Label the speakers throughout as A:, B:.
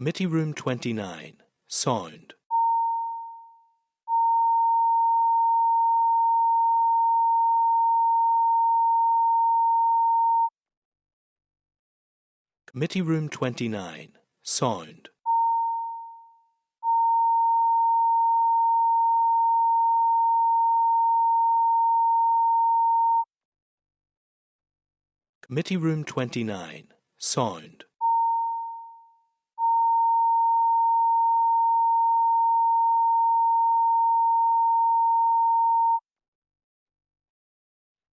A: Committee Room 29, Sound. Committee Room 29, Sound. Committee Room 29, Sound.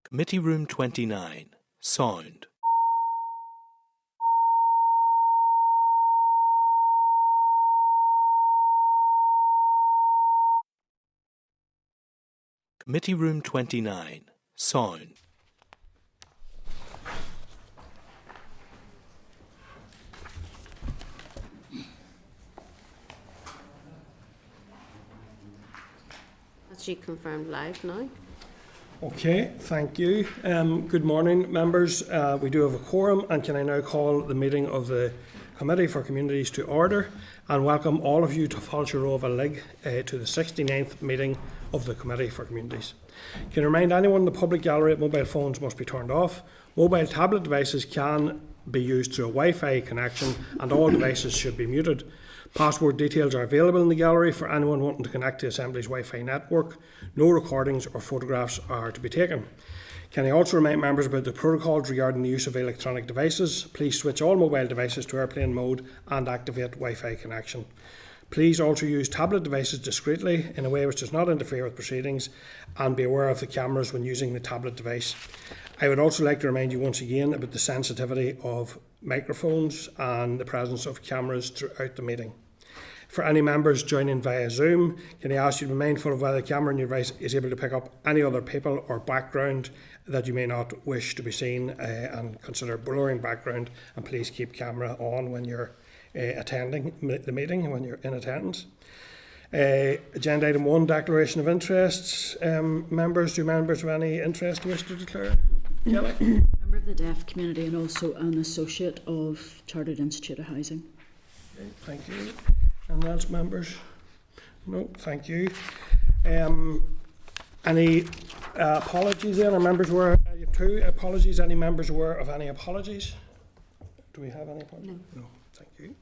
A: Committee Room 29, Sound. Committee Room 29, Sound.
B: She confirmed live now.
C: Okay, thank you. Good morning, members. We do have a quorum, and can I now call the meeting of the Committee for Communities to order and welcome all of you to Falsharova Lig to the 69th meeting of the Committee for Communities. Can I remind anyone in the public gallery that mobile phones must be turned off. Mobile tablet devices can be used through a Wi-Fi connection and all devices should be muted. Password details are available in the gallery for anyone wanting to connect to Assembly's Wi-Fi network. No recordings or photographs are to be taken. Can I also remind members about the protocols regarding the use of electronic devices? Please switch all mobile devices to airplane mode and activate Wi-Fi connection. Please also use tablet devices discreetly in a way which does not interfere with proceedings, and be aware of the cameras when using the tablet device. I would also like to remind you once again about the sensitivity of microphones and the presence of cameras throughout the meeting. For any members joining via Zoom, can I ask you to be mindful of whether the camera in your device is able to pick up any other people or background that you may not wish to be seen, and consider blurring background, and please keep camera on when you're attending the meeting, when you're in attendance. Agenda item 1, declaration of interests. Members have any interest wish to declare? Kelly?
D: Member of the deaf community and also an associate of Chartered Institute of Housing.
C: Okay, thank you. Anyone else, members? No, thank you. Any apologies then? Are members aware? 2 apologies. Any members aware of any apologies? Do we have any apologies? No. No, thank you.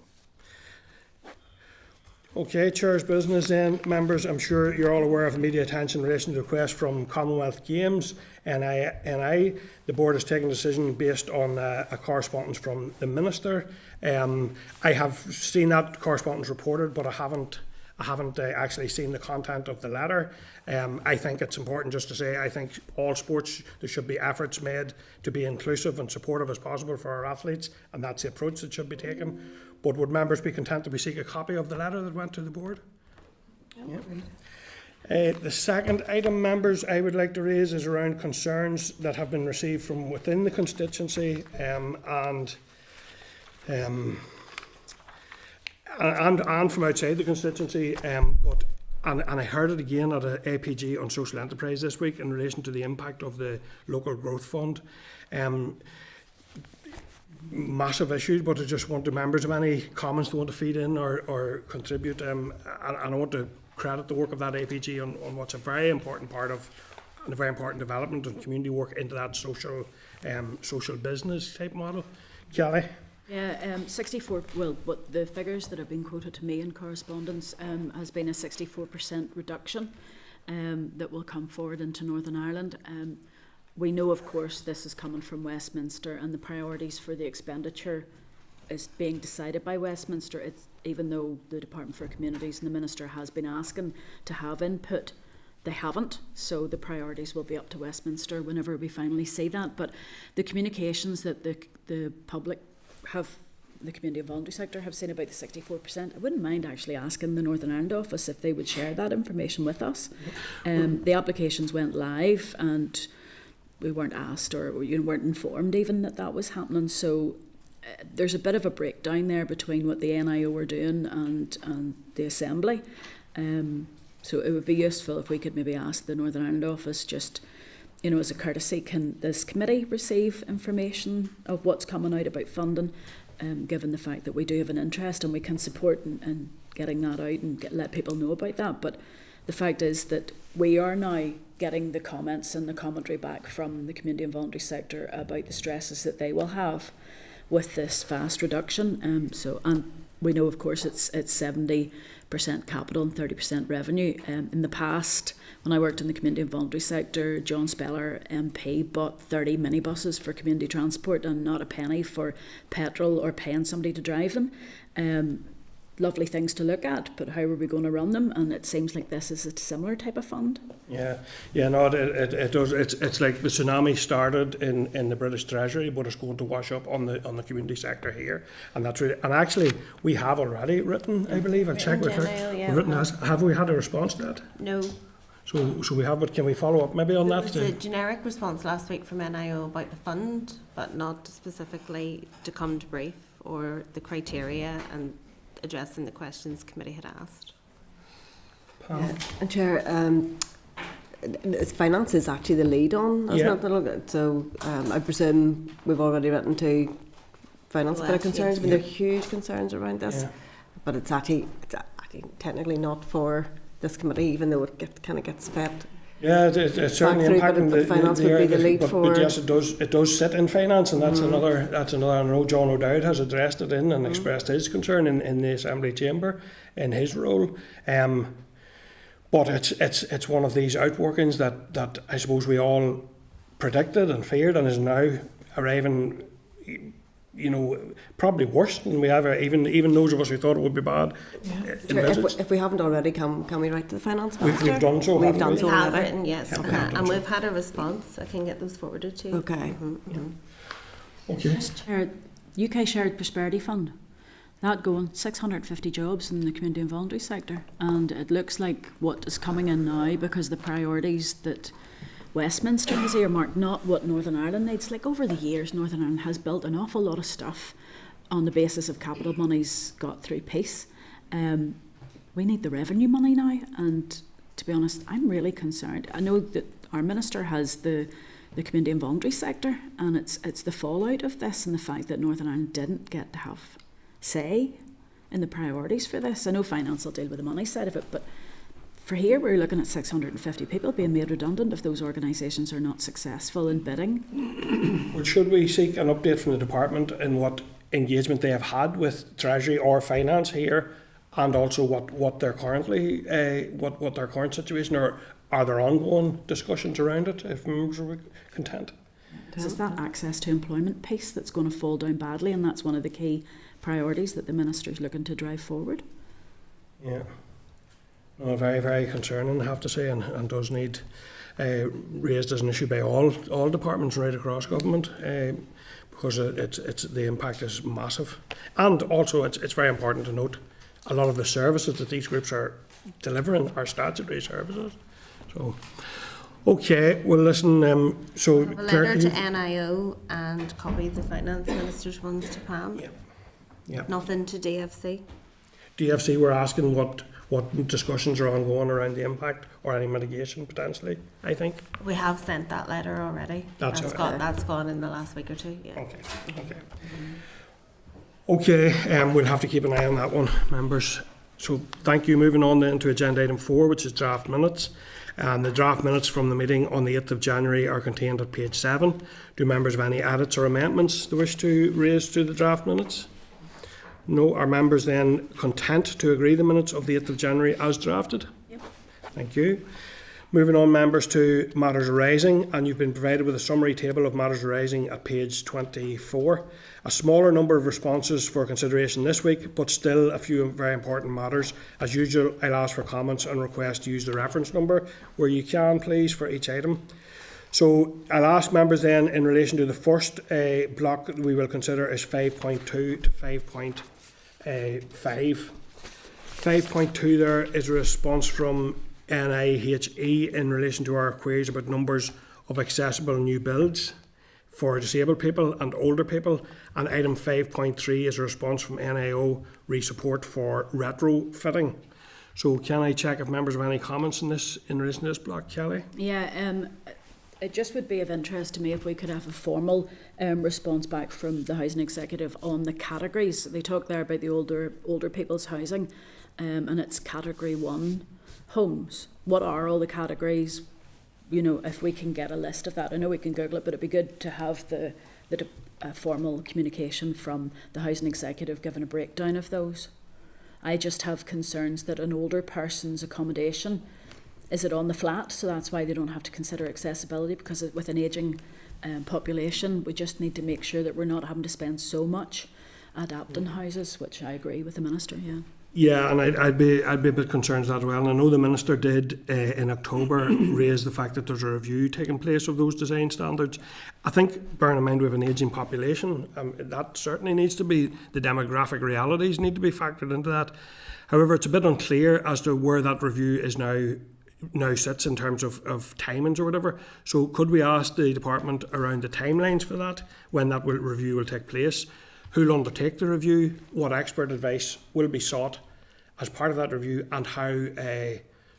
C: Okay, Chair's business then. Members, I'm sure you're all aware of immediate attention in relation to the request from Commonwealth Games. The board has taken a decision based on a correspondence from the Minister. I have seen that correspondence reported, but I haven't actually seen the content of the letter. I think it's important just to say I think all sports, there should be efforts made to be inclusive and supportive as possible for our athletes, and that's the approach that should be taken. But would members be content if we seek a copy of the letter that went to the board? Yeah. The second item, members, I would like to raise is around concerns that have been received from within the constituency and from outside the constituency. And I heard it again at an APG on social enterprise this week in relation to the impact of the local growth fund. Massive issues, but I just want the members of any comments they want to feed in or contribute. And I want to credit the work of that APG on what's a very important part of and a very important development and community work into that social business type model. Kelly?
D: Yeah, 64, well, what the figures that have been quoted to me in correspondence has been a 64% reduction that will come forward into Northern Ireland. We know, of course, this is coming from Westminster, and the priorities for the expenditure is being decided by Westminster. Even though the Department for Communities and the Minister has been asking to have input, they haven't. So the priorities will be up to Westminster whenever we finally see that. But the communications that the public have, the community and voluntary sector have seen about the 64%, I wouldn't mind actually asking the Northern Ireland office if they would share that information with us. The applications went live and we weren't asked or weren't informed even that was happening. So there's a bit of a breakdown there between what the NIO are doing and the Assembly. So it would be useful if we could maybe ask the Northern Ireland office just, as a courtesy, can this committee receive information of what's coming out about funding? given the fact that we do have an interest and we can support in getting that out and let people know about that. But the fact is that we are now getting the comments and the commentary back from the community and voluntary sector about the stresses that they will have with this fast reduction. And we know, of course, it's 70% capital and 30% revenue. In the past, when I worked in the community and voluntary sector, John Speller MP bought 30 minibuses for community transport and not a penny for petrol or paying somebody to drive them. Lovely things to look at, but how are we going to run them? And it seems like this is a similar type of fund.
C: Yeah, no, it does. It's like the tsunami started in the British Treasury, but it's going to wash up on the community sector here, and that's really. And actually, we have already written, I believe. I'll check with her. Have we had a response to that?
B: No.
C: So we have, but can we follow up maybe on that?
B: There was a generic response last week from NIO about the fund, but not specifically to come to brief or the criteria and addressing the questions committee had asked.
E: And Chair, finance is actually the lead on, isn't it? So I presume we've already written to finance a bit of concerns, but there are huge concerns around this. But it's actually technically not for this committee, even though it kind of gets fed.
C: Yeah, it's certainly impacting
E: the finance would be the lead for.
C: But yes, it does sit in finance, and that's another. I know John O'Dowd has addressed it and expressed his concern in the Assembly chamber in his role. But it's one of these outworkings that I suppose we all predicted and feared, and is now arriving. Probably worse than we ever, even those of us who thought it would be bad.
E: If we haven't already, can we write to the finance minister?
C: We've done so.
E: We've done so already.
B: Written, yes, and we've had a response. I can get those forwarded to you.
E: Okay.
C: Okay.
D: Chair, UK Shared Prosperity Fund, that going 650 jobs in the community and voluntary sector, and it looks like what is coming in now, because the priorities that Westminster has earmarked, not what Northern Ireland needs. Like over the years, Northern Ireland has built an awful lot of stuff on the basis of capital monies got through peace. We need the revenue money now, and to be honest, I'm really concerned. I know that our minister has the community and voluntary sector, and it's the fallout of this and the fact that Northern Ireland didn't get to have say in the priorities for this. I know finance will deal with the money side of it, but for here, we're looking at 650 people being made redundant if those organisations are not successful in bidding.
C: Well, should we seek an update from the department in what engagement they have had with Treasury or Finance here, and also what they're currently what their current situation, or are there ongoing discussions around it? If members are content,
D: it's that access to employment piece that's going to fall down badly, and that's one of the key priorities that the minister is looking to drive forward.
C: Yeah. Well, very, very concerning, I have to say, and does need raised as an issue by all departments right across government, because it's the impact is massive, and also it's very important to note a lot of the services that these groups are delivering are statutory services. So, okay, well listen. So
B: a letter to NIO and copy the finance minister's ones to Pam.
C: Yeah.
B: Nothing to DFC.
C: DFC, we're asking what discussions are ongoing around the impact or any mitigation potentially, I think.
B: We have sent that letter already. That's gone in the last week or two. Yeah.
C: Okay, we'll have to keep an eye on that one, members. So thank you. Moving on then to agenda item 4, which is draft minutes. And the draft minutes from the meeting on the 8th of January are contained at page 7. Do members have any edits or amendments they wish to raise to the draft minutes? No. Are members then content to agree the minutes of the 8th of January as drafted?
D: Yep.
C: Thank you. Moving on, members, to matters arising, and you've been provided with a summary table of matters arising at page 24. A smaller number of responses for consideration this week, but still a few very important matters. As usual, I'll ask for comments and request to use the reference number where you can, please, for each item. So I'll ask members then, in relation to the first block that we will consider is 5.2 to 5.5. 5.2 there is a response from NIHE in relation to our queries about numbers of accessible new builds for disabled people and older people, and item 5.3 is a response from NIO re-support for retrofitting. So can I check if members have any comments in relation to this block, Kelly?
D: Yeah, It just would be of interest to me if we could have a formal response back from the housing executive on the categories. They talk there about the older people's housing, and it's category 1 homes. What are all the categories? You know, if we can get a list of that. I know we can Google it, but it'd be good to have the formal communication from the housing executive giving a breakdown of those. I just have concerns that an older person's accommodation, is it on the flat? So that's why they don't have to consider accessibility, because with an ageing population, we just need to make sure that we're not having to spend so much adapting houses, which I agree with the Minister, yeah.
C: Yeah, and I'd be a bit concerned as well. And I know the Minister did in October raise the fact that there's a review taking place of those design standards. I think, bearing in mind we have an ageing population, that certainly needs to be, the demographic realities need to be factored into that. However, it's a bit unclear as to where that review is now sits in terms of timings or whatever. So could we ask the department around the timelines for that, when that review will take place? Who'll undertake the review, what expert advice will be sought as part of that review, and how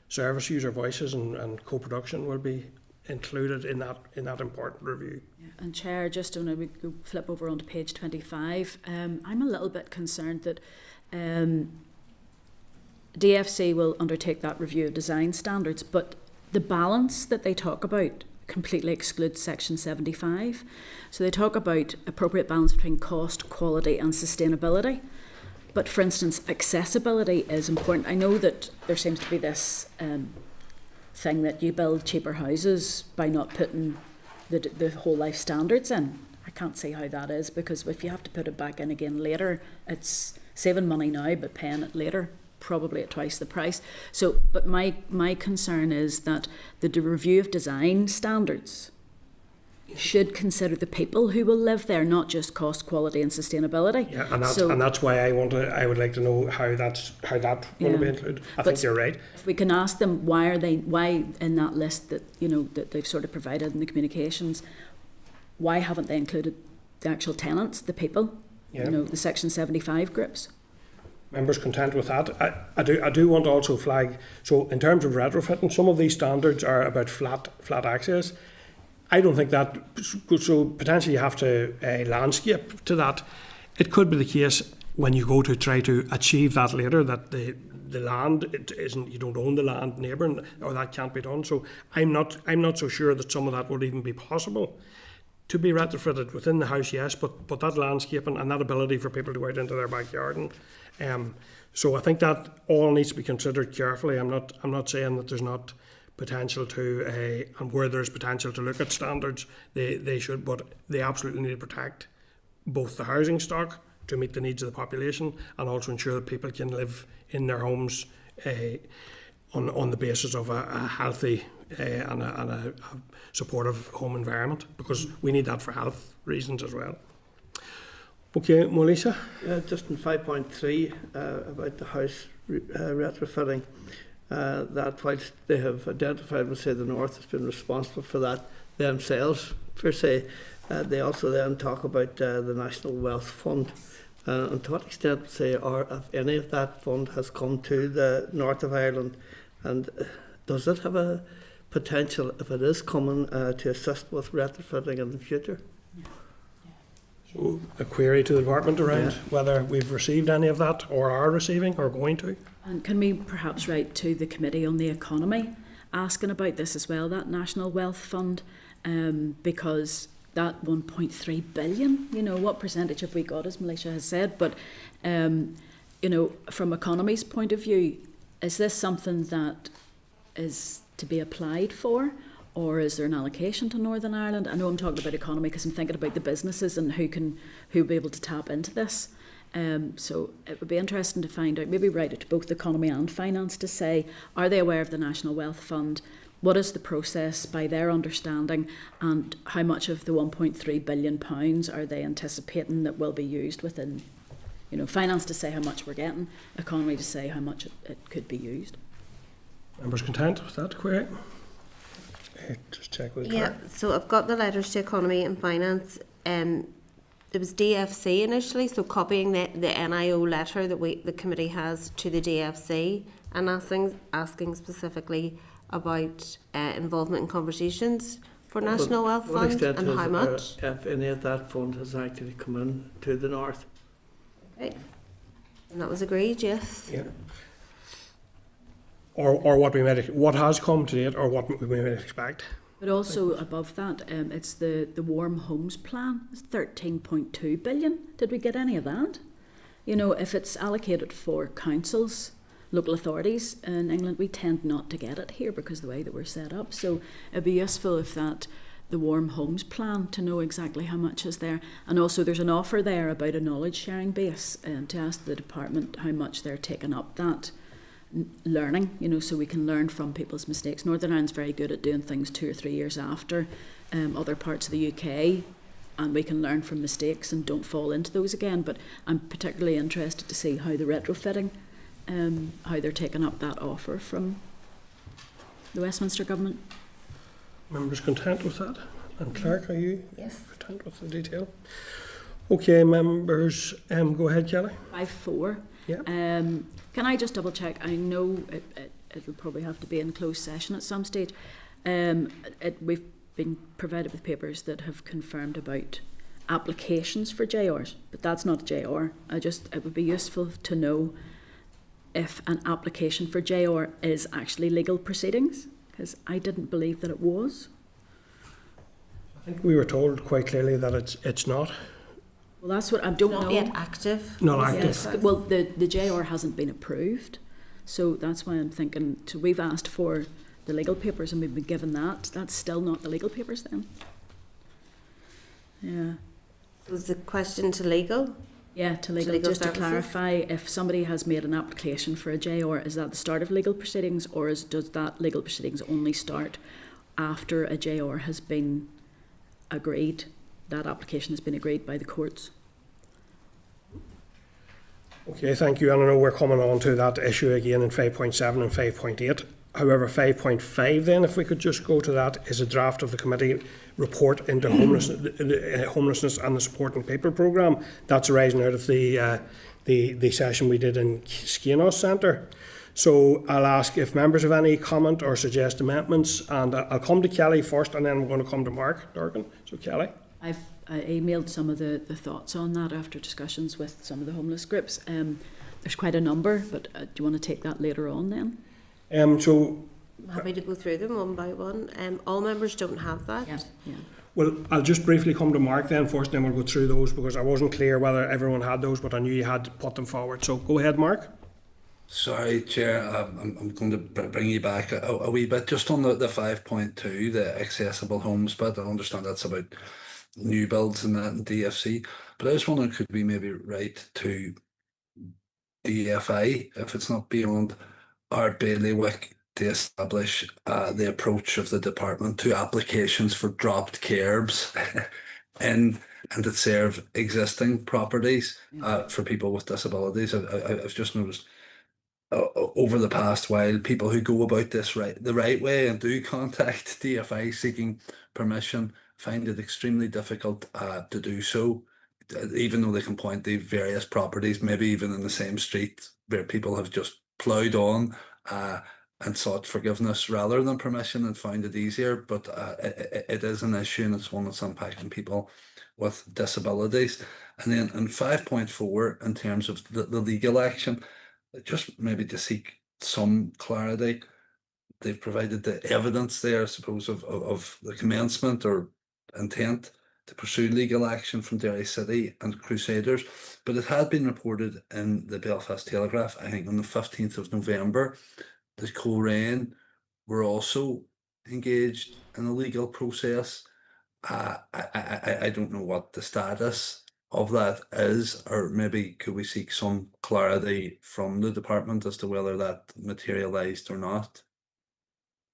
C: service user voices and co-production will be included in that important review.
D: Yeah. And Chair, just when we go flip over onto page 25, I'm a little bit concerned that DFC will undertake that review of design standards, but the balance that they talk about completely excludes section 75. So they talk about appropriate balance between cost, quality and sustainability. But for instance, accessibility is important. I know that there seems to be this thing that you build cheaper houses by not putting the whole life standards in. I can't see how that is, because if you have to put it back in again later, it's saving money now but paying it later, probably at twice the price. So, but my concern is that the review of design standards should consider the people who will live there, not just cost, quality and sustainability.
C: Yeah, and that's why I would like to know how that will be included. I think you're right.
D: If we can ask them why in that list that that they've sort of provided in the communications, why haven't they included the actual tenants, the people, the section 75 groups?
C: Members content with that? I do want to also flag, so in terms of retrofitting, some of these standards are about flat access. I don't think that, so potentially you have to landscape to that. It could be the case when you go to try to achieve that later, that the land, it isn't, you don't own the land neighbouring, or that can't be done. So I'm not so sure that some of that would even be possible to be retrofitted within the house, yes, but that landscaping and that ability for people to go out into their backyard. And so I think that all needs to be considered carefully. I'm not saying that there's not potential to and where there's potential to look at standards, they should, but they absolutely need to protect both the housing stock to meet the needs of the population, and also ensure that people can live in their homes on the basis of a healthy and a supportive home environment, because we need that for health reasons as well. Okay, Melissa?
F: Just in 5.3 about the house retrofitting, that whilst they have identified, we'll say the North has been responsible for that themselves, per se, they also then talk about the National Wealth Fund. And to what extent, say, or if any of that fund has come to the north of Ireland, and does it have a potential, if it is coming, to assist with retrofitting in the future?
C: So a query to the department around whether we've received any of that, or are receiving, or going to.
D: And can we perhaps write to the Committee on the Economy asking about this as well, that National Wealth Fund, because that 1.3 billion, what percentage have we got, as Malaysia has said, but from economy's point of view, is this something that is to be applied for, or is there an allocation to Northern Ireland? I know I'm talking about economy because I'm thinking about the businesses and who will be able to tap into this. So it would be interesting to find out, maybe write it to both economy and finance to say, are they aware of the National Wealth Fund? What is the process by their understanding, and how much of the £1.3 billion are they anticipating that will be used within, finance to say how much we're getting, economy to say how much it could be used.
C: Members content with that query? Just check with the clerk.
B: So I've got the letters to economy and finance. It was DFC initially, so copying the NIO letter that the committee has to the DFC, and asking specifically about involvement in conversations for National Wealth
F: What
B: Fund,
F: extent
B: and
F: has,
B: how much?
F: if any of that fund has actually come in to the north?
B: Okay. And that was agreed, yes.
C: Yeah. Or what has come to date, or what we might expect.
D: But also above that, it's the Warm Homes Plan. It's 13.2 billion. Did we get any of that? You know, if it's allocated for councils, local authorities in England, we tend not to get it here because of the way that we're set up. So it'd be useful if the Warm Homes Plan, to know exactly how much is there. And also there's an offer there about a knowledge sharing base, to ask the department how much they're taking up that learning, you know, so we can learn from people's mistakes. Northern Ireland's very good at doing things 2 or 3 years after other parts of the UK, and we can learn from mistakes and don't fall into those again. But I'm particularly interested to see how the retrofitting, how they're taking up that offer from the Westminster government.
C: Members content with that? And Clerk, are you
B: Yes.
C: content with the detail? Okay, members, go ahead, Kelly.
D: 5.4.
C: Yeah.
D: Can I just double check? I know it'll probably have to be in closed session at some stage. We've been provided with papers that have confirmed about applications for JRs, but that's not a JR. It would be useful to know if an application for JR is actually legal proceedings, because I didn't believe that it was.
C: I think we were told quite clearly that it's not.
D: Well, that's what I don't
B: Not
D: know.
B: yet active.
C: Not active.
D: Yes. Well, the JR hasn't been approved, so that's why I'm thinking. So we've asked for the legal papers and we've been given that. That's still not the legal papers then. Yeah.
B: Was the question to legal?
D: Yeah, to legal.
B: legal
D: Just
B: services?
D: to clarify, if somebody has made an application for a JR, is that the start of legal proceedings, or does that legal proceedings only start after a JR has been agreed? That application has been agreed by the courts.
C: Okay, thank you. And I know we're coming on to that issue again in 5.7 and 5.8. However, 5.5 then, if we could just go to that, is a draft of the committee report into homelessness and the supporting people programme. That's arising out of the session we did in Skienos Centre. So I'll ask if members have any comment or suggest amendments, and I'll come to Kelly first, and then we're going to come to Mark Durkin. So Kelly.
D: I've emailed some of the thoughts on that after discussions with some of the homeless groups. There's quite a number, but do you want to take that later on then?
C: So
B: I'm happy to go through them one by one. All members don't have that.
D: Yeah.
C: well, I'll just briefly come to Mark then first, then we'll go through those, because I wasn't clear whether everyone had those, but I knew you had to put them forward. So go ahead, Mark.
G: Sorry, Chair, I'm going to bring you back a wee bit just on the 5.2, the accessible homes bit. I understand that's about new builds and that in DFC, but I was wondering, could we maybe write to DFI, if it's not beyond our bailiwick, to establish the approach of the department to applications for dropped curbs and that serve existing properties for people with disabilities. I've just noticed over the past while, people who go about this the right way and do contact DFI seeking permission find it extremely difficult to do so, even though they can point to various properties, maybe even in the same street, where people have just ploughed on and sought forgiveness rather than permission and found it easier. But it is an issue, and it's one that's impacting people with disabilities. And then in 5.4, in terms of the legal action, just maybe to seek some clarity, they've provided the evidence there, I suppose, of the commencement or intent to pursue legal action from Derry City and Crusaders, but it had been reported in the Belfast Telegraph, I think on the 15th of November, that Coleraine were also engaged in a legal process. I don't know what the status of that is, or maybe could we seek some clarity from the department as to whether that materialised or not?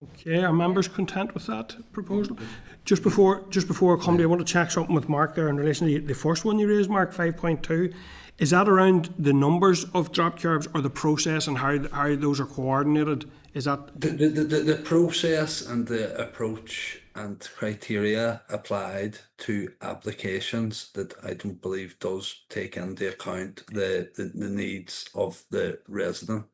C: Okay, are members content with that proposal? Just before I come to you, I want to check something with Mark there in relation to the first one you raised, Mark, 5.2. Is that around the numbers of drop curbs or the process and how those are coordinated? Is that
G: the process and the approach and criteria applied to applications that I don't believe does take into account the needs of the resident?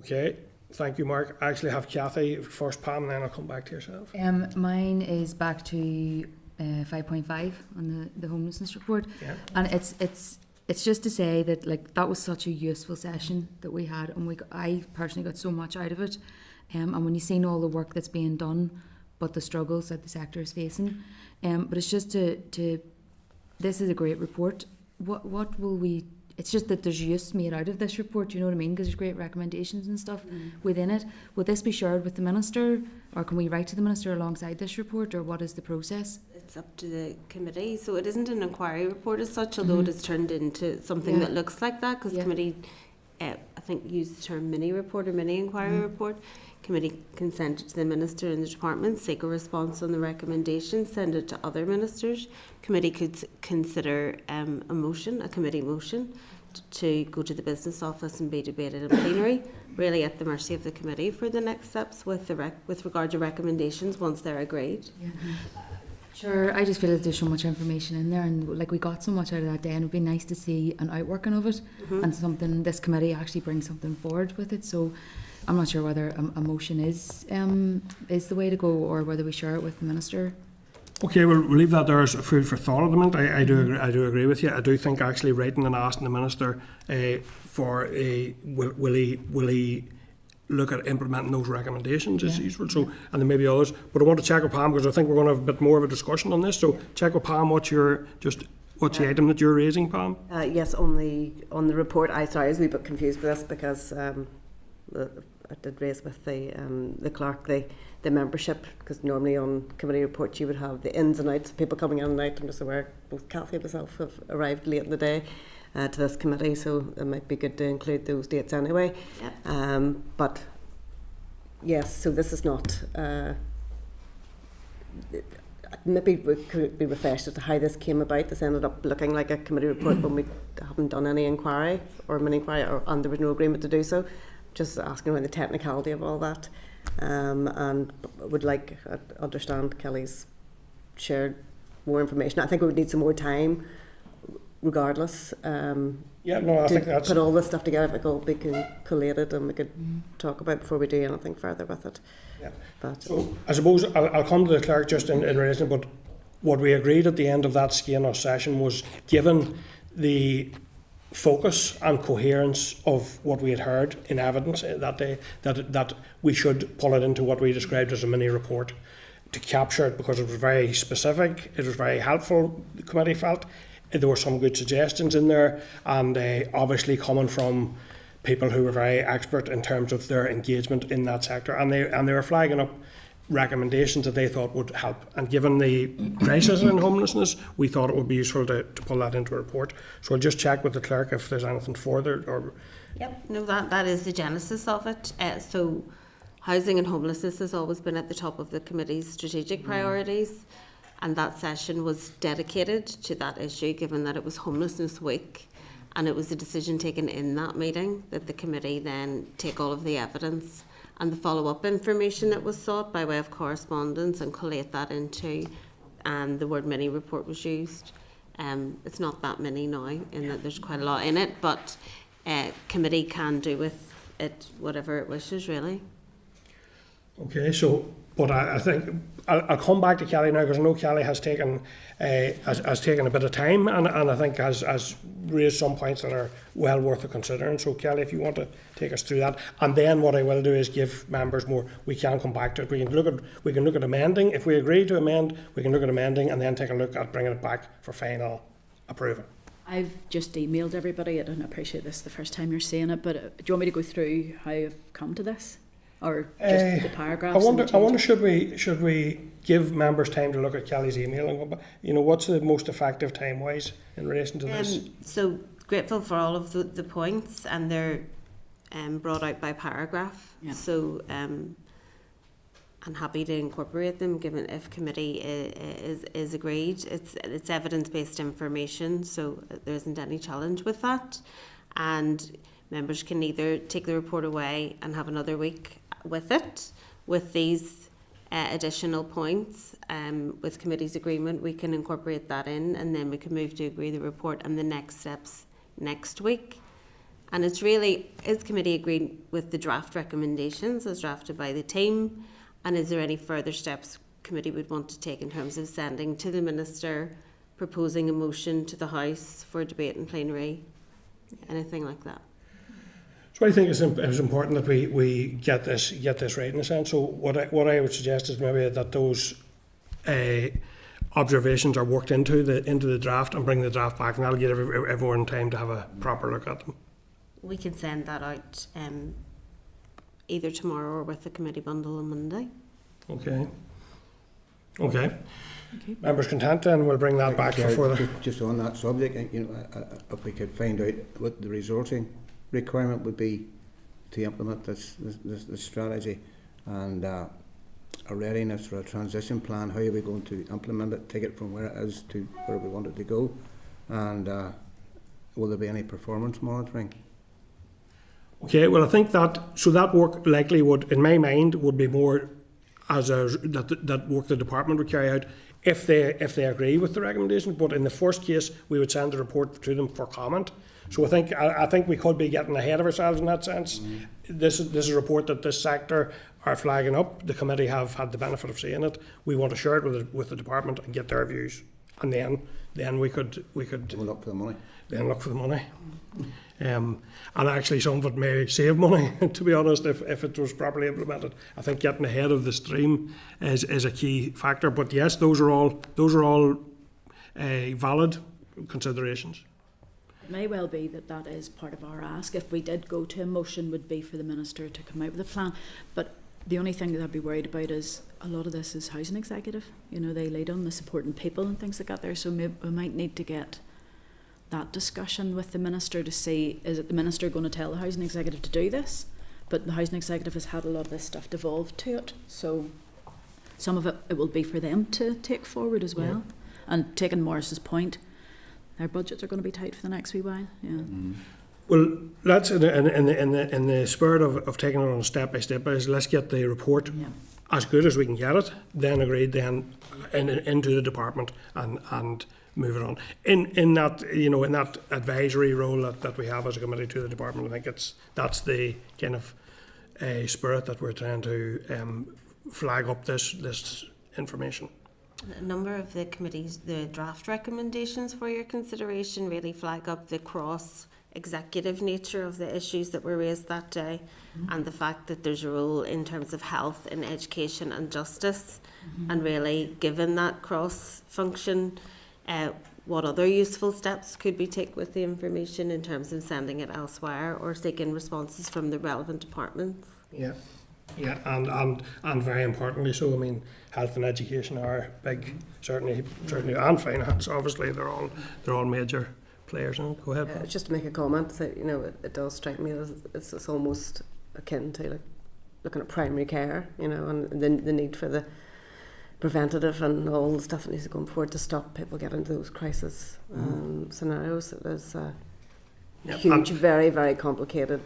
C: okay? Thank you, Mark. I actually have Kathy first, Pam, and then I'll come back to yourself.
H: Mine is back to 5.5 on the homelessness report, and it's just to say that like that was such a useful session that we had, and I personally got so much out of it. And when you've seen all the work that's being done, but the struggles that the sector is facing, but it's just to this is a great report. What will we? It's just that there's use made out of this report, you know what I mean? Because there's great recommendations and stuff within it. Will this be shared with the Minister, or can we write to the Minister alongside this report, or what is the process?
B: It's up to the committee. So it isn't an inquiry report as such, although it is turned into something that looks like that, because committee, I think, used the term mini report or mini inquiry report. Committee can send it to the Minister and the department, seek a response on the recommendations, send it to other ministers. Committee could consider a committee motion to go to the business office and be debated in plenary, really at the mercy of the committee for the next steps with regard to recommendations once they're agreed.
H: Sure, I just feel that there's so much information in there, and like we got so much out of that day, and it would be nice to see an outworking of it and something this committee actually brings something forward with it. So I'm not sure whether a motion is the way to go, or whether we share it with the Minister.
C: Okay, we'll leave that there as food for thought at the moment. I do agree with you. I do think actually writing and asking the Minister for will he look at implementing those recommendations is useful. So, and there may be others, but I want to check with Pam, because I think we're going to have a bit more of a discussion on this. So check with Pam what's the item that you're raising, Pam?
E: Yes, on the report. I was a wee bit confused with this because I did raise with the clerk the membership, because normally on committee reports you would have the ins and outs of people coming in and out. I'm just aware both Kathy and myself have arrived late in the day to this committee, so it might be good to include those dates anyway. But yes, so this is not maybe we could be refreshed as to how this came about. This ended up looking like a committee report when we haven't done any inquiry or mini inquiry, and there was no agreement to do so. Just asking around the technicality of all that, and would like understand Kelly's shared more information. I think we would need some more time, regardless. I think that's put all this stuff together. If it could all be collated, and we could talk about before we do anything further with it. But
C: so I suppose I'll come to the clerk just in relation. But what we agreed at the end of that skin session was, given the focus and coherence of what we had heard in evidence that day, that we should pull it into what we described as a mini report to capture it, because it was very specific, it was very helpful, the committee felt. There were some good suggestions in there, and obviously coming from people who were very expert in terms of their engagement in that sector, and they were flagging up recommendations that they thought would help. And given the crisis in homelessness, we thought it would be useful to pull that into a report. So I'll just check with the clerk if there's anything further. Or
B: no, that is the genesis of it. So housing and homelessness has always been at the top of the committee's strategic priorities, and that session was dedicated to that issue, given that it was Homelessness Week, and it was a decision taken in that meeting that the committee then take all of the evidence and the follow-up information that was sought by way of correspondence and collate that into, and the word mini report was used. It's not that many now, in that there's quite a lot in it, but committee can do with it whatever it wishes, really.
C: Okay, so, but I think I'll come back to Kelly now, because I know Kelly has taken a bit of time, and I think has raised some points that are well worth of considering. So Kelly, if you want to take us through that, and then what I will do is give members more. We can come back to it. We can look at amending. If we agree to amend, we can look at amending, and then take a look at bringing it back for final approval.
D: I've just emailed everybody. I don't appreciate this the first time you're saying it, but do you want me to go through how I've come to this? Or just the paragraphs?
C: I wonder should we give members time to look at Kelly's email and go back? What's the most effective time-wise in relation to this?
B: So grateful for all of the points, and they're brought out by paragraph. So I'm happy to incorporate them, given if committee is agreed. It's evidence-based information, so there isn't any challenge with that. And members can either take the report away and have another week with it, with these additional points. With committee's agreement, we can incorporate that in, and then we can move to agree the report and the next steps next week. And it's really, is committee agreed with the draft recommendations as drafted by the team? And is there any further steps committee would want to take in terms of sending to the Minister, proposing a motion to the House for debate in plenary, anything like that?
C: So I think it's important that we get this right in a sense. So what I would suggest is maybe that those observations are worked into the draft and bring the draft back, and that'll give everyone time to have a proper look at them.
B: We can send that out either tomorrow or with the committee bundle on Monday.
C: Okay. Members content, then we'll bring that back for further.
I: Just on that subject, if we could find out what the resourcing requirement would be to implement this strategy, and a readiness for a transition plan. How are we going to implement it, take it from where it is to where we want it to go, and will there be any performance monitoring?
C: Okay, well I think that work likely would, in my mind, would be more as that work the department would carry out if they agree with the recommendations. But in the first case, we would send the report to them for comment. So I think we could be getting ahead of ourselves in that sense. Mm-hmm. This is a report that this sector are flagging up. The committee have had the benefit of seeing it. We want to share it with the department and get their views, and then we could we'll
I: look for the money.
C: Then look for the money. And actually some of it may save money, to be honest, if it was properly implemented. I think getting ahead of the stream is a key factor. But yes, those are all valid considerations.
D: It may well be that is part of our ask. If we did go to a motion, would be for the Minister to come out with a plan. But the only thing that I'd be worried about is a lot of this is housing executive. They lead on the supporting people and things like that there. So maybe we might need to get that discussion with the Minister to see, is it the Minister going to tell the housing executive to do this? But the housing executive has had a lot of this stuff devolved to it, so some of it will be for them to take forward as well. Yeah. And taking Morris's point, their budgets are going to be tight for the next wee while. Yeah. Mm-hmm.
C: Well, let's in the spirit of taking it on a step by step basis, let's get the report as good as we can get it, then agreed then into the department and move it on. In that advisory role that we have as a committee to the department, I think that's the kind of spirit that we're trying to flag up this information.
B: A number of the committees, the draft recommendations for your consideration really flag up the cross-executive nature of the issues that were raised that day, and the fact that there's a role in terms of health and education and justice, and really given that cross-function, what other useful steps could we take with the information in terms of sending it elsewhere or seeking responses from the relevant departments?
C: Yeah, and very importantly, so I mean, health and education are big, certainly, and finance. Obviously, they're all major players. Go ahead.
E: Just to make a comment, that it does strike me as it's almost akin to like looking at primary care, and the need for the preventative and all the stuff that needs to go forward to stop people getting into those crisis scenarios. It is a huge, very, very complicated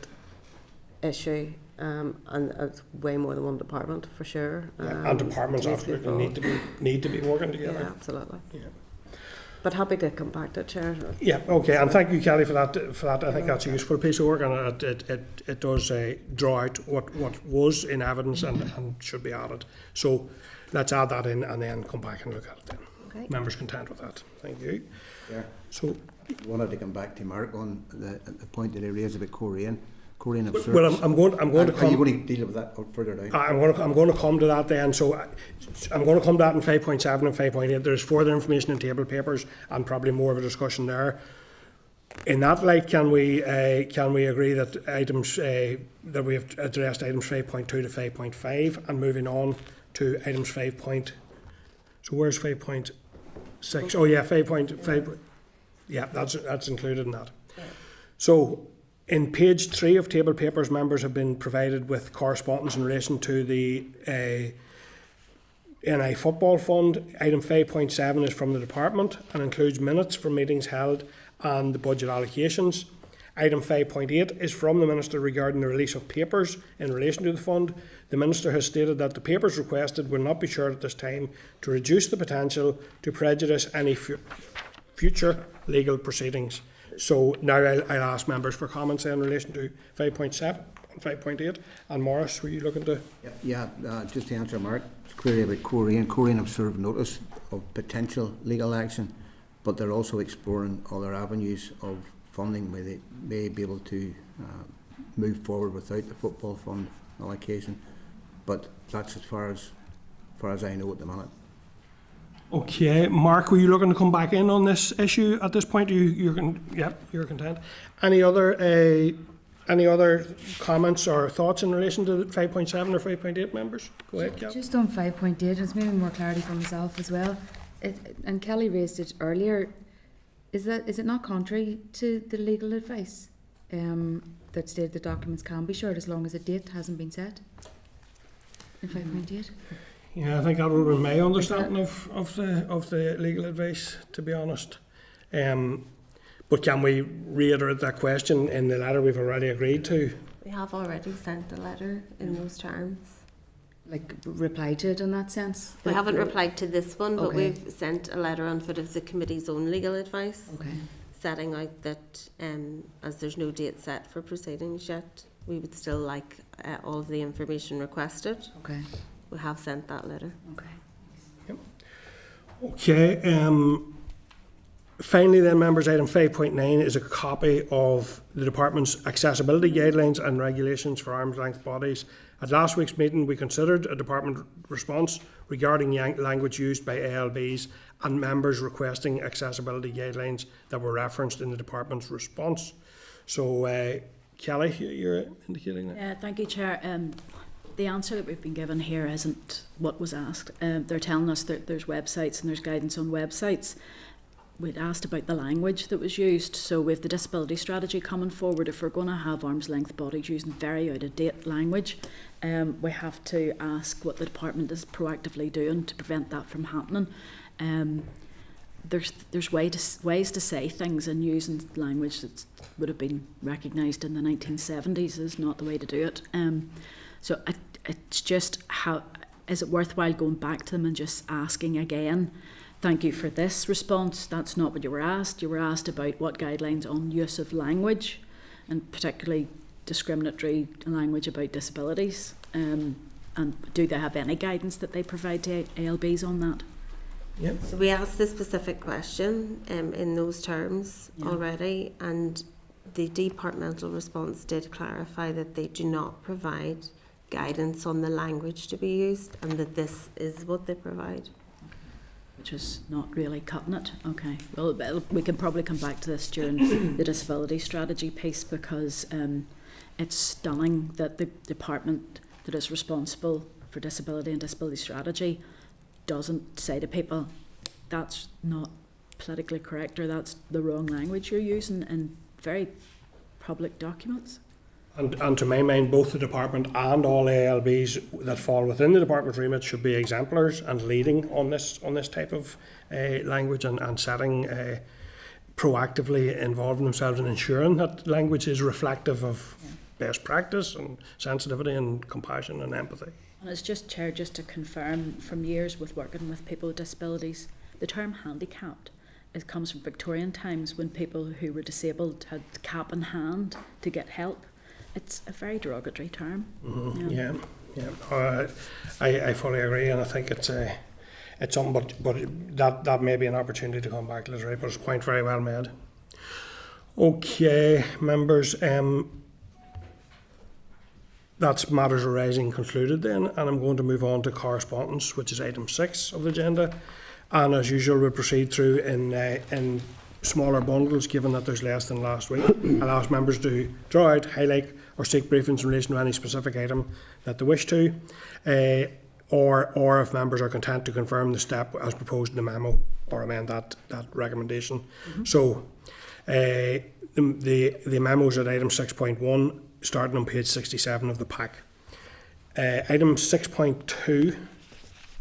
E: issue, and it's way more than one department for sure.
C: And departments absolutely need to be working together.
E: Yeah, absolutely. Yeah. But happy to come back to it, Chair.
C: Yeah, okay, and thank you, Kelly, for that. I think that's a useful piece of work, and it does draw out what was in evidence and should be added. So let's add that in and then come back and look at it then. Okay. Members content with that. Thank you.
I: Yeah.
C: So
I: I wanted to come back to Mark on the point that he raised about Korean of service.
C: Well, I'm going to come.
I: Are you going to deal with that further down?
C: I'm going to come to that then. So I'm going to come to that in 5.7 and 5.8. There's further information in table papers and probably more of a discussion there. In that light, can we agree that items that we have addressed items 5.2 to 5.5 and moving on to items 5. So where's 5.6? Oh yeah, 5.5. Yeah, that's included in that. Yeah. So in page 3 of table papers, members have been provided with correspondence in relation to the NI Football Fund. Item 5.7 is from the department and includes minutes from meetings held and the budget allocations. Item 5.8 is from the Minister regarding the release of papers in relation to the fund. The Minister has stated that the papers requested will not be shared at this time to reduce the potential to prejudice any future legal proceedings. So now I'll ask members for comments in relation to 5.7 and 5.8. And Morris, were you looking to?
I: Yeah, just to answer Mark's query about Korean. Korean have served notice of potential legal action, but they're also exploring other avenues of funding where they may be able to move forward without the football fund allocation. But that's as far as I know at the minute.
C: Okay, Mark, were you looking to come back in on this issue at this point? You're content. Any other comments or thoughts in relation to 5.7 or 5.8, members? Go ahead, Cal.
H: Just on 5.8, it's maybe more clarity for myself as well. And Kelly raised it earlier. Is it not contrary to the legal advice that stated the documents can be shared as long as a date hasn't been set in 5.8?
C: Yeah, I think that would be my understanding of the legal advice, to be honest. But can we reiterate that question in the letter we've already agreed to?
B: We have already sent a letter in those terms.
H: Like reply to it in that sense?
B: We haven't replied to this one, but
H: Okay.
B: we've sent a letter on foot of the committee's own legal advice,
H: Okay.
B: setting out that as there's no date set for proceedings yet, we would still like all of the information requested.
H: Okay.
B: We have sent that letter.
H: Okay.
C: Okay. Finally then, members, item 5.9 is a copy of the Department's accessibility guidelines and regulations for arm's length bodies. At last week's meeting, we considered a Department response regarding language used by ALBs and members requesting accessibility guidelines that were referenced in the Department's response. So, Kelly, you're indicating that?
D: Thank you, Chair. The answer that we've been given here isn't what was asked. They're telling us that there's websites and there's guidance on websites. We'd asked about the language that was used. So with the disability strategy coming forward, if we're going to have arm's length bodies using very out-of-date language, we have to ask what the department is proactively doing to prevent that from happening. There's ways to say things, and using language that would have been recognised in the 1970s is not the way to do it. So it's just is it worthwhile going back to them and just asking again, thank you for this response. That's not what you were asked. You were asked about what guidelines on use of language, and particularly discriminatory language about disabilities. And do they have any guidance that they provide to ALBs on that?
C: Yep.
B: So we asked the specific question in those terms already, and the departmental response did clarify that they do not provide guidance on the language to be used, and that this is what they provide.
D: Which is not really cutting it. Okay, well, we can probably come back to this during the disability strategy piece, because it's stunning that the department that is responsible for disability and disability strategy doesn't say to people, that's not politically correct, or that's the wrong language you're using in very public documents.
C: And to my mind, both the department and all ALBs that fall within the department's remit should be exemplars and leading on this type of language, and setting proactively involving themselves in ensuring that language is reflective of best practice and sensitivity and compassion and empathy.
D: And it's just, Chair, just to confirm, from years with working with people with disabilities, the term handicapped, it comes from Victorian times when people who were disabled had cap in hand to get help. It's a very derogatory term.
C: Mm-hmm. Yeah. I fully agree, and I think it's something, but that may be an opportunity to come back to this, right? But it's a point very well made. Okay, members, that's matters arising concluded then, and I'm going to move on to correspondence, which is item 6 of the agenda. And as usual, we'll proceed through in smaller bundles, given that there's less than last week. I'll ask members to draw out, highlight, or seek briefings in relation to any specific item that they wish to, or if members are content to confirm the step as proposed in the memo, or amend that recommendation. Mm-hmm. So the memos at item 6.1, starting on page 67 of the pack. Item 6.2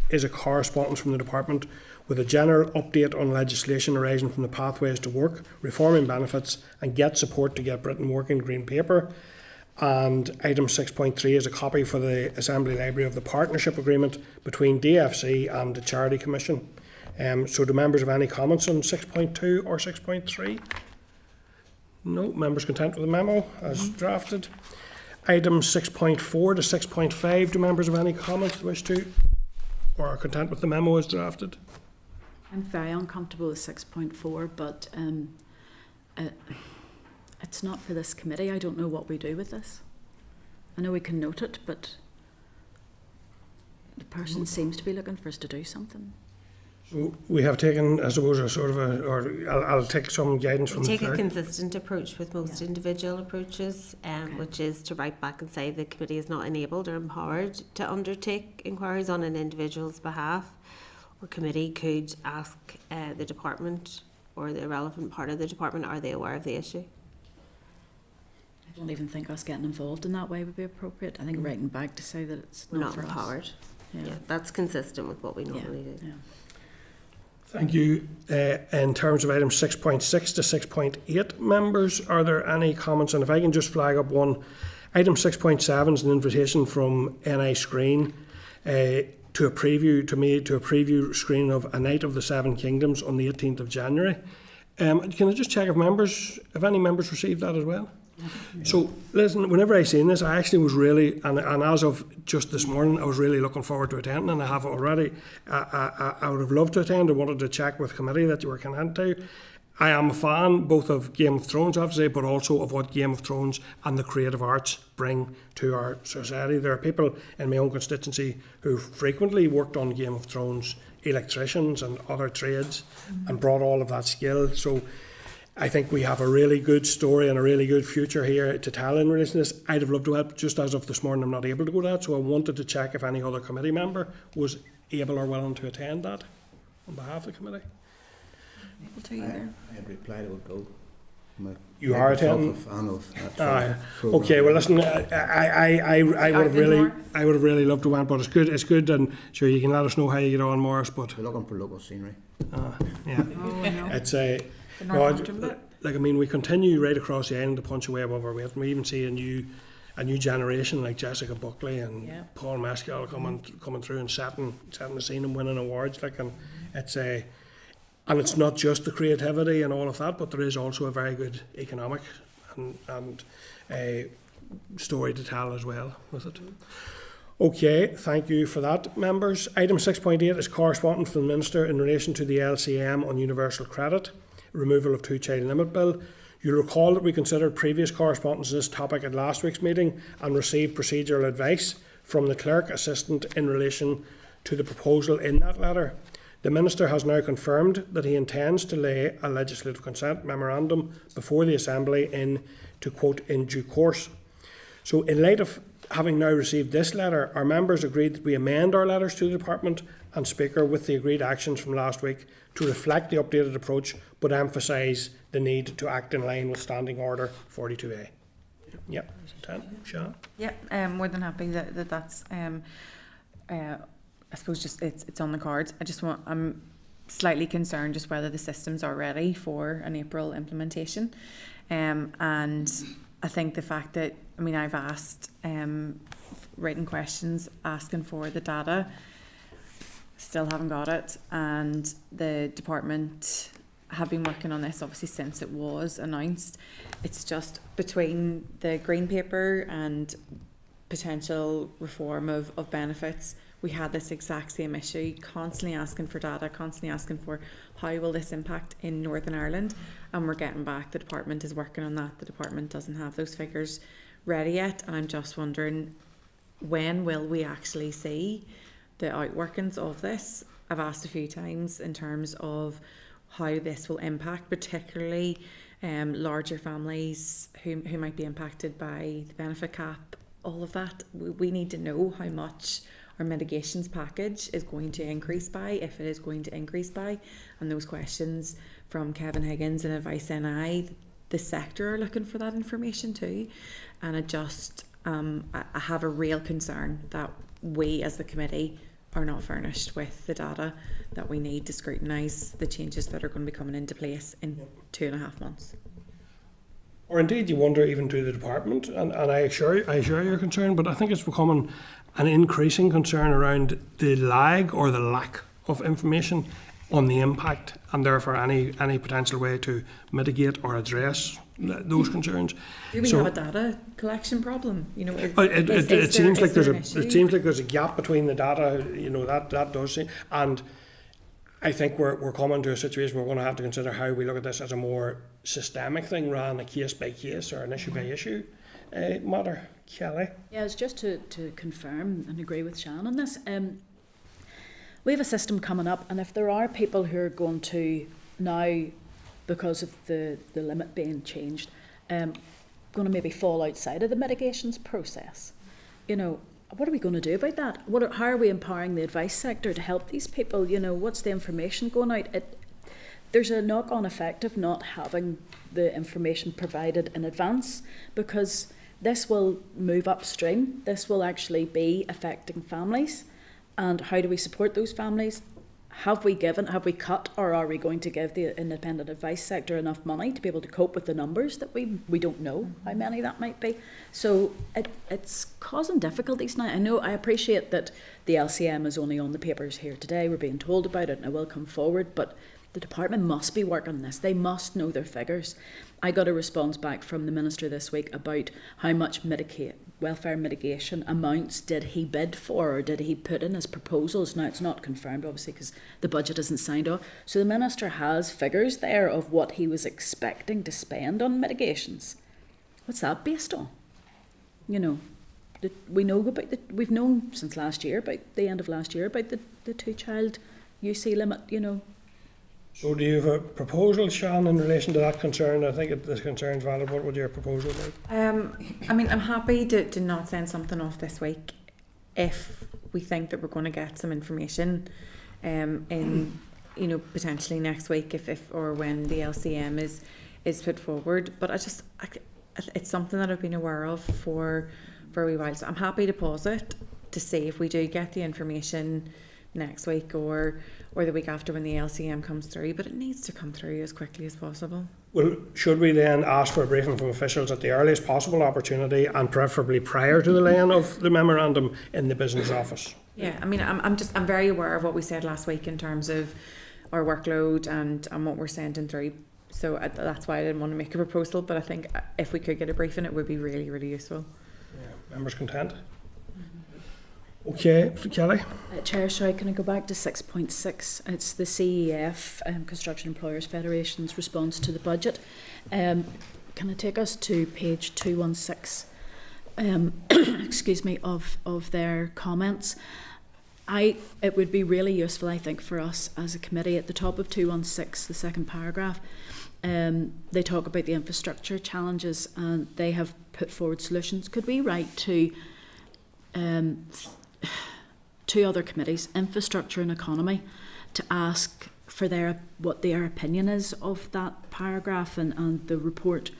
C: is a correspondence from the department with a general update on legislation arising from the Pathways to Work, reforming benefits, and Get Support to Get Britain Working green paper. And item 6.3 is a copy for the Assembly Library of the partnership agreement between DFC and the Charity Commission. So do members have any comments on 6.2 or 6.3? No. Members content with the memo as drafted. Items 6.4 to 6.5. Do members have any comments they wish to, or are content with the memo as drafted?
D: I'm very uncomfortable with 6.4, but it's not for this committee. I don't know what we do with this. I know we can note it, but the person seems to be looking for us to do something.
C: So we have taken, I suppose, a sort of I'll take some guidance from the
B: Take a
C: clerk.
B: consistent approach with most individual approaches, which is to write back and say the committee is not enabled or empowered to undertake inquiries on an individual's behalf. Or committee could ask the department or the relevant part of the department, are they aware of the issue?
D: I don't even think us getting involved in that way would be appropriate. I think writing back to say that it's not for
B: empowered.
D: us.
B: Yeah, that's consistent with what we normally do.
D: Yeah.
C: Thank you. In terms of items 6.6 to 6.8, members, are there any comments? And if I can just flag up one, item 6.7 is an invitation from NI Screen to a preview screening of A Night of the Seven Kingdoms on the 18th of January. Can I just check if any members received that as well? So, listen, whenever I seen this, I actually was really, and as of just this morning, I was really looking forward to attending, and I have already. I would have loved to attend. I wanted to check with committee that you were content to. I am a fan both of Game of Thrones, I have to say, but also of what Game of Thrones and the creative arts bring to our society. There are people in my own constituency who frequently worked on Game of Thrones, electricians and other trades, and brought all of that skill. So I think we have a really good story and a really good future here to tell in relation to this. I'd have loved to help. Just as of this morning, I'm not able to go to that, so I wanted to check if any other committee member was able or willing to attend that on behalf of the committee.
I: I had replied I would go.
C: You are attending?
I: Okay,
C: well, listen, I would have really loved to went, but it's good, and sure you can let us know how you get on, Morris. But
I: we're looking for local scenery.
C: Yeah, it's a. We continue right across the island to punch away above our weight. We even see a new generation like Jessica Buckley and Paul Mescal coming through and setting the scene and winning awards. And it's not just the creativity and all of that, but there is also a very good economic and a story to tell as well with it. Okay, thank you for that, members. Item 6.8 is correspondence from the Minister in relation to the LCM on universal credit, removal of two-child limit bill. You'll recall that we considered previous correspondence on this topic at last week's meeting and received procedural advice from the Clerk Assistant in relation to the proposal in that letter. The Minister has now confirmed that he intends to lay a legislative consent memorandum before the Assembly in, to quote, in due course. So in light of having now received this letter, our members agreed that we amend our letters to the Department and Speaker with the agreed actions from last week to reflect the updated approach but emphasise the need to act in line with Standing Order 42A. Yep. Sian?
J: Yeah, more than happy that's I suppose just it's on the cards. I'm slightly concerned just whether the systems are ready for an April implementation, and I think the fact that I've asked written questions asking for the data, still haven't got it, and the department have been working on this obviously since it was announced. It's just between the green paper and potential reform of benefits. We had this exact same issue, constantly asking for data, constantly asking for how will this impact in Northern Ireland, and we're getting back, the department is working on that, the department doesn't have those figures ready yet, and I'm just wondering, when will we actually see the outworkings of this? I've asked a few times in terms of how this will impact, particularly larger families who might be impacted by the benefit cap, all of that. We need to know how much our mitigations package is going to increase by, if it is going to increase by, and those questions from Kevin Higgins and Advice NI, the sector are looking for that information too, and I have a real concern that we as the committee are not furnished with the data that we need to scrutinise the changes that are going to be coming into place in 2.5 months.
C: Or indeed you wonder even to the department, and I share your concern, but I think it's becoming an increasing concern around the lag or the lack of information on the impact, and therefore any potential way to mitigate or address those concerns.
J: Do we
C: So-
J: have a data collection problem? You know,
C: It seems like there's a gap between the data. You know, that does seem, and I think we're coming to a situation where we're going to have to consider how we look at this as a more systemic thing rather than a case by case or an issue by issue matter. Kelly.
D: Yeah, it's just to confirm and agree with Shan on this. We have a system coming up, and if there are people who are going to now, because of the limit being changed, going to maybe fall outside of the mitigations process, you know, what are we going to do about that? How are we empowering the advice sector to help these people? You know, what's the information going out? There's a knock-on effect of not having the information provided in advance, because this will move upstream. This will actually be affecting families. And how do we support those families? Have we cut, or are we going to give the independent advice sector enough money to be able to cope with the numbers that we don't know how many that might be? So it's causing difficulties now. I appreciate that the LCM is only on the papers here today. We're being told about it and it will come forward, but the department must be working on this. They must know their figures. I got a response back from the Minister this week about how much welfare mitigation amounts did he bid for, or did he put in his proposals. Now, it's not confirmed, obviously, because the budget isn't signed off. So the Minister has figures there of what he was expecting to spend on mitigations. What's that based on? You know, we've known since last year, about the end of last year, about the two-child UC limit, you know.
C: So do you have a proposal, Shan, in relation to that concern? I think this concern is valid. What would your proposal be?
J: I mean, I'm happy to not send something off this week if we think that we're going to get some information in, you know, potentially next week if or when the LCM is put forward. But it's something that I've been aware of for a wee while. So I'm happy to pause it to see if we do get the information next week or the week after when the LCM comes through, but it needs to come through as quickly as possible.
C: Well, should we then ask for a briefing from officials at the earliest possible opportunity, and preferably prior to the laying of the memorandum in the business office?
J: Yeah, I mean, I'm very aware of what we said last week in terms of our workload and what we're sending through. So that's why I didn't want to make a proposal, but I think if we could get a briefing, it would be really, really useful.
C: Yeah, members content? Okay, Kelly.
D: Chair, sorry, can I go back to 6.6? It's the CEF, Construction Employers Federation's response to the budget. Can I take us to page 216? Excuse me, of their comments. It would be really useful, I think, for us as a committee at the top of 216, the second paragraph. They talk about the infrastructure challenges and they have put forward solutions. Could we write to two other committees, infrastructure and economy, to ask for what their opinion is of that paragraph and the report?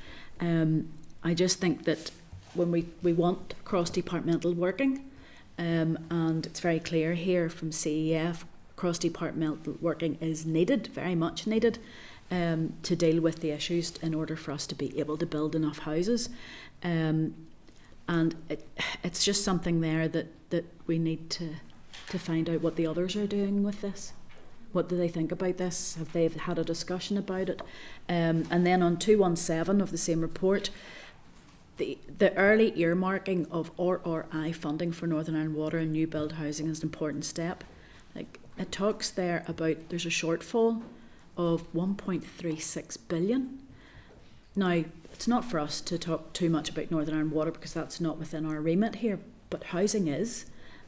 D: I just think that when we want cross-departmental working, and it's very clear here from CEF, cross-departmental working is needed, very much needed, to deal with the issues in order for us to be able to build enough houses. And it's just something there that we need to find out what the others are doing with this. What do they think about this? Have they had a discussion about it? And then on 217 of the same report, the early earmarking of RRI funding for Northern Ireland Water and new build housing is an important step. Like, it talks there about there's a shortfall of 1.36 billion. Now, it's not for us to talk too much about Northern Ireland Water because that's not within our remit here, but housing is,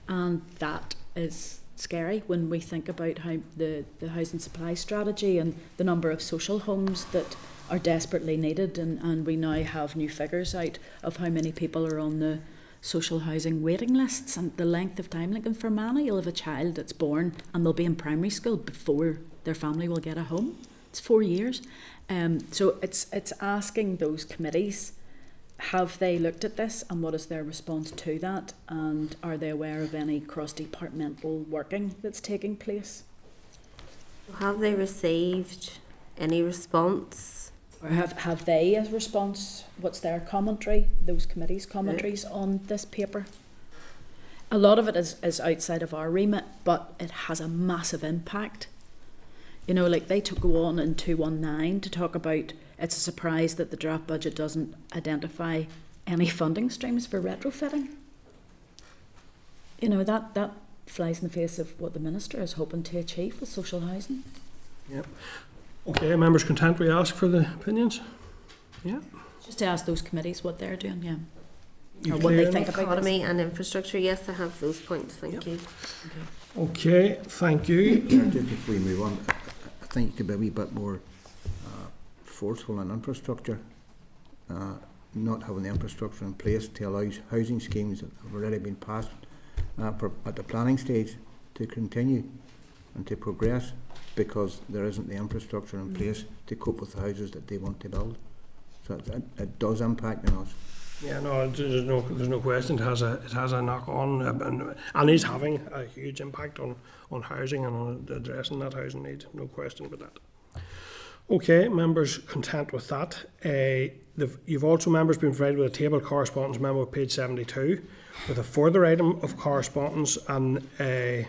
D: and that is scary when we think about how the housing supply strategy and the number of social homes that are desperately needed, and we now have new figures out of how many people are on the social housing waiting lists and the length of time. Like, and for many, you'll have a child that's born and they'll be in primary school before their family will get a home. It's 4 years. So it's asking those committees, have they looked at this and what is their response to that, and are they aware of any cross-departmental working that's taking place?
B: Have they received any response?
D: Or have they a response? What's their commentary, those committees' commentaries on this paper? A lot of it is outside of our remit, but it has a massive impact. You know, like they took go on in 219 to talk about it's a surprise that the draft budget doesn't identify any funding streams for retrofitting. You know, that flies in the face of what the Minister is hoping to achieve with social housing.
C: Yep. Okay, members content we ask for the opinions? Yeah.
D: Just to ask those committees what they're doing, yeah.
C: You
D: Or what they
C: clear
D: think
C: enough?
D: about this.
B: Economy and infrastructure, yes, I have those points, thank you.
C: Okay, thank you.
I: Just before we move on, I think you could be a wee bit more forceful in infrastructure, not having the infrastructure in place to allow housing schemes that have already been passed at the planning stage to continue and to progress, because there isn't the infrastructure in place to cope with the houses that they want to build. So it does impact on us.
C: Yeah, no, there's no question. It has a knock on, and is having a huge impact on housing and on addressing that housing need. No question about that. Okay, members content with that. You've also, members, been provided with a table correspondence memo at page 72 with a further item of correspondence, and item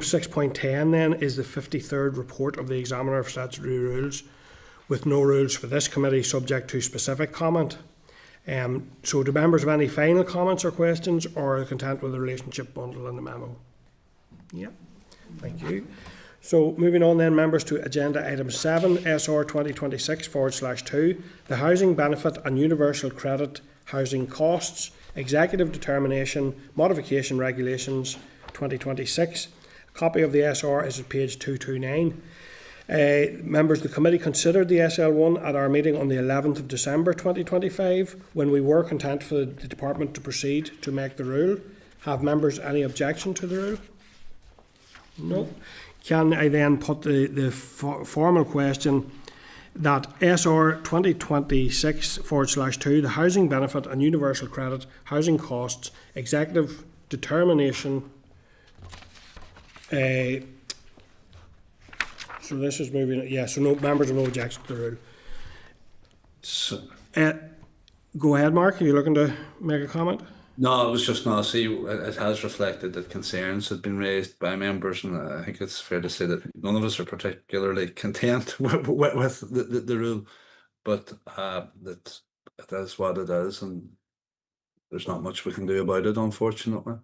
C: 6.10 then is the 53rd report of the Examiner of Statutory Rules, with no rules for this committee subject to specific comment. So do members have any final comments or questions, or are content with the relationship bundle in the memo? Yeah, thank you. So moving on then, members, to agenda item 7, SR 2026/2, the Housing Benefit and Universal Credit Housing Costs, Executive Determination, Modification Regulations 2026. A copy of the SR is at page 229. Members, the committee considered the SL1 at our meeting on the 11th of December 2025, when we were content for the department to proceed to make the rule. Have members any objection to the rule? No. Can I then put the formal question that SR 2026/2, the Housing Benefit and Universal Credit Housing Costs, Executive Determination, so this is moving, yeah, so no members have no objection to the rule.
G: So,
C: Go ahead, Mark, are you looking to make a comment?
G: no, I was just going to say it has reflected that concerns had been raised by members, and I think it's fair to say that none of us are particularly content with the rule, but that it is what it is, and there's not much we can do about it, unfortunately.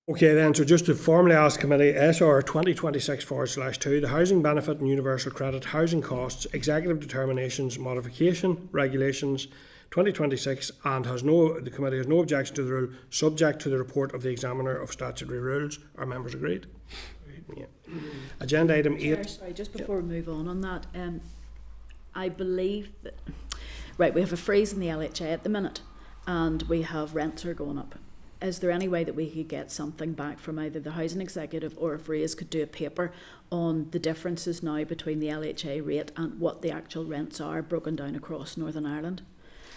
C: Okay then, so just to formally ask committee, SR 2026/2, the Housing Benefit and Universal Credit Housing Costs, Executive Determinations, Modification Regulations 2026, and the committee has no objection to the rule, subject to the report of the Examiner of Statutory Rules. Are members agreed? Yeah. Agenda item 8.
D: Chair, sorry, just before we move on that, I believe that, right, we have a freeze in the LHA at the minute, and we have rents are going up. Is there any way that we could get something back from either the Housing Executive, or if Ray's could do a paper on the differences now between the LHA rate and what the actual rents are broken down across Northern Ireland?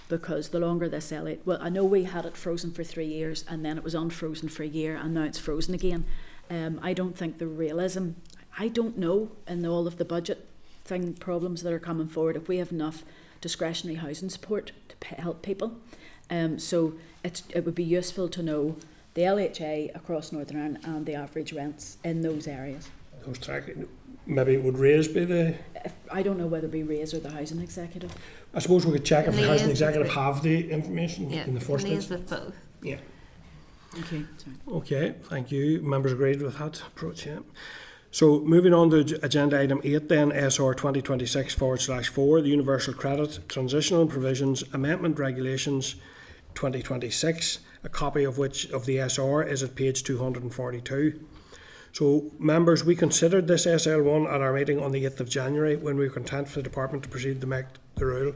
D: Because the longer this LHA, well, I know we had it frozen for 3 years, and then it was unfrozen for a year, and now it's frozen again. I don't think the realism, I don't know, in all of the budget problems that are coming forward, if we have enough discretionary housing support to help people. So it would be useful to know the LHA across Northern Ireland and the average rents in those areas.
C: Maybe would Ray's be the...
D: I don't know whether it be Ray's or the Housing Executive.
C: I suppose we could check if the Housing Executive
B: with
C: have the information in the first
B: instance.
C: instance.
B: With both.
C: Yeah.
D: Okay, sorry.
C: Okay, thank you. Members agreed with that approach, yeah. So moving on to agenda item 8 then, SR 2026/4, the Universal Credit Transitional Provisions Amendment Regulations 2026, a copy of the SR is at page 242. So members, we considered this SL1 at our meeting on the 8th of January, when we were content for the department to proceed to make the rule.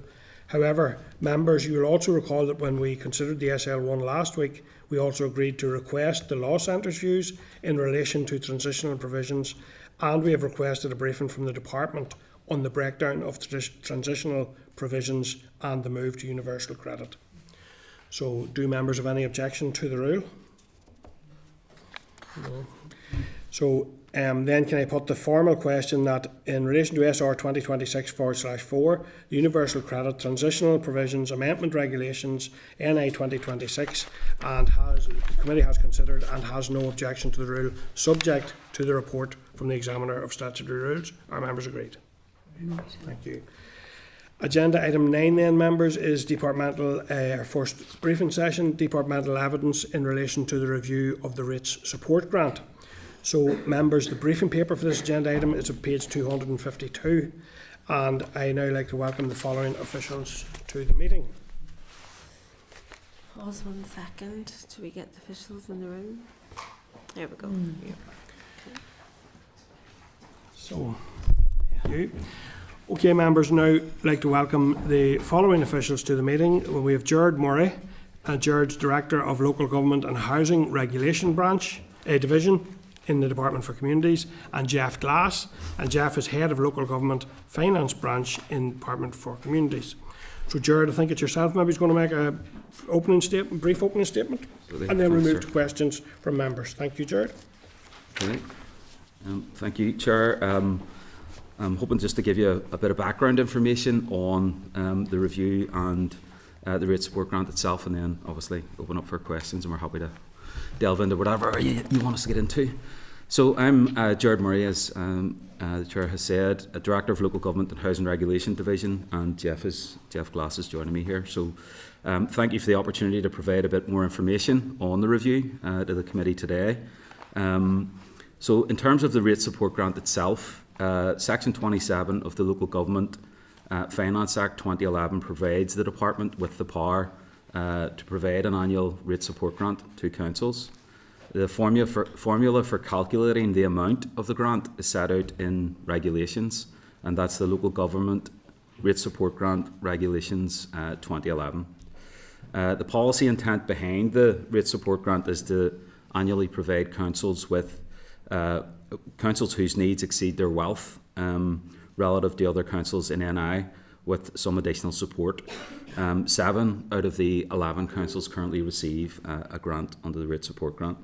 C: However, members, you will also recall that when we considered the SL1 last week, we also agreed to request the law centre's views in relation to transitional provisions, and we have requested a briefing from the department on the breakdown of transitional provisions and the move to universal credit. So do members have any objection to the rule? No. So then can I put the formal question that in relation to SR 2026/4, the Universal Credit Transitional Provisions Amendment Regulations NI 2026, and the committee has considered and has no objection to the rule, subject to the report from the Examiner of Statutory Rules. Are members agreed? Thank you. Agenda item 9 then, members, is departmental, our first briefing session, departmental evidence in relation to the review of the Rates Support Grant. So, members, the briefing paper for this agenda item is at page 252, and I now like to welcome the following officials to the meeting.
B: Pause 1 second. Do we get the officials in the room? There we go.
C: So, thank you. Okay, members, now I'd like to welcome the following officials to the meeting. We have Gerard Murray, Gerard's Director of Local Government and Housing Regulation Division in the Department for Communities, and Jeff Glass, and Jeff is Head of Local Government Finance Branch in the Department for Communities. So, Gerard, I think it's yourself maybe is going to make a brief opening statement, and then we'll move to questions from members. Thank you, Gerard.
K: Okay. Thank you, Chair. I'm hoping just to give you a bit of background information on the review and the Rate Support Grant itself, and then obviously open up for questions, and we're happy to delve into whatever you want us to get into. So I'm Gerard Murray, as the Chair has said, a Director of Local Government and Housing Regulation Division, and Jeff Glass is joining me here. So thank you for the opportunity to provide a bit more information on the review to the committee today. So in terms of the Rate Support Grant itself, Section 27 of the Local Government Finance Act 2011 provides the Department with the power to provide an annual rate support grant to councils. The formula for calculating the amount of the grant is set out in regulations, and that's the Local Government Rate Support Grant Regulations 2011. The policy intent behind the rate support grant is to annually provide councils whose needs exceed their wealth relative to other councils in NI with some additional support. 7 out of the 11 councils currently receive a grant under the Rate Support Grant.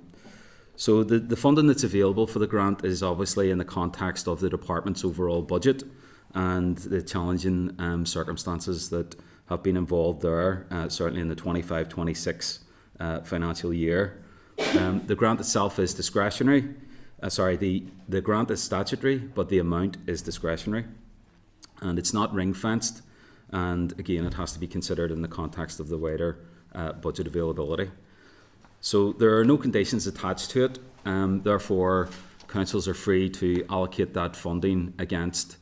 K: So the funding that's available for the grant is obviously in the context of the department's overall budget and the challenging circumstances that have been involved there, certainly in the 25-26 financial year. The grant itself is discretionary. The grant is statutory, but the amount is discretionary, and it's not ring-fenced, and again it has to be considered in the context of the wider budget availability. So there are no conditions attached to it, therefore councils are free to allocate that funding against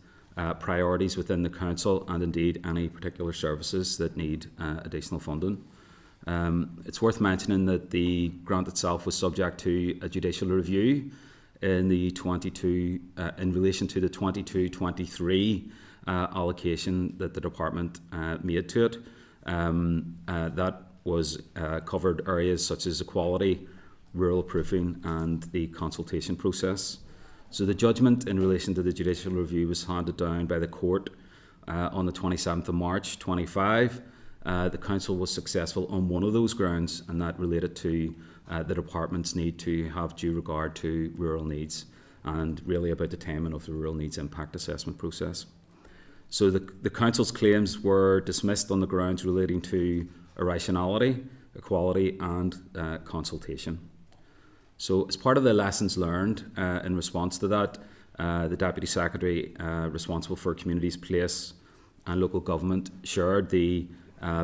K: priorities within the council and indeed any particular services that need additional funding. It's worth mentioning that the grant itself was subject to a judicial review in relation to the 22-23 allocation that the department made to it. That was covered areas such as equality, rural proofing and the consultation process. So the judgment in relation to the judicial review was handed down by the court on the 27th of March 25. The council was successful on one of those grounds, and that related to the department's need to have due regard to rural needs and really about the timing of the rural needs impact assessment process. So the council's claims were dismissed on the grounds relating to irrationality, equality and consultation. So as part of the lessons learned in response to that, the Deputy Secretary responsible for Communities, Place and Local Government shared the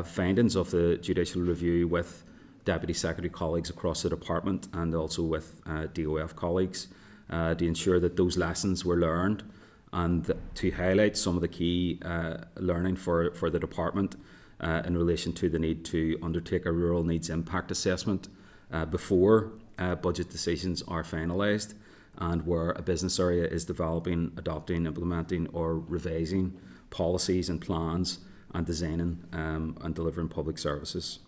K: findings of the judicial review with Deputy Secretary colleagues across the department and also with DOF colleagues to ensure that those lessons were learned and to highlight some of the key learning for the department in relation to the need to undertake a rural needs impact assessment before budget decisions are finalised, and where a business area is developing, adopting, implementing or revising policies and plans and designing and delivering public services.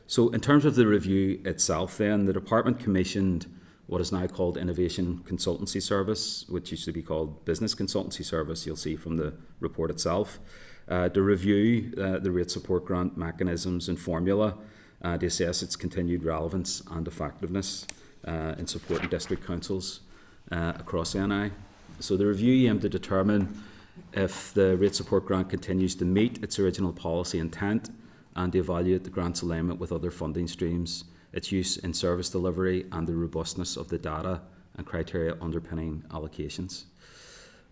K: So in terms of the review itself then, the department commissioned what is now called Innovation Consultancy Service, which used to be called Business Consultancy Service, you'll see from the report itself, to review the rate support grant mechanisms and formula to assess its continued relevance and effectiveness in supporting district councils across NI. So the review aimed to determine if the rate support grant continues to meet its original policy intent and to evaluate the grant's alignment with other funding streams, its use in service delivery and the robustness of the data and criteria underpinning allocations.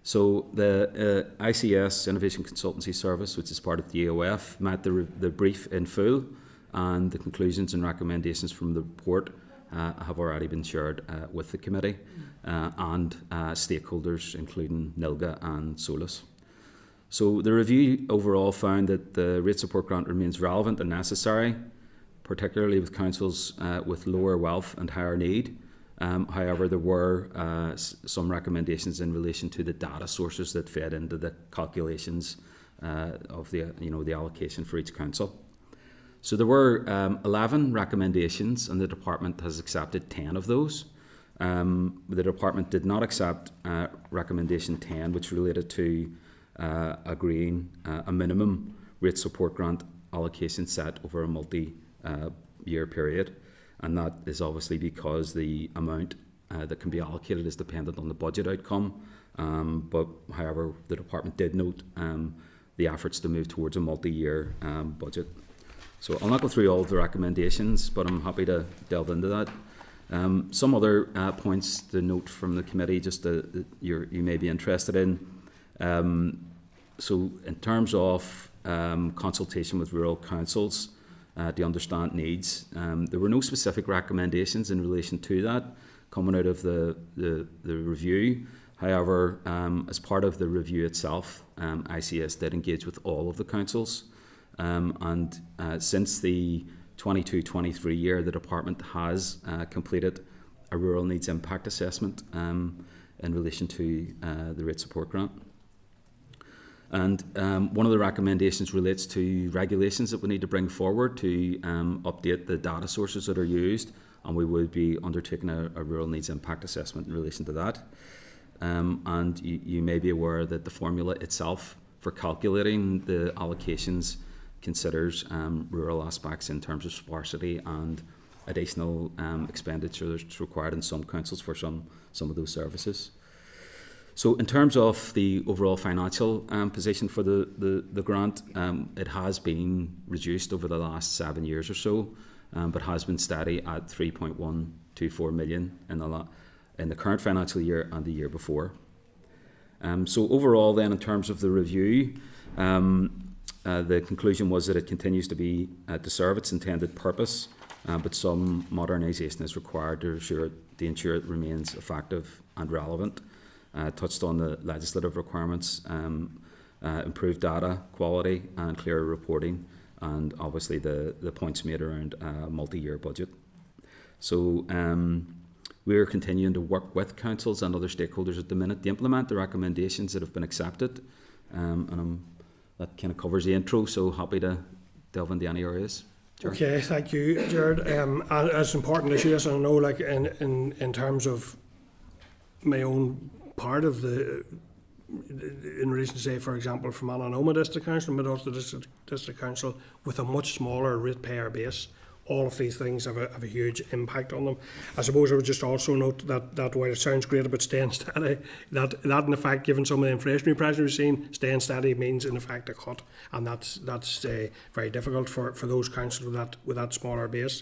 K: So the ICS, Innovation Consultancy Service, which is part of the EOF, met the brief in full, and the conclusions and recommendations from the report have already been shared with the committee and stakeholders, including NILGA and SOLAS. So the review overall found that the rate support grant remains relevant and necessary, particularly with councils with lower wealth and higher need. However, there were some recommendations in relation to the data sources that fed into the calculations of the allocation for each council. So there were 11 recommendations, and the department has accepted 10 of those. The department did not accept recommendation 10, which related to agreeing a minimum rate support grant allocation set over a multi-year period. And that is obviously because the amount that can be allocated is dependent on the budget outcome. But however, the department did note the efforts to move towards a multi-year budget. So I'll not go through all of the recommendations, but I'm happy to delve into that. Some other points to note from the committee, just that you may be interested in. So in terms of consultation with rural councils, to understand needs. There were no specific recommendations in relation to that coming out of the review. However, as part of the review itself, ICS did engage with all of the councils. And since the 22-23 year, the department has completed a rural needs impact assessment in relation to the rate support grant. And one of the recommendations relates to regulations that we need to bring forward to update the data sources that are used, and we would be undertaking a rural needs impact assessment in relation to that. And you may be aware that the formula itself for calculating the allocations considers rural aspects in terms of sparsity and additional expenditure that's required in some councils for some of those services. So in terms of the overall financial position for the grant, it has been reduced over the last 7 years or so, but has been steady at 3.124 million in the current financial year and the year before. So overall then, in terms of the review, the conclusion was that it continues to be to serve its intended purpose, but some modernisation is required to ensure it remains effective and relevant. Touched on the legislative requirements, improved data quality and clearer reporting, and obviously the points made around a multi-year budget. So we're continuing to work with councils and other stakeholders at the minute to implement the recommendations that have been accepted, and that kind of covers the intro, so happy to delve into any areas. Jared. Okay,
C: thank you, Jared. As important issue as I know, like in terms of my own part of in relation to, say, for example, from Ananoma District Council, Mid-Ulster District Council, with a much smaller ratepayer base, all of these things have a huge impact on them. I suppose I would just also note that while it sounds great about staying steady, that in effect, given some of the inflationary pressure we've seen, staying steady means in effect a cut, and that's very difficult for those councils with that smaller base.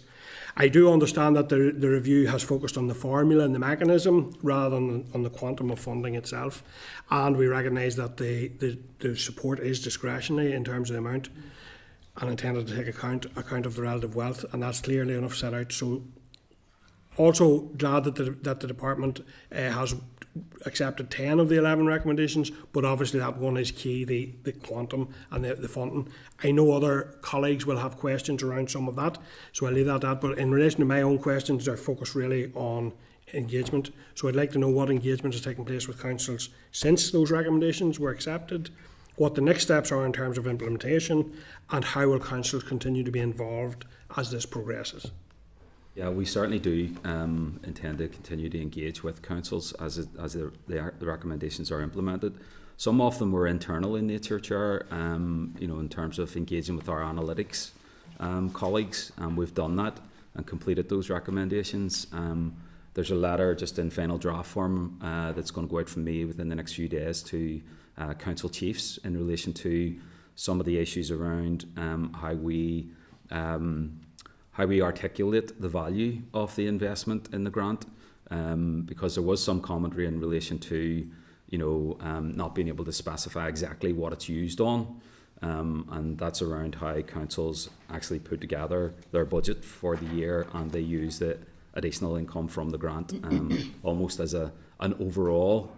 C: I do understand that the review has focused on the formula and the mechanism rather than on the quantum of funding itself, and we recognise that the support is discretionary in terms of the amount and intended to take account of the relative wealth, and that's clearly enough set out. So also glad that the department has accepted 10 of the 11 recommendations, but obviously that one is key, the quantum and the funding. I know other colleagues will have questions around some of that, so I'll leave that at that. But in relation to my own questions, they're focused really on engagement. So I'd like to know what engagement has taken place with councils since those recommendations were accepted, what the next steps are in terms of implementation, and how will councils continue to be involved as this progresses.
K: Yeah, we certainly do intend to continue to engage with councils as the recommendations are implemented. Some of them were internal in nature, Chair, in terms of engaging with our analytics colleagues, and we've done that and completed those recommendations. there's a letter just in final draft form that's going to go out from me within the next few days to council chiefs in relation to some of the issues around how we articulate the value of the investment in the grant, because there was some commentary in relation to not being able to specify exactly what it's used on, and that's around how councils actually put together their budget for the year, and they use the additional income from the grant almost as an overall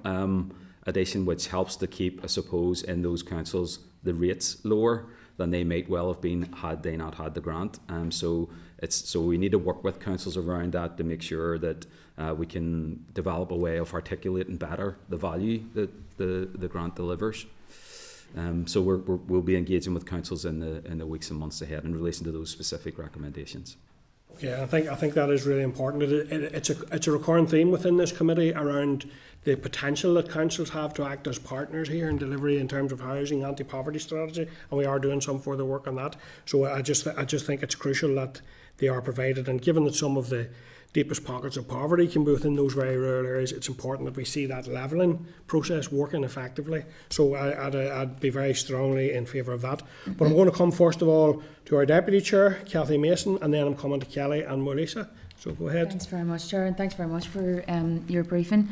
K: addition, which helps to keep, I suppose, in those councils the rates lower than they might well have been had they not had the grant. So we need to work with councils around that to make sure that we can develop a way of articulating better the value that the grant delivers. So we'll be engaging with councils in the weeks and months ahead in relation to those specific recommendations.
C: Yeah, I think that is really important. It's a recurring theme within this committee around the potential that councils have to act as partners here in delivery in terms of housing anti-poverty strategy, and we are doing some further work on that. So I just think it's crucial that they are provided, and given that some of the deepest pockets of poverty can be within those very rural areas, it's important that we see that levelling process working effectively. So I'd be very strongly in favour of that. But I'm going to come first of all to our Deputy Chair, Cathy Mason, and then I'm coming to Kelly and Marisa. So go ahead.
H: Thanks very much, Chair, and thanks very much for your briefing.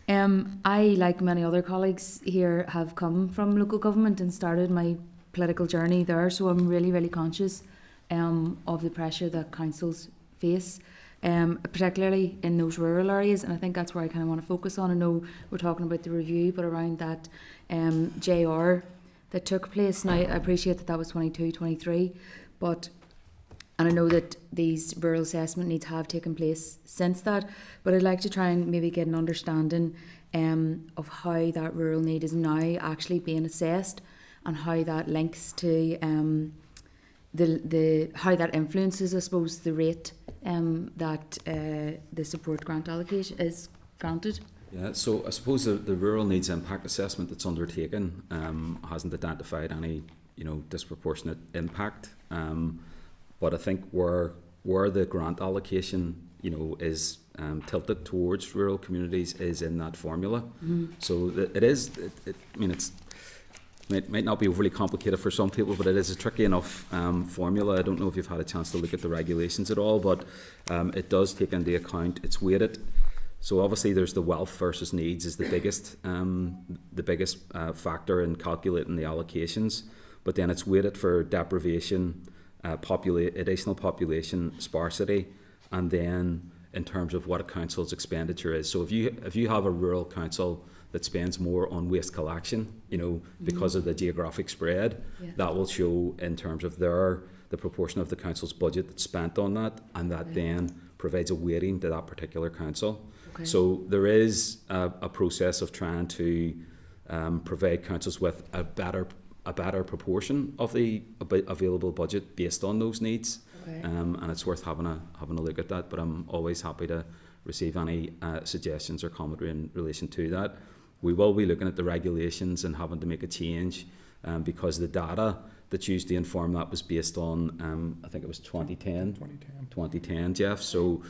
H: I, like many other colleagues here, have come from local government and started my political journey there, so I'm really, really conscious of the pressure that councils face, particularly in those rural areas, and I think that's where I kind of want to focus on. I know we're talking about the review, but around that JR that took place, now I appreciate that was 22-23, and I know that these rural assessment needs have taken place since that, but I'd like to try and maybe get an understanding of how that rural need is now actually being assessed, and how that links to how that influences, I suppose, the rate that the support grant allocation is granted.
K: Yeah, so I suppose the rural needs impact assessment that's undertaken hasn't identified any disproportionate impact. But I think where the grant allocation, is tilted towards rural communities is in that formula. So it might not be overly complicated for some people, but it is a tricky enough formula. I don't know if you've had a chance to look at the regulations at all, but it does take into account, it's weighted. So obviously there's the wealth versus needs is the biggest factor in calculating the allocations, but then it's weighted for deprivation, additional population sparsity, and then in terms of what a council's expenditure is. So if you have a rural council that spends more on waste collection, because of the geographic spread, that will show in terms of the proportion of the council's budget that's spent on that, and that then provides a weighting to that particular council. Okay. So there is a process of trying to provide councils with a better proportion of the available budget based on those needs. Okay. And it's worth having a look at that, but I'm always happy to receive any suggestions or commentary in relation to that. We will be looking at the regulations and having to make a change because the data that's used to inform that was based on, I think it was 2010, Jeff. So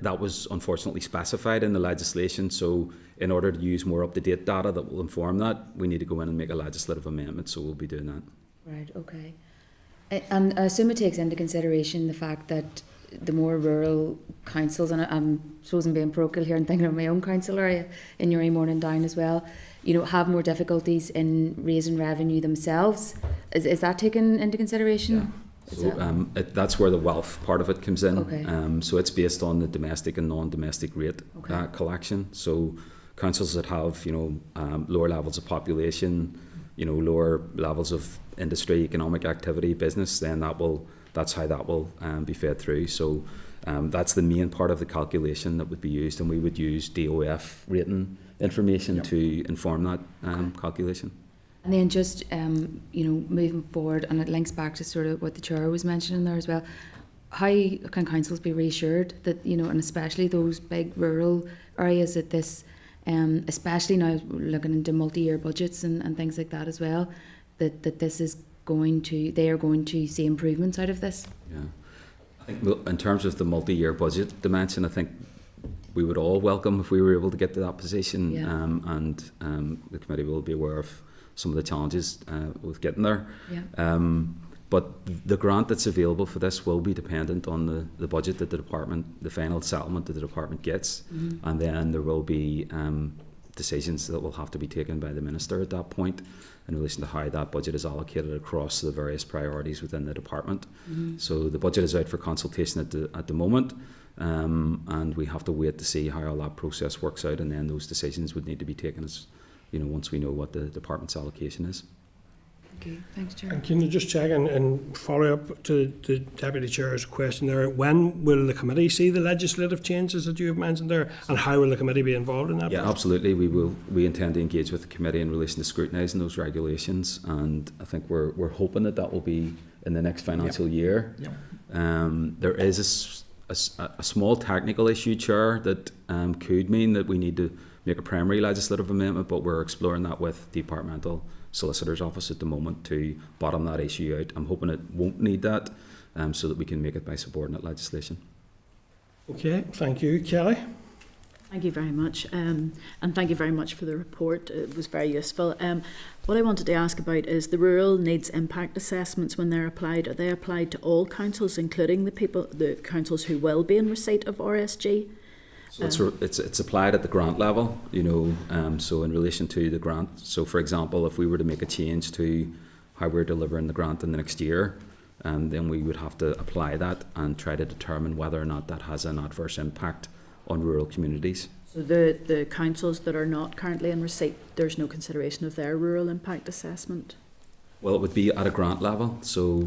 K: that was unfortunately specified in the legislation. So in order to use more up-to-date data that will inform that, we need to go in and make a legislative amendment. So we'll be doing that. Right,
H: okay. And I assume it takes into consideration the fact that the more rural councils, and I'm supposed being parochial here and thinking of my own council area in Uri Morning Down as well, have more difficulties in raising revenue themselves. Is that taken into consideration?
K: Yeah. So that's where the wealth part of it comes in.
H: Okay.
K: So it's based on the domestic and non-domestic rate collection. So councils that have lower levels of population, lower levels of industry, economic activity, business, then that's how that will be fed through. So that's the main part of the calculation that would be used, and we would use DOF rating information to inform that calculation.
H: And then just moving forward, and it links back to sort of what the chair was mentioning there as well, how can councils be reassured that, and especially those big rural areas, that this, especially now looking into multi-year budgets and things like that as well, that this is they are going to see improvements out of this?
K: Yeah, I think in terms of the multi-year budget dimension, I think we would all welcome if we were able to get to that position.
H: Yeah.
K: And the committee will be aware of some of the challenges with getting there.
H: Yeah.
K: But the grant that's available for this will be dependent on the budget that the final settlement that the department gets, and then there will be decisions that will have to be taken by the Minister at that point in relation to how that budget is allocated across the various priorities within the department. So the budget is out for consultation at the moment, and we have to wait to see how all that process works out, and then those decisions would need to be taken as, once we know what the department's allocation is.
H: Okay, thanks, Chair.
C: And can you just check and follow up to the Deputy Chair's question there? When will the committee see the legislative changes that you have mentioned there, and how will the committee be involved in that?
K: Yeah, absolutely. We intend to engage with the committee in relation to scrutinising those regulations, and I think we're hoping that will be in the next financial year. There is a small technical issue, Chair, that could mean that we need to make a primary legislative amendment, but we're exploring that with departmental Solicitor's Office at the moment to bottom that issue out. I'm hoping it won't need that, so that we can make it by subordinate legislation.
C: Okay, thank you. Kelly?
D: Thank you very much, and thank you very much for the report. It was very useful. What I wanted to ask about is the rural needs impact assessments. When they're applied, are they applied to all councils, including the councils who will be in receipt of RSG?
K: So it's applied at the grant level, so in relation to the grant. So for example, if we were to make a change to how we're delivering the grant in the next year, then we would have to apply that and try to determine whether or not that has an adverse impact on rural communities.
D: So the councils that are not currently in receipt, there's no consideration of their rural impact assessment?
K: Well, it would be at a grant level. So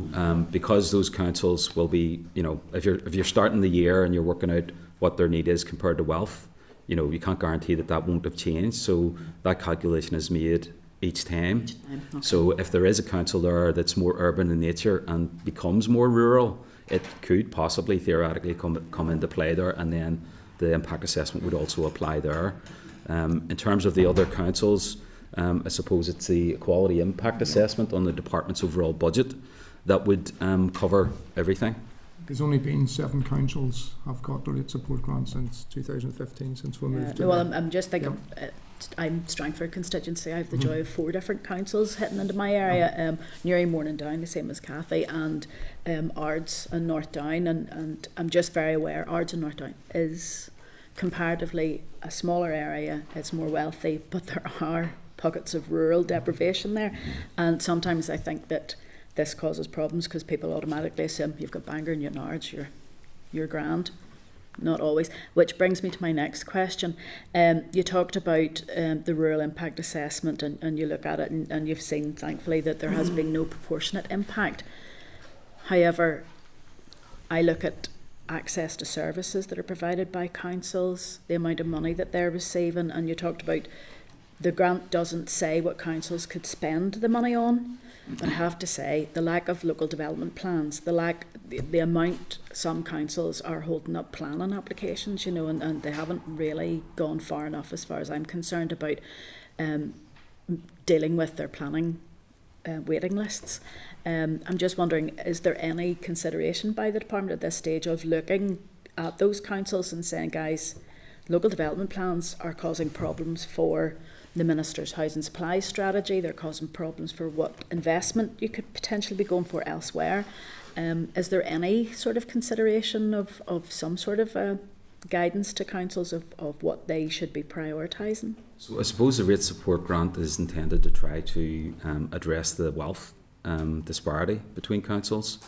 K: because those councils will be, if you're starting the year and you're working out what their need is compared to wealth, you can't guarantee that won't have changed. So that calculation is made each time. Okay. So if there is a council there that's more urban in nature and becomes more rural, it could possibly theoretically come into play there, and then the impact assessment would also apply there. In terms of the other councils, I suppose it's the quality impact assessment on the department's overall budget that would cover everything.
L: There's only been 7 councils have got the rate support grant since 2015, since we moved to
D: well, I'm just thinking, I'm Strangford constituency. I have the joy of 4 different councils hitting into my area. Newry, Morningdown, the same as Cathy, and Ards and North Down. And I'm just very aware Ards and North Down is comparatively a smaller area. It's more wealthy, but there are pockets of rural deprivation there. And sometimes I think that this causes problems because people automatically assume you've got Bangor and Ards, you're grand. Not always. Which brings me to my next question. You talked about the rural impact assessment, and you look at it and you've seen, thankfully, that there has been no proportionate impact. However, I look at access to services that are provided by councils, the amount of money that they're receiving, and you talked about the grant doesn't say what councils could spend the money on. But I have to say, the lack of local development plans, the amount some councils are holding up planning applications, and they haven't really gone far enough, as far as I'm concerned, about dealing with their planning waiting lists. I'm just wondering, is there any consideration by the department at this stage of looking at those councils and saying, guys, local development plans are causing problems for the Minister's housing supply strategy, they're causing problems for what investment you could potentially be going for elsewhere. Is there any sort of consideration of some sort of guidance to councils of what they should be prioritising?
K: So I suppose the rate support grant is intended to try to address the wealth disparity between councils.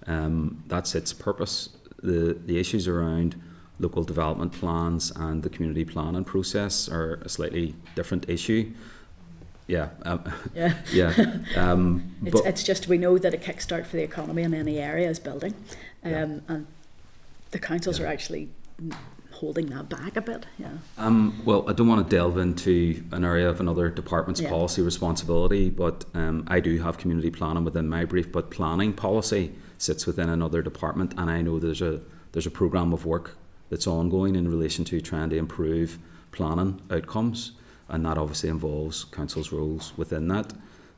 K: That's its purpose. The issues around local development plans and the community planning process are a slightly different issue.
D: It's just, we know that a kickstart for the economy in any area is building, and the councils are actually holding that back a bit.
K: Well, I don't want to delve into an area of another department's policy responsibility, but I do have community planning within my brief, but planning policy sits within another department, and I know there's a programme of work that's ongoing in relation to trying to improve planning outcomes, and that obviously involves council's roles within that.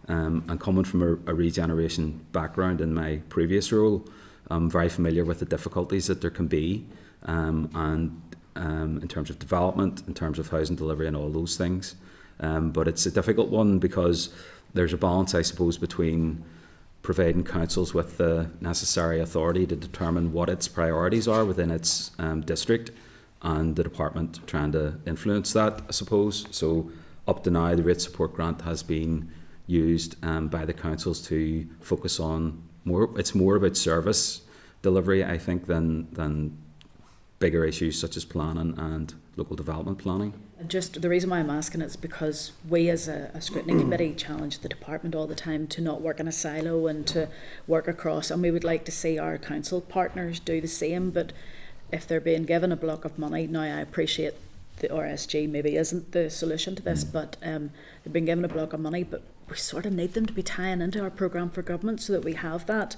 K: And coming from a regeneration background in my previous role, I'm very familiar with the difficulties that there can be, and in terms of development, in terms of housing delivery and all those things. But it's a difficult one because there's a balance, I suppose, between providing councils with the necessary authority to determine what its priorities are within its district, and the department trying to influence that, I suppose. So up to now, the rate support grant has been used by the councils to focus on it's more about service delivery, I think, than bigger issues such as planning and local development planning.
D: And just the reason why I'm asking is because we as a scrutiny committee challenge the department all the time to not work in a silo and to work across, and we would like to see our council partners do the same. But if they're being given a block of money, now I appreciate the RSG maybe isn't the solution to this, but they've been given a block of money, but we sort of need them to be tying into our programme for government so that we have that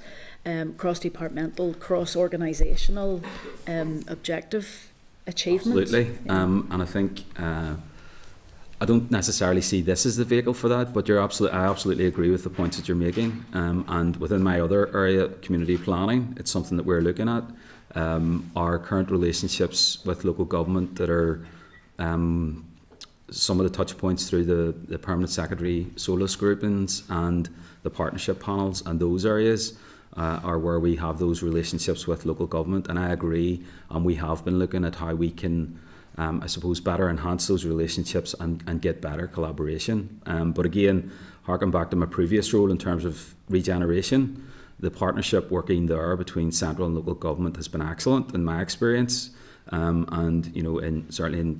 D: cross-departmental, cross-organisational objective achievement.
K: Absolutely. And I think I don't necessarily see this as the vehicle for that, but I absolutely agree with the points that you're making. And within my other area, community planning, it's something that we're looking at. Our current relationships with local government that are some of the touch points through the permanent secretary solace groupings and the partnership panels, and those areas are where we have those relationships with local government. And I agree, and we have been looking at how we can I suppose better enhance those relationships and get better collaboration. But again, harking back to my previous role in terms of regeneration, the partnership working there between central and local government has been excellent in my experience. And you know, certainly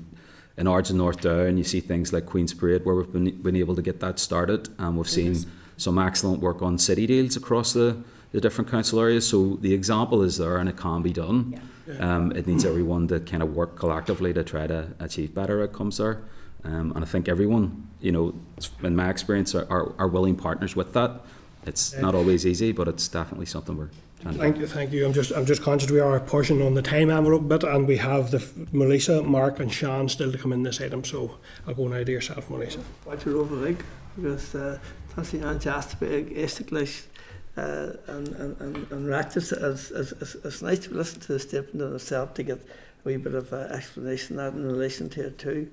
K: in Ards and North Down, you see things like Queen's Parade where we've been able to get that started, and we've seen some excellent work on city deals across the different council areas. So the example is there and it can be done. It needs everyone to kind of work collectively to try to achieve better outcomes there. And I think everyone, you know, in my experience, are willing partners with that. It's not always easy, but it's definitely something we're trying to do.
C: Thank you. I'm just conscious we are pushing on the time envelope bit, and we have Melissa, Mark, and Sean still to come in this item. So I'll go now to yourself, Melissa.
F: Watch your overleg, because that's the asked big English and Ratchet it's nice to listen to the statement in itself to get a wee bit of explanation that in relation to it too.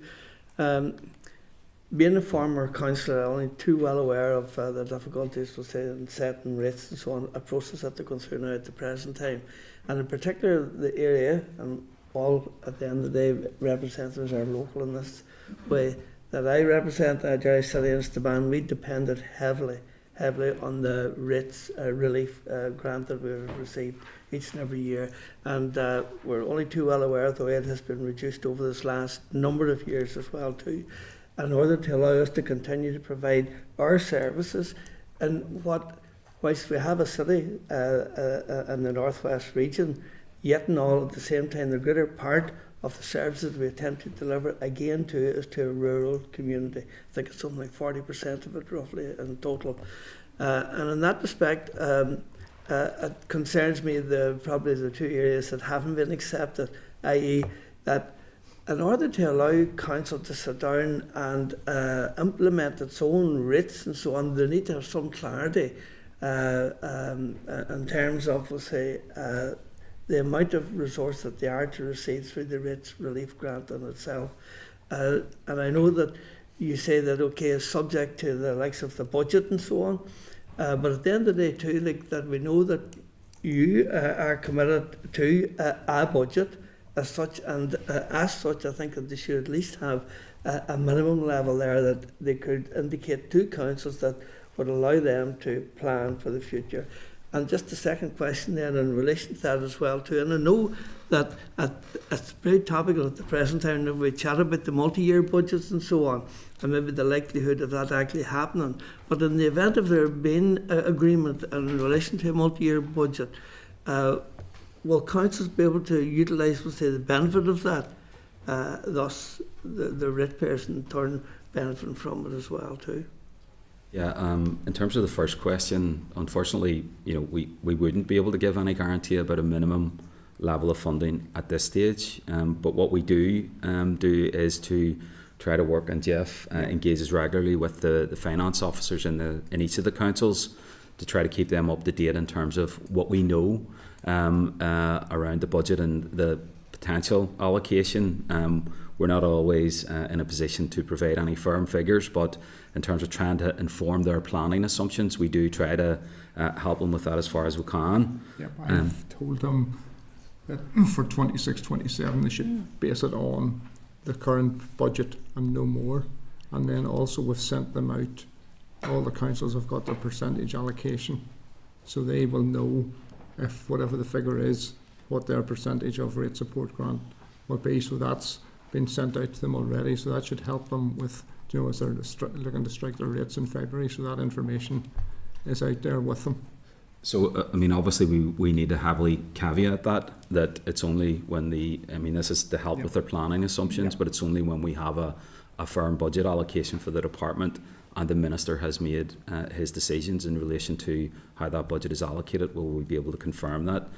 F: Being a former councillor, I'm only too well aware of the difficulties with in setting rates and so on, a process that they're going through now at the present time. And in particular, the area, and all at the end of the day, representatives are local in this way, that I represent, Jerry City and Staban, we depended heavily on the rates relief grant that we've received each and every year. And we're only too well aware of the way it has been reduced over this last number of years as well too, in order to allow us to continue to provide our services in whilst we have a city in the northwest region, yet and all at the same time the greater part of the services we attempt to deliver again is to a rural community. I think it's something like 40% of it roughly in total. And in that respect, it concerns me probably the two areas that haven't been accepted, i.e. that in order to allow council to sit down and implement its own rates and so on, they need to have some clarity in terms of, we'll say, the amount of resource that they are to receive through the rates relief grant in itself. And I know that you say that, okay, it's subject to the likes of the budget and so on, but at the end of the day too, like that we know that you are committed to a budget as such, and as such I think that they should at least have a minimum level there that they could indicate to councils that would allow them to plan for the future. And just a second question then in relation to that as well too, and I know that it's very topical at the present time that we chat about the multi-year budgets and so on, and maybe the likelihood of that actually happening, but in the event of there being agreement in relation to a multi-year budget, will councils be able to utilise, we'll say, the benefit of that, thus the ratepayers in turn benefiting from it as well too?
K: Yeah, in terms of the first question, unfortunately, you know, we wouldn't be able to give any guarantee about a minimum level of funding at this stage. But what we do is to try to work, and Jeff engages regularly with the finance officers in each of the councils to try to keep them up to date in terms of what we know around the budget and the potential allocation. We're not always in a position to provide any firm figures, but in terms of trying to inform their planning assumptions, we do try to help them with that as far as we can.
L: Yep, I've told them that for 26-27 they should base it on the current budget and no more. And then also we've sent them out, all the councils have got their percentage allocation, so they will know if whatever the figure is, what their percentage of rate support grant will be. So that's been sent out to them already, so that should help them with, as they're looking to strike their rates in February, so that information is out there with them.
K: So, obviously we need to heavily caveat that it's only when this is to help with their planning assumptions, but it's only when we have a firm budget allocation for the department and the Minister has made his decisions in relation to how that budget is allocated, will we be able to confirm that.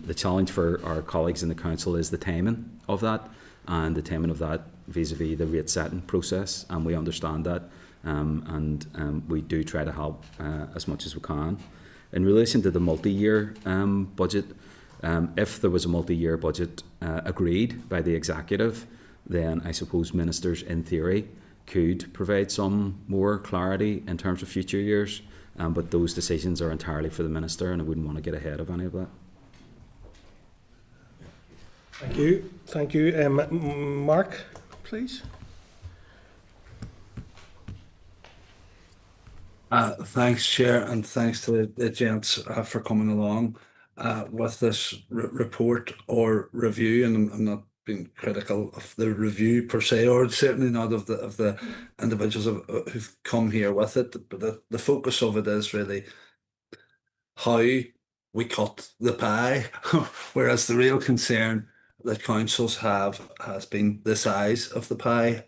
K: The challenge for our colleagues in the Council is the timing of that, and the timing of that vis-a-vis the rate setting process, and we understand that, and we do try to help as much as we can. In relation to the multi-year budget, if there was a multi-year budget agreed by the Executive, then I suppose Ministers in theory could provide some more clarity in terms of future years, but those decisions are entirely for the Minister, and I wouldn't want to get ahead of any of that.
C: Thank you. Mark, please.
G: Thanks, Chair, and thanks to the gents for coming along with this report or review. And I'm not being critical of the review per se, or certainly not of the individuals who've come here with it. But the focus of it is really how we cut the pie, whereas the real concern that councils have has been the size of the pie.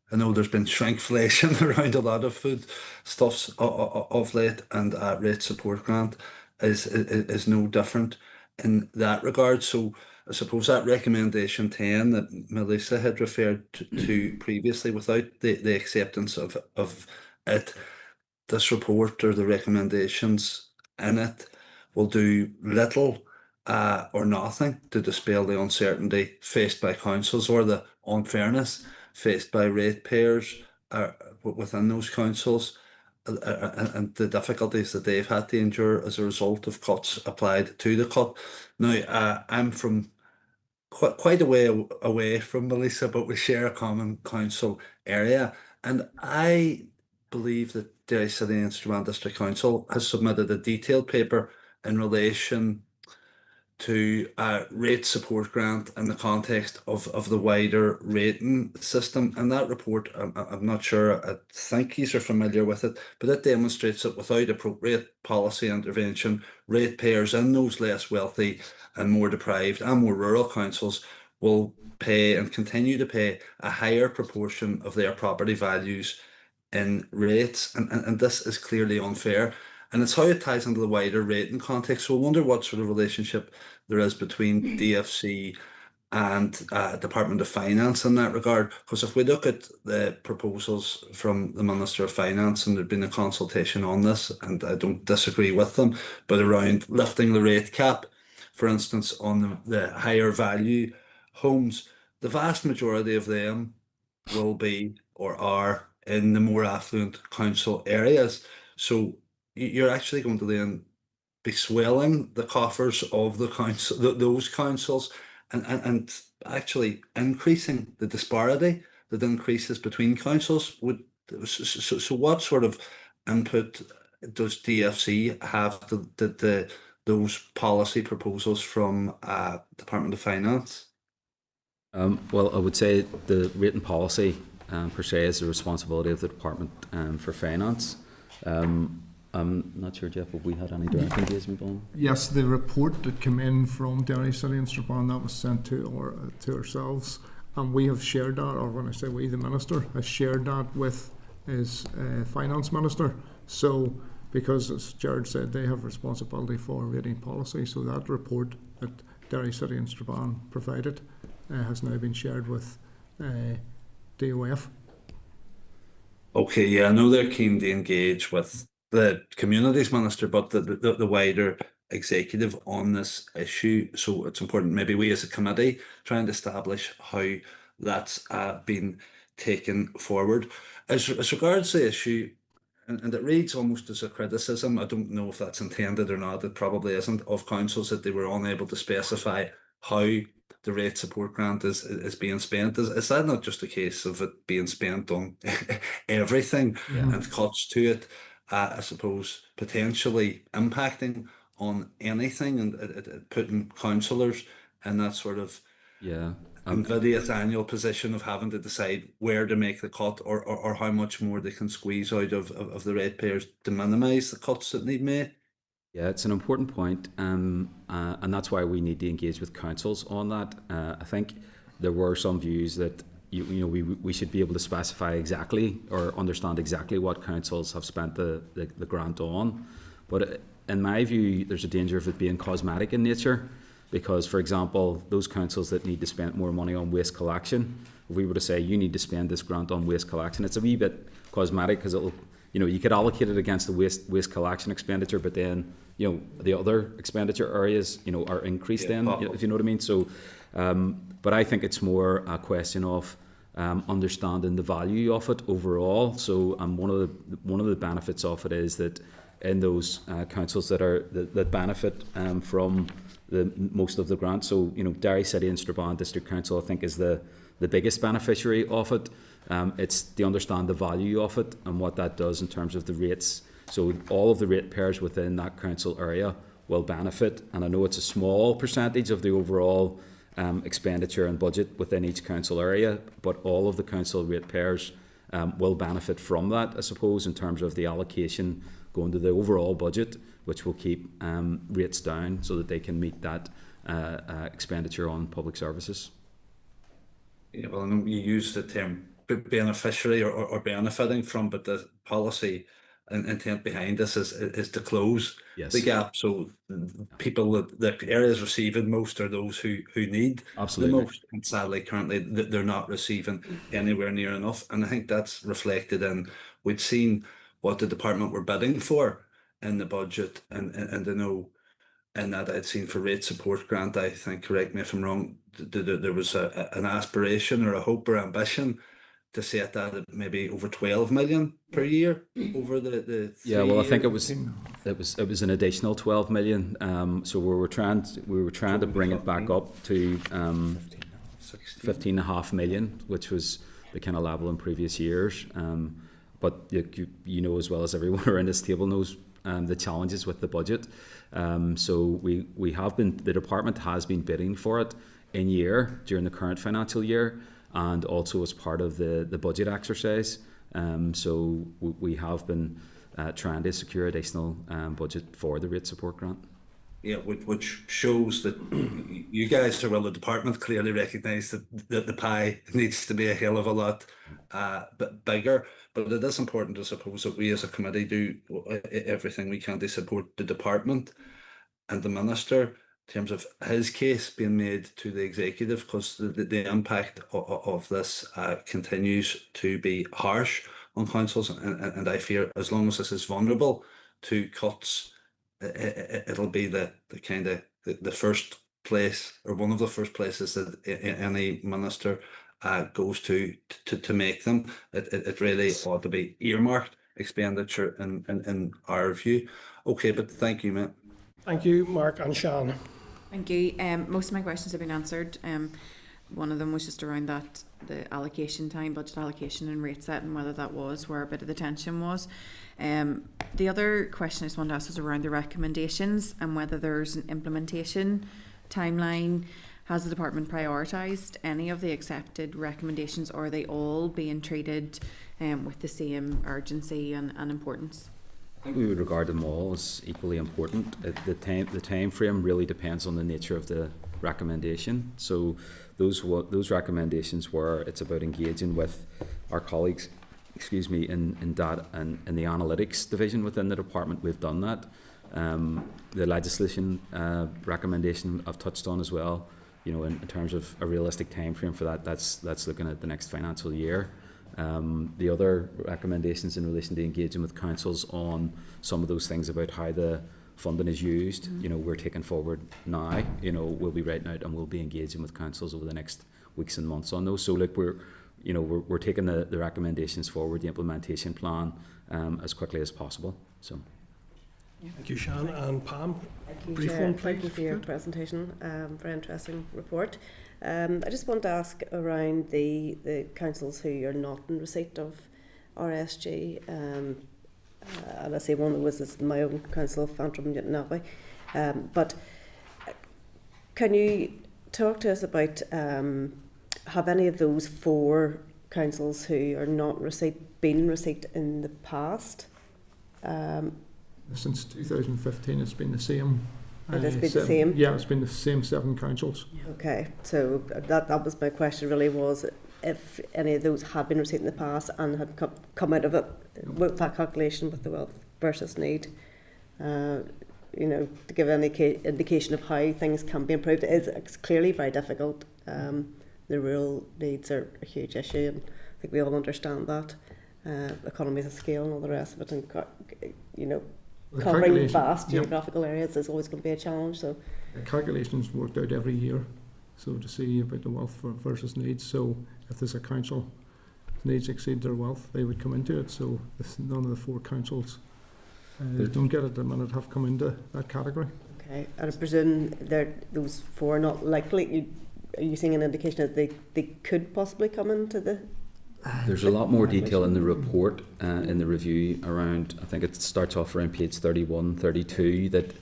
G: I know there's been shrinkflation around a lot of food stuffs of late, and rate support grant is no different in that regard. So I suppose that recommendation 10 that Melissa had referred to previously, without the acceptance of it, this report or the recommendations in it will do little or nothing to dispel the uncertainty faced by councils, or the unfairness faced by ratepayers within those councils, and the difficulties that they've had to endure as a result of cuts applied to the cut. Now, I'm from quite a way away from Melissa, but we share a common council area, and I believe that Derry City and Strabane District Council has submitted a detailed paper in relation to rate support grant in the context of the wider rating system. And that report, I'm not sure, I think you are familiar with it, but it demonstrates that without appropriate policy intervention, ratepayers in those less wealthy and more deprived and more rural councils will pay and continue to pay a higher proportion of their property values in rates. And this is clearly unfair. And it's how it ties into the wider rating context. So I wonder what sort of relationship there is between DFC and Department of Finance in that regard. Because if we look at the proposals from the Minister of Finance, and there's been a consultation on this, and I don't disagree with them, but around lifting the rate cap, for instance, on the higher value homes, the vast majority of them will be or are in the more affluent council areas. So you're actually going to then be swelling the coffers of the council, those councils, and actually increasing the disparity that increases between councils. So what sort of input does DFC have to those policy proposals from Department of Finance?
K: Well, I would say the rating policy per se is the responsibility of the Department for Finance. I'm not sure, Jeff, if we had any direct engagement on.
L: Yes, the report that came in from Derry City and Strabane, that was sent to ourselves, and we have shared that, or when I say we, the Minister has shared that with his Finance Minister. So, because as Jared said, they have responsibility for rating policy, so that report that Derry City and Strabane provided has now been shared with DOF.
G: Okay, yeah, I know they're keen to engage with the Communities Minister, but the wider executive on this issue. So it's important maybe we as a committee trying to establish how that's been taken forward. As regards the issue, and it reads almost as a criticism, I don't know if that's intended or not, it probably isn't, of councils that they were unable to specify how the rate support grant is being spent. Is that not just a case of it being spent on everything and cuts to it, I suppose, potentially impacting on anything and putting councillors in that sort of invidious annual position of having to decide where to make the cut or how much more they can squeeze out of the ratepayers to minimise the cuts that need made?
K: Yeah, it's an important point, and that's why we need to engage with councils on that. I think there were some views that we should be able to specify exactly or understand exactly what councils have spent the grant on. But in my view, there's a danger of it being cosmetic in nature, because, for example, those councils that need to spend more money on waste collection, if we were to say you need to spend this grant on waste collection, it's a wee bit cosmetic because it'll, you could allocate it against the waste collection expenditure, but then the other expenditure areas are increased then, if you know what I mean. So, but I think it's more a question of understanding the value of it overall. So, one of the benefits of it is that in those councils that benefit from the most of the grant. So, Derry City and Strabane District Council, I think, is the biggest beneficiary of it. It's to understand the value of it and what that does in terms of the rates. So all of the ratepayers within that council area will benefit. And I know it's a small percentage of the overall expenditure and budget within each council area, but all of the council ratepayers will benefit from that, I suppose, in terms of the allocation going to the overall budget, which will keep rates down so that they can meet that expenditure on public services.
G: Yeah, well, I know you use the term beneficiary or benefiting from, but the policy and intent behind this is to close the gap. So people that the areas receiving most are those who need the most. And sadly, currently, they're not receiving anywhere near enough. And I think that's reflected in, we'd seen what the department were bidding for in the budget, and I know in that I'd seen for rate support grant, I think, correct me if I'm wrong, there was an aspiration or a hope or ambition to set that at maybe over 12 million per year over the 3
K: well, I think
G: years.
K: it was an additional 12 million. So we were trying to bring it back up to 15.5 million, which was the kind of level in previous years. But you know as well as everyone around this table knows the challenges with the budget. So we have been, the department has been bidding for it in year during the current financial year, and also as part of the budget exercise. So we have been trying to secure additional budget for the rate support grant.
G: Yeah, which shows that you guys, or well, the department clearly recognise that the pie needs to be a hell of a lot bigger. But it is important, I suppose, that we as a committee do everything we can to support the department and the minister in terms of his case being made to the executive, because the impact of this continues to be harsh on councils, and I fear as long as this is vulnerable to cuts, it'll be the kind of the first place, or one of the first places that any minister goes to make them. It really ought to be earmarked expenditure in our view. Okay, but thank you, mate.
C: Thank you, Mark and Sean.
J: Thank you. Most of my questions have been answered. One of them was just around that, the allocation time, budget allocation and rate set, and whether that was where a bit of the tension was. The other question I just wanted to ask is around the recommendations and whether there's an implementation timeline. Has the department prioritised any of the accepted recommendations, or are they all being treated with the same urgency and importance?
K: I think we would regard them all as equally important. The time frame really depends on the nature of the recommendation. So those recommendations were, it's about engaging with our colleagues, in data and in the analytics division within the department. We've done that. The legislation recommendation I've touched on as well. In terms of a realistic time frame for that, that's looking at the next financial year. The other recommendations in relation to engaging with councils on some of those things about how the funding is used, you know, we're taking forward now. You know, we'll be writing out and we'll be engaging with councils over the next weeks and months on those. So look, we're taking the recommendations forward, the implementation plan, as quickly as possible. So.
C: Thank you, Sean. And Pam,
E: Thank you,
C: brief
E: Chair.
C: one, please.
E: Thank you for your presentation. Very interesting report. I just want to ask around the councils who are not in receipt of RSG. And I say one was my own council of Antrim Newton Abbey. But can you talk to us about have any of those 4 councils who are not been in receipt in the past?
L: Since 2015, it's been the same.
E: It has been the same?
L: Yeah, it's been the same 7 councils.
E: Okay, so that was my question really, was if any of those had been received in the past and had come out of it with that calculation with the wealth versus need, you know, to give any indication of how things can be improved. It's clearly very difficult. The rural needs are a huge issue, and I think we all understand that. Economies of scale and all the rest of it, and you know, covering vast geographical areas is always going to be a challenge. So
L: the calculations worked out every year, so to see about the wealth versus needs. So if there's a council needs exceed their wealth, they would come into it. So if none of the 4 councils don't get it, the minute have come into that category.
E: Okay, and I presume those 4 are not likely. Are you seeing an indication that they could possibly come into the?
K: There's a lot more detail in the report, in the review around, I think it starts off around page 31, 32, that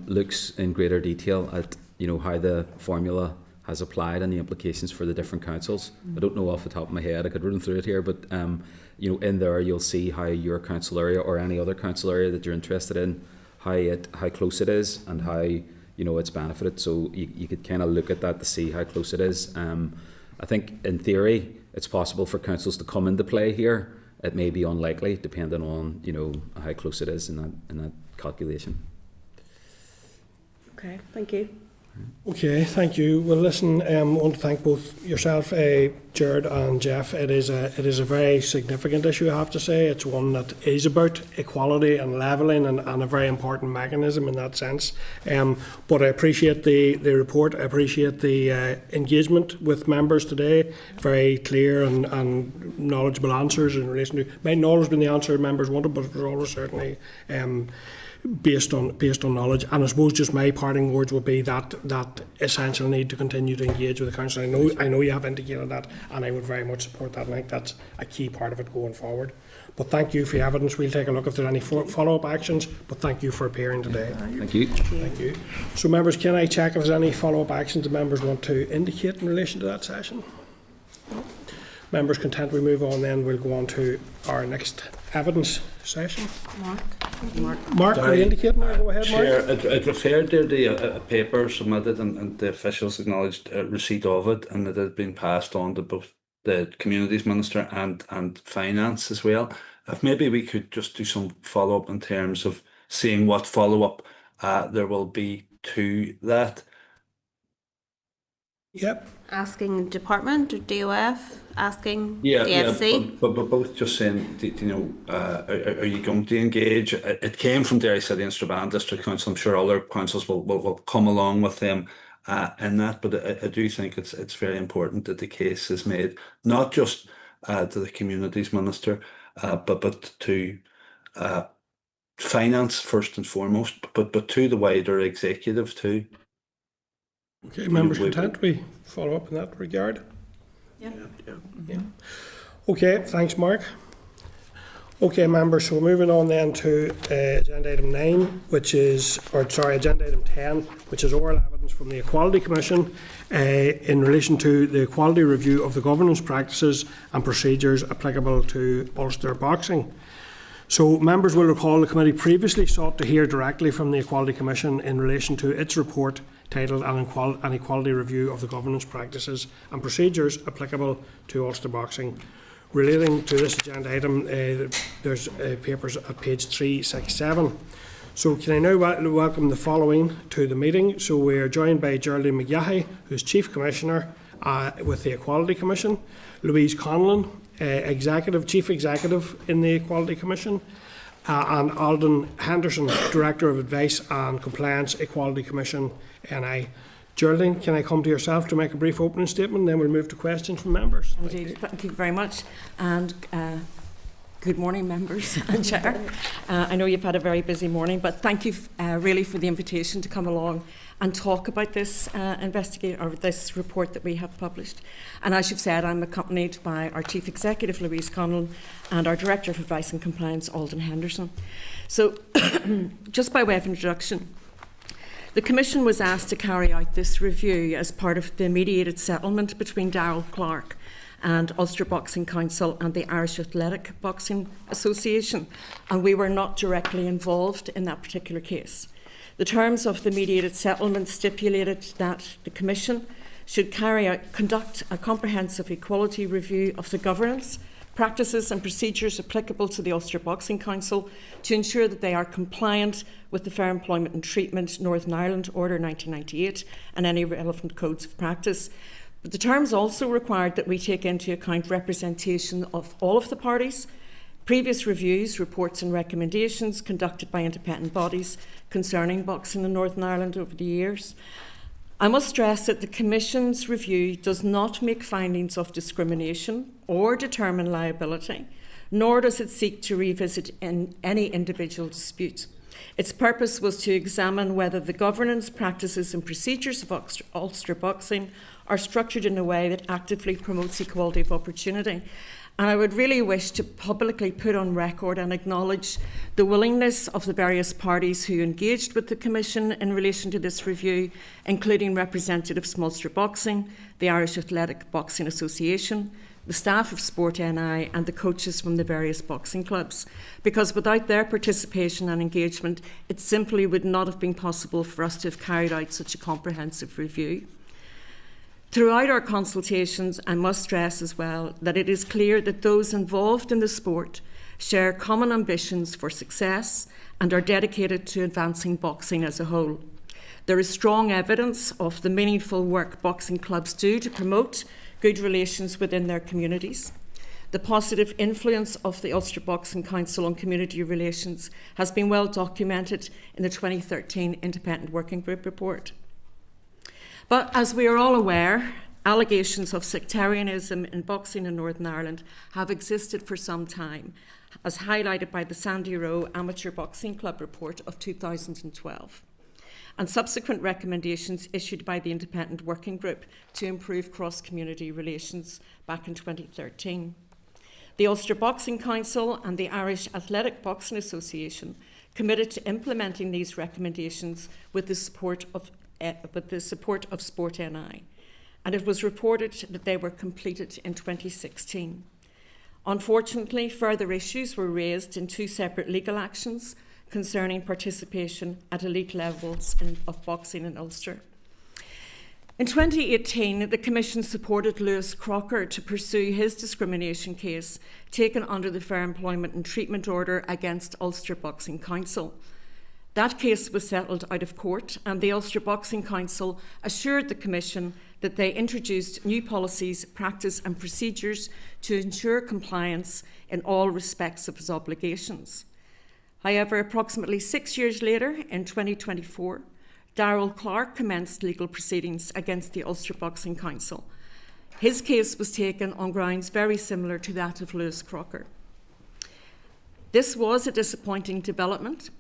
K: looks in greater detail at, you know, how the formula has applied and the implications for the different councils. I don't know off the top of my head, I could run through it here, but you know, in there you'll see how your council area or any other council area that you're interested in, how close it is and how, you know, it's benefited. So you could kind of look at that to see how close it is. I think in theory it's possible for councils to come into play here. It may be unlikely, depending on, you know, how close it is in that calculation.
E: Okay, thank you.
C: Okay, thank you. Well, listen, I want to thank both yourself, Jared and Jeff. It is a very significant issue, I have to say. It's one that is about equality and levelling and a very important mechanism in that sense. But I appreciate the report. I appreciate the engagement with members today. Very clear and knowledgeable answers in relation to, might not always been the answer members wanted, but it was always certainly based on knowledge. And I suppose just my parting words would be that essential need to continue to engage with the council. I know you have indicated that, and I would very much support that. I think that's a key part of it going forward. But thank you for your evidence. We'll take a look if there are any follow-up actions. But thank you for appearing today.
K: Thank you.
C: Thank you. So, members, can I check if there's any follow-up actions the members want to indicate in relation to that session? No. Members content, we move on then. We'll go on to our next evidence session. Mark, will you indicate now? Go ahead, Mark.
G: Chair, it referred to a paper submitted and the officials acknowledged receipt of it, and it had been passed on to both the Communities Minister and Finance as well. If maybe we could just do some follow-up in terms of seeing what follow-up there will be to that.
C: Yep.
B: Asking department or DOF, asking
G: Yeah,
B: DFC.
G: but both just saying, you know, are you going to engage? It came from Derry City and Strabane District Council. I'm sure other councils will come along with them in that. But I do think it's very important that the case is made, not just to the Communities Minister, but to Finance first and foremost, but to the wider executive too.
C: Okay, members content, we follow up in that regard?
B: Yeah.
C: Okay, thanks, Mark. Okay, members, so moving on then to agenda item 9, agenda item 10, which is oral evidence from the Equality Commission in relation to the quality review of the governance practices and procedures applicable to Ulster Boxing. So members will recall the committee previously sought to hear directly from the Equality Commission in relation to its report titled An Equality Review of the Governance Practices and Procedures Applicable to Ulster Boxing. Relating to this agenda item, there's papers at page 367. So can I now welcome the following to the meeting. So we are joined by Geraldine McGahey, who's Chief Commissioner with the Equality Commission, Louise Conlon, Chief Executive in the Equality Commission, and Alden Henderson, Director of Advice and Compliance, Equality Commission, NI. Geraldine, can I come to yourself to make a brief opening statement, and then we'll move to questions from members.
M: Indeed, thank you very much, and good morning, members and Chair. I know you've had a very busy morning, but thank you really for the invitation to come along and talk about this this report that we have published. And as you've said, I'm accompanied by our Chief Executive, Louise Conlon, and our Director of Advice and Compliance, Alden Henderson. So, just by way of introduction, the Commission was asked to carry out this review as part of the mediated settlement between Clerk and Ulster Boxing Council and the Irish Athletic Boxing Association, and we were not directly involved in that particular case. The terms of the mediated settlement stipulated that the Commission should conduct a comprehensive equality review of the governance, practices and procedures applicable to the Ulster Boxing Council to ensure that they are compliant with the Fair Employment and Treatment Northern Ireland Order 1998 and any relevant codes of practice. But the terms also required that we take into account representation of all of the parties, previous reviews, reports and recommendations conducted by independent bodies concerning boxing in Northern Ireland over the years. I must stress that the Commission's review does not make findings of discrimination or determine liability, nor does it seek to revisit any individual dispute. Its purpose was to examine whether the governance, practices and procedures of Ulster Boxing are structured in a way that actively promotes equality of opportunity. And I would really wish to publicly put on record and acknowledge the willingness of the various parties who engaged with the Commission in relation to this review, including representatives from Ulster Boxing, the Irish Athletic Boxing Association, the staff of Sport NI and the coaches from the various boxing clubs, because without their participation and engagement, it simply would not have been possible for us to have carried out such a comprehensive review. Throughout our consultations, I must stress as well that it is clear that those involved in the sport share common ambitions for success and are dedicated to advancing boxing as a whole. There is strong evidence of the meaningful work boxing clubs do to promote good relations within their communities. The positive influence of the Ulster Boxing Council on community relations has been well documented in the 2013 Independent Working Group report. But as we are all aware, allegations of sectarianism in boxing in Northern Ireland have existed for some time, as highlighted by the Sandy Row Amateur Boxing Club report of 2012, and subsequent recommendations issued by the Independent Working Group to improve cross-community relations back in 2013. The Ulster Boxing Council and the Irish Athletic Boxing Association committed to implementing these recommendations with the support of Sport NI, and it was reported that they were completed in 2016. Unfortunately, further issues were raised in two separate legal actions concerning participation at elite levels of boxing in Ulster. In 2018, the Commission supported Lewis Crocker to pursue his discrimination case taken under the Fair Employment and Treatment Order against Ulster Boxing Council. That case was settled out of court, and the Ulster Boxing Council assured the Commission that they introduced new policies, practice and procedures to ensure compliance in all respects of its obligations. However, approximately 6 years later, in 2024, Clerk commenced legal proceedings against the Ulster Boxing Council. His case was taken on grounds very similar to that of Lewis Crocker. This was a disappointing development,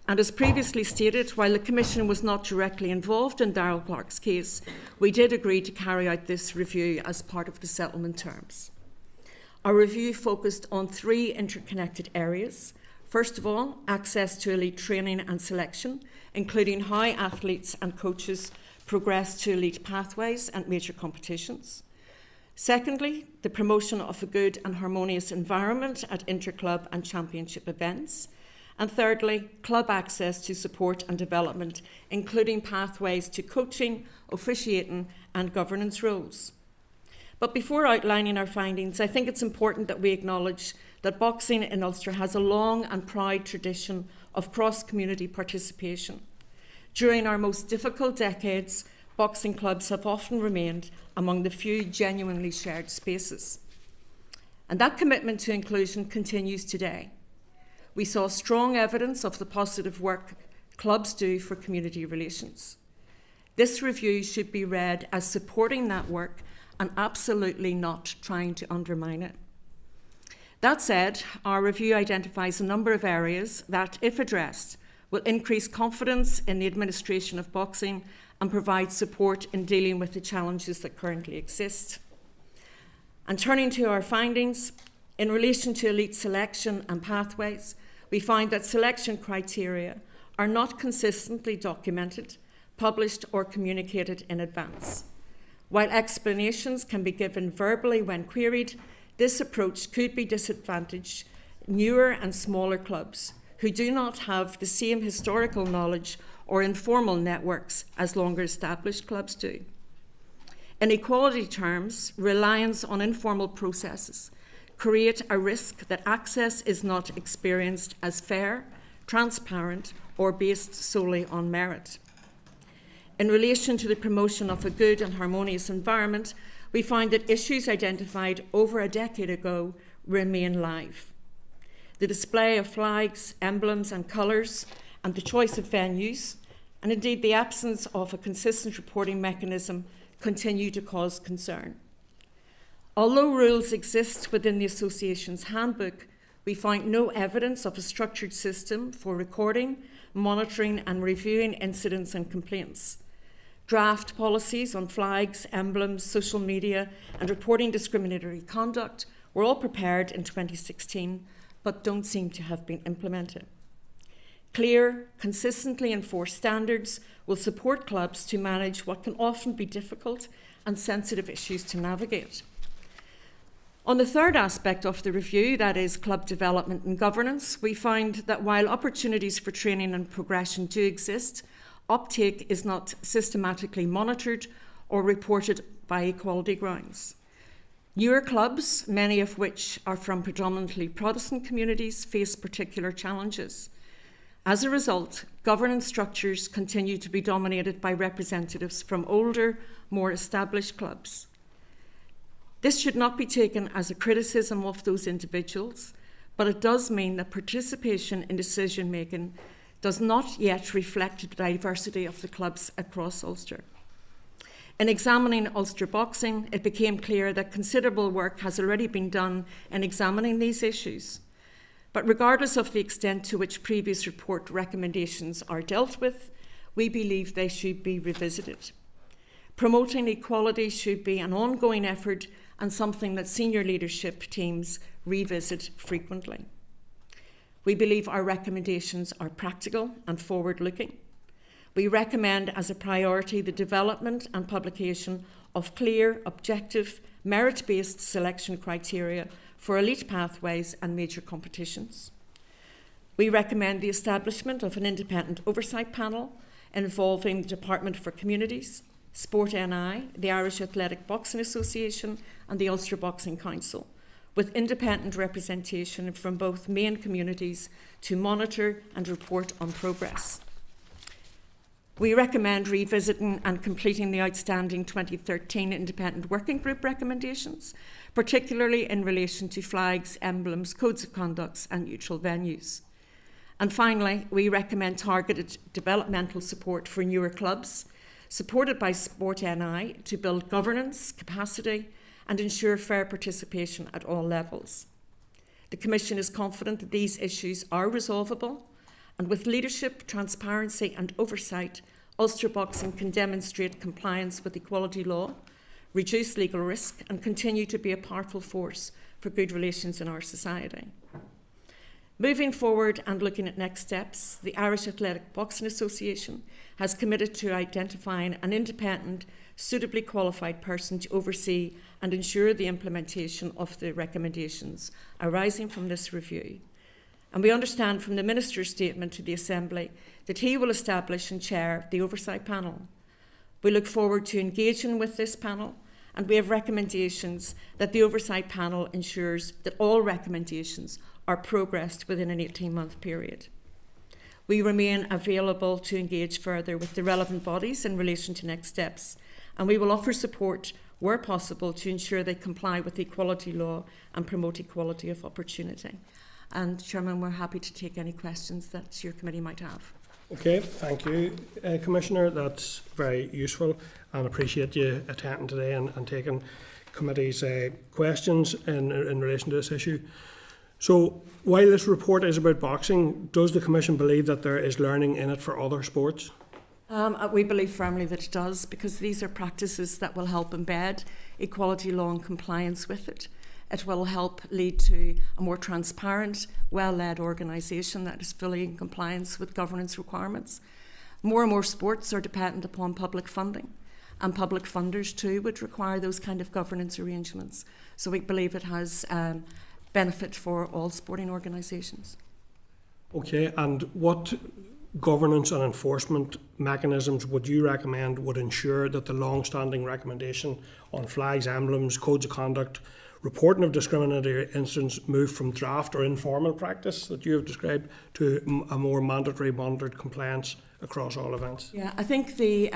M: and as previously stated, while the Commission was not directly involved in Clark's case, we did agree to carry out this review as part of the settlement terms. Our review focused on three interconnected areas. First of all, access to elite training and selection, including how athletes and coaches progress to elite pathways and major competitions. Secondly, the promotion of a good and harmonious environment at interclub and championship events. And thirdly, club access to support and development, including pathways to coaching, officiating and governance roles. But before outlining our findings, I think it's important that we acknowledge that boxing in Ulster has a long and proud tradition of cross-community participation. During our most difficult decades, boxing clubs have often remained among the few genuinely shared spaces. And that commitment to inclusion continues today. we saw strong evidence of the positive work clubs do for community relations. This review should be read as supporting that work and absolutely not trying to undermine it. That said, our review identifies a number of areas that, if addressed, will increase confidence in the administration of boxing and provide support in dealing with the challenges that currently exist. And turning to our findings, in relation to elite selection and pathways, we find that selection criteria are not consistently documented, published or communicated in advance. While explanations can be given verbally when queried, this approach could be disadvantaged newer and smaller clubs who do not have the same historical knowledge or informal networks as longer established clubs do. In equality terms, reliance on informal processes create a risk that access is not experienced as fair, transparent, or based solely on merit. In relation to the promotion of a good and harmonious environment, we find that issues identified over a decade ago remain live. The display of flags, emblems and colours, and the choice of venues, and indeed the absence of a consistent reporting mechanism, continue to cause concern. Although rules exist within the Association's handbook, we find no evidence of a structured system for recording, monitoring and reviewing incidents and complaints. Draft policies on flags, emblems, social media and reporting discriminatory conduct were all prepared in 2016, but don't seem to have been implemented. Clear, consistently enforced standards will support clubs to manage what can often be difficult and sensitive issues to navigate. On the third aspect of the review, that is club development and governance, we find that while opportunities for training and progression do exist, uptake is not systematically monitored or reported by equality grounds. Newer clubs, many of which are from predominantly Protestant communities, face particular challenges. As a result, governance structures continue to be dominated by representatives from older, more established clubs. This should not be taken as a criticism of those individuals, but it does mean that participation in decision-making does not yet reflect the diversity of the clubs across Ulster. In examining Ulster Boxing, it became clear that considerable work has already been done in examining these issues. But regardless of the extent to which previous report recommendations are dealt with, we believe they should be revisited. Promoting equality should be an ongoing effort and something that senior leadership teams revisit frequently. We believe our recommendations are practical and forward-looking. We recommend as a priority the development and publication of clear, objective, merit-based selection criteria for elite pathways and major competitions. We recommend the establishment of an independent oversight panel involving the Department for Communities, Sport NI, the Irish Athletic Boxing Association and the Ulster Boxing Council, with independent representation from both main communities to monitor and report on progress. We recommend revisiting and completing the outstanding 2013 Independent Working Group recommendations, particularly in relation to flags, emblems, codes of conduct and neutral venues. And finally, we recommend targeted developmental support for newer clubs, supported by Sport NI to build governance, capacity and ensure fair participation at all levels. The Commission is confident that these issues are resolvable, and with leadership, transparency and oversight, Ulster Boxing can demonstrate compliance with equality law, reduce legal risk and continue to be a powerful force for good relations in our society. Moving forward and looking at next steps, the Irish Athletic Boxing Association has committed to identifying an independent, suitably qualified person to oversee and ensure the implementation of the recommendations arising from this review. And we understand from the Minister's statement to the Assembly that he will establish and chair the oversight panel. We look forward to engaging with this panel, and we have recommendations that the oversight panel ensures that all recommendations are progressed within an 18-month period. We remain available to engage further with the relevant bodies in relation to next steps, and we will offer support where possible to ensure they comply with equality law and promote equality of opportunity. And Chairman, we're happy to take any questions that your committee might have.
C: Okay, thank you, Commissioner. That's very useful, and appreciate you attending today and taking committee's questions in relation to this issue. So, while this report is about boxing, does the Commission believe that there is learning in it for other sports?
M: We believe firmly that it does, because these are practices that will help embed equality law and compliance with it. It will help lead to a more transparent, well-led organisation that is fully in compliance with governance requirements. More and more sports are dependent upon public funding, and public funders too would require those kind of governance arrangements. So we believe it has benefit for all sporting organisations.
C: Okay, and what governance and enforcement mechanisms would you recommend would ensure that the long-standing recommendation on flags, emblems, codes of conduct, reporting of discriminatory incidents move from draft or informal practice that you have described to a more mandatory monitored compliance across all events?
M: Yeah, I think the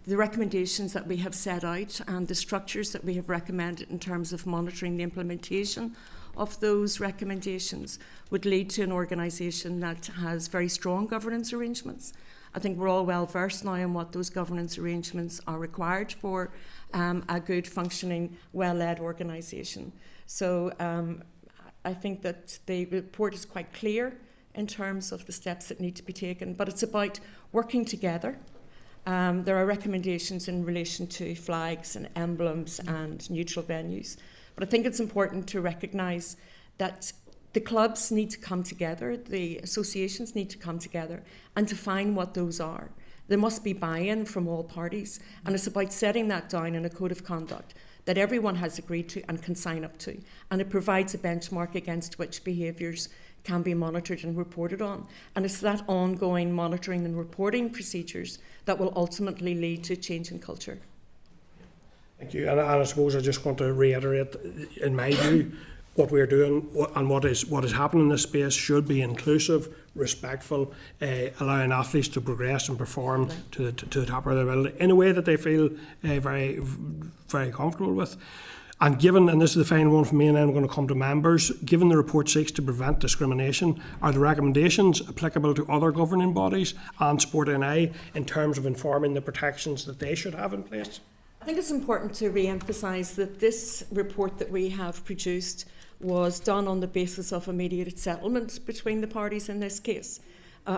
M: recommendations that we have set out and the structures that we have recommended in terms of monitoring the implementation of those recommendations would lead to an organisation that has very strong governance arrangements. I think we're all well versed now in what those governance arrangements are required for a good functioning, well-led organisation. So I think that the report is quite clear in terms of the steps that need to be taken, but it's about working together. There are recommendations in relation to flags and emblems and neutral venues, but I think it's important to recognise that the clubs need to come together, the associations need to come together and define what those are. There must be buy-in from all parties, and it's about setting that down in a code of conduct that everyone has agreed to and can sign up to, and it provides a benchmark against which behaviours can be monitored and reported on. And it's that ongoing monitoring and reporting procedures that will ultimately lead to change in culture.
C: Thank you. And I suppose I just want to reiterate, in my view, what we're doing and what is happening in this space should be inclusive, respectful, allowing athletes to progress and perform to the top of their ability in a way that they feel very, very comfortable with. And given, and this is the final one for me, and then I'm going to come to members, given the report seeks to prevent discrimination, are the recommendations applicable to other governing bodies and Sport NI in terms of informing the protections that they should have in place?
M: I think it's important to re-emphasise that this report that we have produced was done on the basis of a mediated settlement between the parties in this case.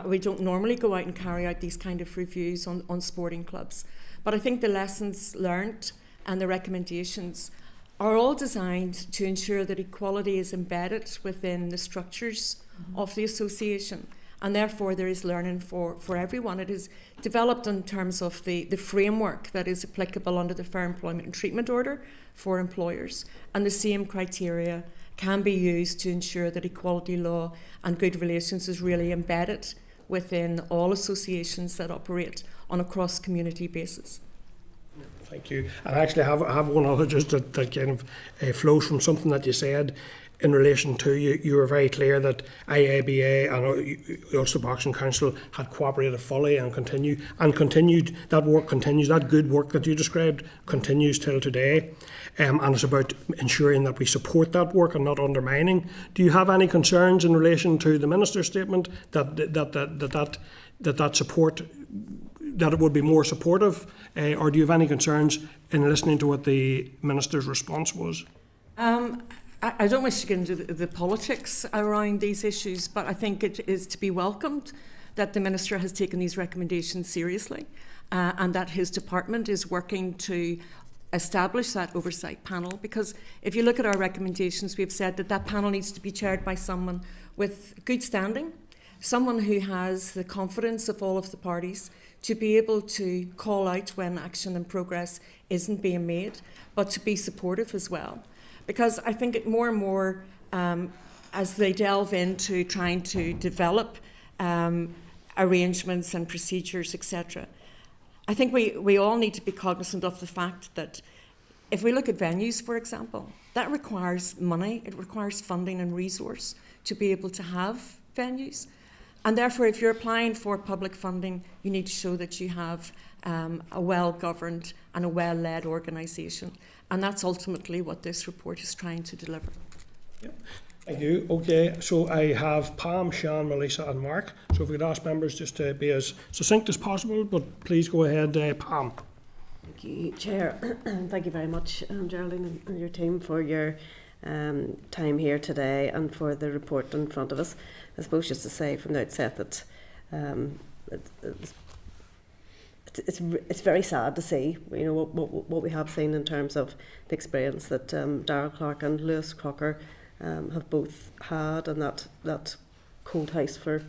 M: We don't normally go out and carry out these kind of reviews on sporting clubs. But I think the lessons learnt and the recommendations are all designed to ensure that equality is embedded within the structures of the association, and therefore there is learning for everyone. It is developed in terms of the framework that is applicable under the Fair Employment and Treatment Order for employers, and the same criteria can be used to ensure that equality law and good relations is really embedded within all associations that operate on a cross-community basis.
C: Thank you. And actually I have one other just that kind of flows from something that you said in relation to, you were very clear that IABA and Ulster Boxing Council had cooperated fully and continued, that work continues, that good work that you described continues till today. And it's about ensuring that we support that work and not undermining. Do you have any concerns in relation to the Minister's statement that support, that it would be more supportive, or do you have any concerns in listening to what the Minister's response was?
M: I don't wish to get into the politics around these issues, but I think it is to be welcomed that the Minister has taken these recommendations seriously, and that his department is working to establish that oversight panel, because if you look at our recommendations, we've said that panel needs to be chaired by someone with good standing, someone who has the confidence of all of the parties to be able to call out when action and progress isn't being made, but to be supportive as well. Because I think more and more, as they delve into trying to develop arrangements and procedures, etc., I think we all need to be cognizant of the fact that if we look at venues, for example, that requires money, it requires funding and resource to be able to have venues. And therefore, if you're applying for public funding, you need to show that you have a well-governed and a well-led organisation. And that's ultimately what this report is trying to deliver.
C: Yep. Thank you. Okay, so I have Pam, Sean, Melissa and Mark. So if we could ask members just to be as succinct as possible, but please go ahead, Pam.
E: Thank you, Chair. Thank you very much, Geraldine and your team, for your time here today and for the report in front of us. I suppose just to say from the outset that it's very sad to see, you know, what we have seen in terms of the experience that Darrell Clark and Lewis Crocker have both had, and that cold house for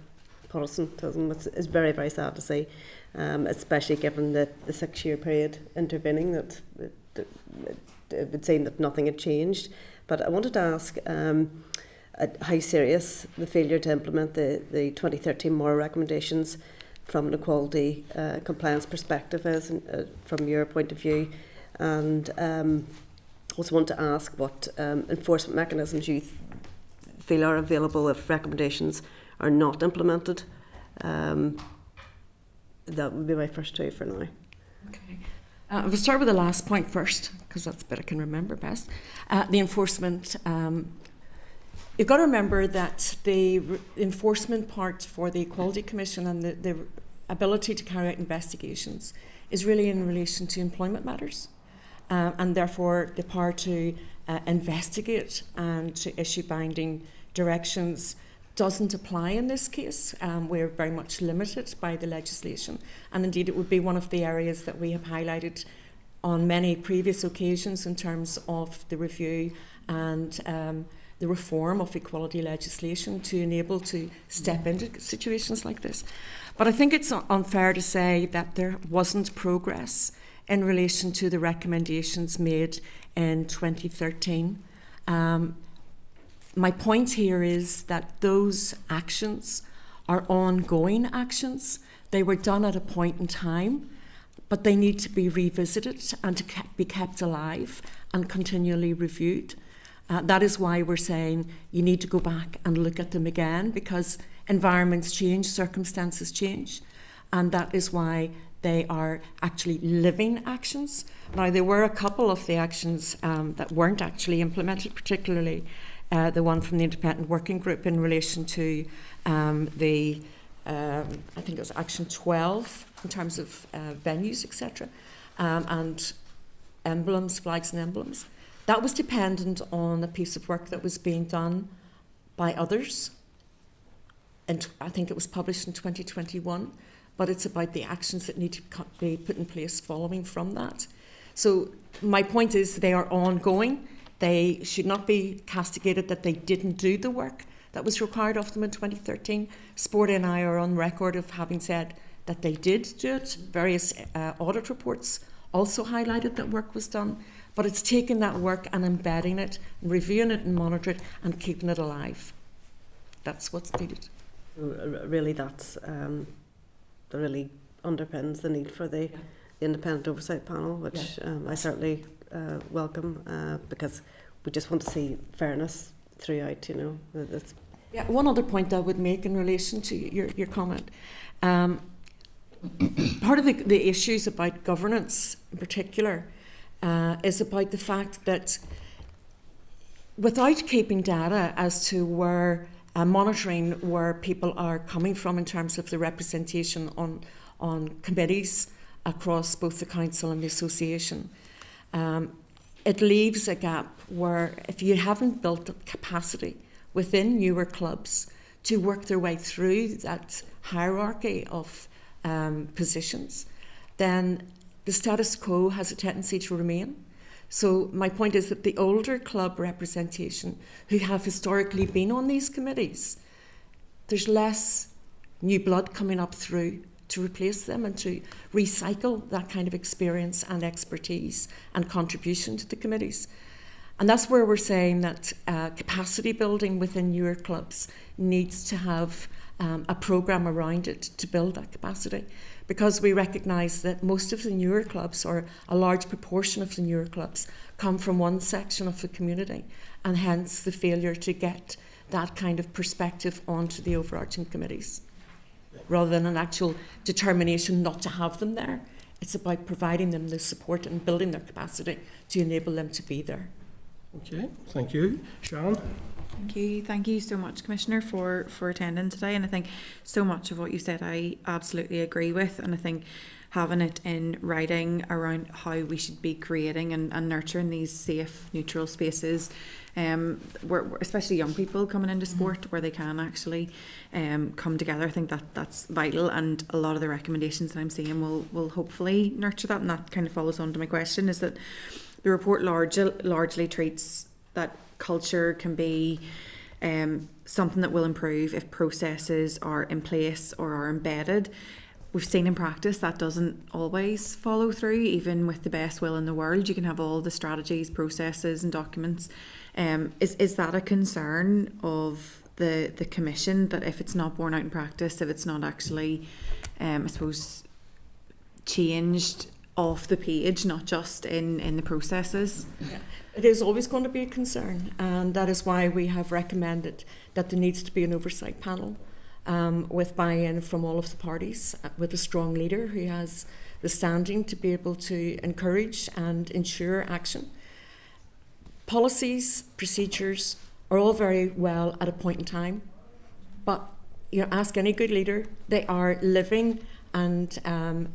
E: Protestantism is very, very sad to see, especially given the 6-year period intervening that it would seem that nothing had changed. But I wanted to ask how serious the failure to implement the 2013 moral recommendations from an equality compliance perspective is from your point of view, and also want to ask what enforcement mechanisms you feel are available if recommendations are not implemented. That would be my first two for now.
M: Okay. We'll start with the last point first, because that's the bit I can remember best. The enforcement. You've got to remember that the enforcement part for the Equality Commission and the ability to carry out investigations is really in relation to employment matters, and therefore the power to investigate and to issue binding directions doesn't apply in this case. We're very much limited by the legislation, and indeed it would be one of the areas that we have highlighted on many previous occasions in terms of the review and the reform of equality legislation to enable to step into situations like this. But I think it's unfair to say that there wasn't progress in relation to the recommendations made in 2013. My point here is that those actions are ongoing actions. They were done at a point in time, but they need to be revisited and to be kept alive and continually reviewed. That is why we're saying you need to go back and look at them again, because environments change, circumstances change, and that is why they are actually living actions. Now, there were a couple of the actions that weren't actually implemented, particularly the one from the Independent Working Group in relation to I think it was Action 12 in terms of venues, etc., and emblems, flags and emblems. That was dependent on a piece of work that was being done by others, and I think it was published in 2021, but it's about the actions that need to be put in place following from that. So my point is they are ongoing. They should not be castigated that they didn't do the work that was required of them in 2013. Sport and I are on record of having said that they did do it. Various audit reports also highlighted that work was done. But it's taking that work and embedding it, and reviewing it and monitoring it and keeping it alive. That's what's needed.
E: Really, that's that really underpins the need for the independent oversight panel, which I certainly welcome, because we just want to see fairness throughout, you know.
M: Yeah, one other point I would make in relation to your comment. Part of the issues about governance in particular is about the fact that without keeping data as to where monitoring where people are coming from in terms of the representation on committees across both the council and the association, it leaves a gap where if you haven't built up capacity within newer clubs to work their way through that hierarchy of positions, then the status quo has a tendency to remain. So my point is that the older club representation who have historically been on these committees, there's less new blood coming up through to replace them and to recycle that kind of experience and expertise and contribution to the committees. And that's where we're saying that capacity building within newer clubs needs to have a programme around it to build that capacity, because we recognise that most of the newer clubs, or a large proportion of the newer clubs, come from one section of the community, and hence the failure to get that kind of perspective onto the overarching committees, rather than an actual determination not to have them there. It's about providing them the support and building their capacity to enable them to be there.
C: Okay, thank you. Sean?
J: Thank you so much, Commissioner, for attending today. And I think so much of what you said I absolutely agree with, and I think having it in writing around how we should be creating and nurturing these safe, neutral spaces, where especially young people coming into sport, where they can actually come together. I think that's vital, and a lot of the recommendations that I'm seeing will hopefully nurture that. And that kind of follows on to my question, is that the report largely treats that culture can be something that will improve if processes are in place or are embedded. We've seen in practice that doesn't always follow through, even with the best will in the world. You can have all the strategies, processes and documents. Is that a concern of the Commission, that if it's not borne out in practice, if it's not actually, I suppose, changed off the page, not just in the processes?
M: Yeah. It is always going to be a concern, and that is why we have recommended that there needs to be an oversight panel with buy-in from all of the parties, with a strong leader who has the standing to be able to encourage and ensure action. Policies, procedures are all very well at a point in time, but ask any good leader, they are living and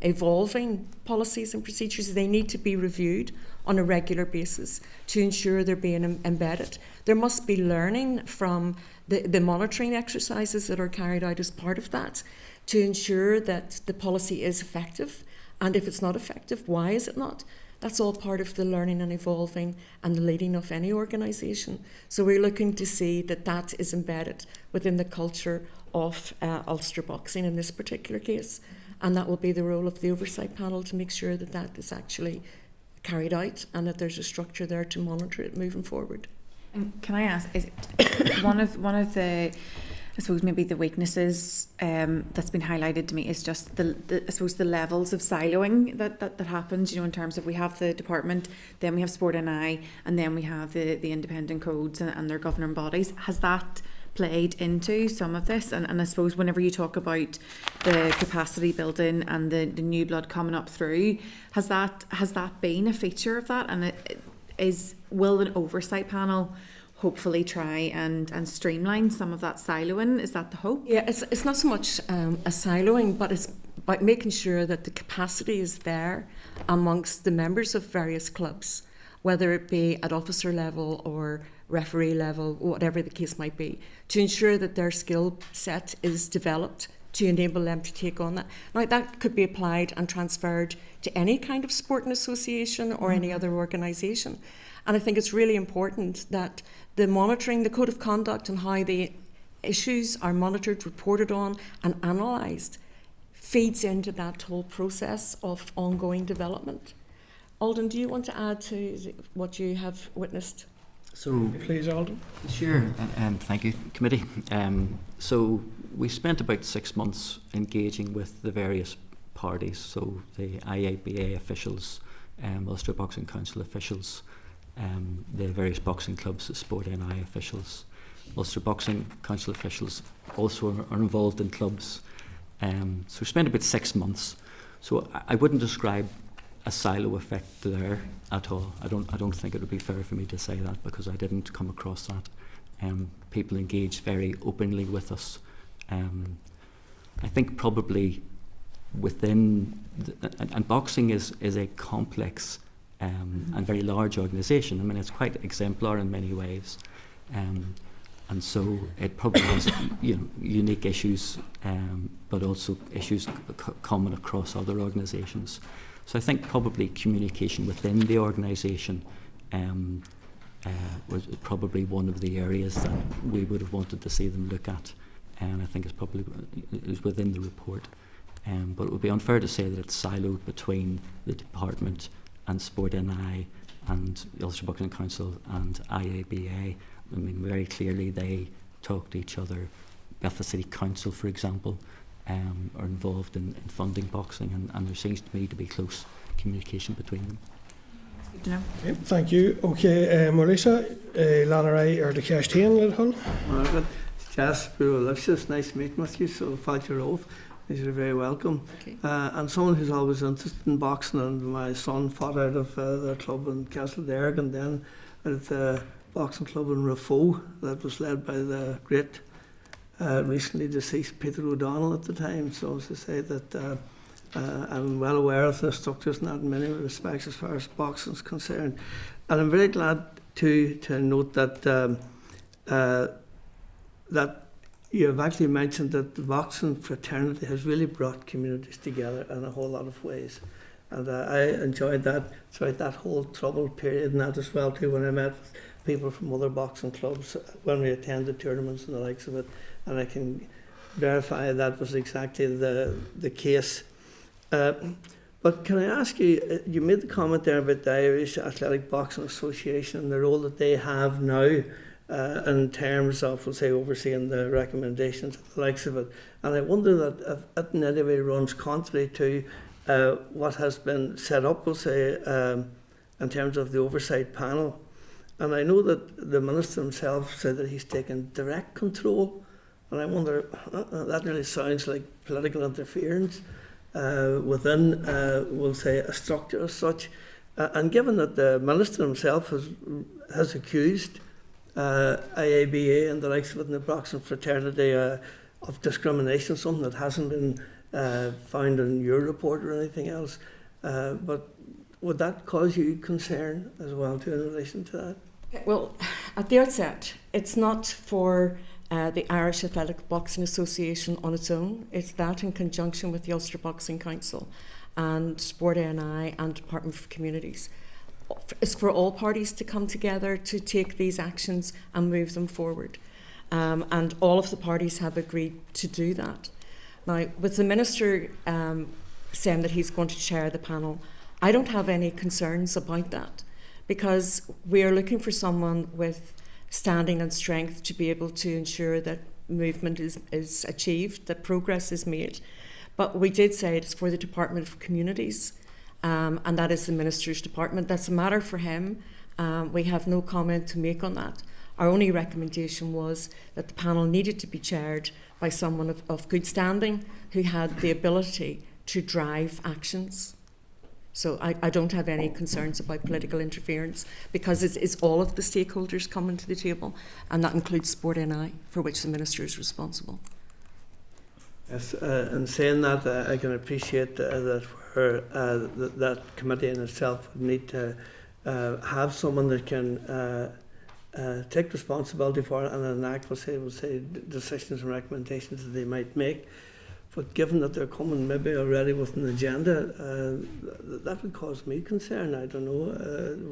M: evolving policies and procedures. They need to be reviewed on a regular basis to ensure they're being embedded. There must be learning from the monitoring exercises that are carried out as part of that to ensure that the policy is effective. And if it's not effective, why is it not? That's all part of the learning and evolving and the leading of any organisation. So we're looking to see that that is embedded within the culture of Ulster Boxing in this particular case. And that will be the role of the oversight panel, to make sure that that is actually carried out and that there's a structure there to monitor it moving forward.
J: And can I ask, is it one of the, I suppose maybe the weaknesses that's been highlighted to me is just the I suppose the levels of siloing that happens, in terms of we have the department, then we have Sport NI, and then we have the independent codes and their governing bodies. Has that played into some of this? And I suppose whenever you talk about the capacity building and the new blood coming up through, has that been a feature of that? And will an oversight panel hopefully try and streamline some of that siloing? Is that the hope?
M: Yeah, it's not so much a siloing, but it's about making sure that the capacity is there amongst the members of various clubs, whether it be at officer level or referee level, whatever the case might be, to ensure that their skill set is developed to enable them to take on that. Now, that could be applied and transferred to any kind of sporting association or any other organisation. And I think it's really important that the monitoring, the code of conduct and how the issues are monitored, reported on and analysed feeds into that whole process of ongoing development. Alden, do you want to add to what you have witnessed?
C: So, please, Alden.
N: Sure, and thank you, committee. So we spent about 6 months engaging with the various parties, so the IABA officials, Ulster Boxing Council officials, the various boxing clubs, the Sport NI officials. Ulster Boxing Council officials also are involved in clubs. So we spent about 6 months. So I wouldn't describe a silo effect there at all. I don't think it would be fair for me to say that, because I didn't come across that. People engaged very openly with us. I think probably within and boxing is a complex and very large organisation. I mean, it's quite exemplar in many ways, and so it probably has unique issues, but also issues common across other organisations. So I think probably communication within the organisation was probably one of the areas that we would have wanted to see them look at, and I think it's within the report. But it would be unfair to say that it's siloed between the department and Sport NI and the Ulster Boxing Council and IABA. I mean, very clearly they talk to each other. Belfast City Council, for example, are involved in funding boxing, and there seems to me to be close communication between them.
C: Okay, thank you. Okay, Marisa, Lanneray or the Cashtain, Lidhull.
F: Good. Jess, it's nice meeting with you, so thank you off. You're very welcome.
M: Okay.
F: And someone who's always interested in boxing, and my son fought out of their club in Castlederg and then at boxing club in Rafo that was led by the great recently deceased Peter O'Donnell at the time. So as I say that I'm well aware of the structures in that in many respects as far as boxing is concerned. And I'm very glad to note that that you have actually mentioned that the boxing fraternity has really brought communities together in a whole lot of ways. And I enjoyed that throughout that whole troubled period and that as well too, when I met with people from other boxing clubs when we attended tournaments and the likes of it. And I can verify that was exactly the case. But can I ask you, you made the comment there about the Irish Athletic Boxing Association and the role that they have now in terms of, we'll say, overseeing the recommendations and the likes of it. And I wonder that if it in any way runs contrary to what has been set up, we'll say, in terms of the oversight panel. And I know that the Minister himself said that he's taken direct control. And I wonder, that really sounds like political interference within, we'll say, a structure as such. And given that the Minister himself has accused IABA and the likes of it in the boxing fraternity of discrimination, something that hasn't been found in your report or anything else. But would that cause you concern as well too in relation to that?
M: Well, at the outset, it's not for the Irish Athletic Boxing Association on its own. It's that in conjunction with the Ulster Boxing Council and Sport ANI and Department for Communities. It's for all parties to come together to take these actions and move them forward. And all of the parties have agreed to do that. Now, with the Minister saying that he's going to chair the panel, I don't have any concerns about that, because we are looking for someone with standing and strength to be able to ensure that movement is achieved, that progress is made. But we did say it's for the Department of Communities, and that is the Minister's department. That's a matter for him. We have no comment to make on that. Our only recommendation was that the panel needed to be chaired by someone of good standing who had the ability to drive actions. So I don't have any concerns about political interference, because it's all of the stakeholders coming to the table, and that includes Sport NI, for which the Minister is responsible.
F: Yes, in saying that, I can appreciate that where that committee in itself would need to have someone that can take responsibility for it and enact, we'll say decisions and recommendations that they might make. But given that they're coming maybe already with an agenda, that would cause me concern. I don't know,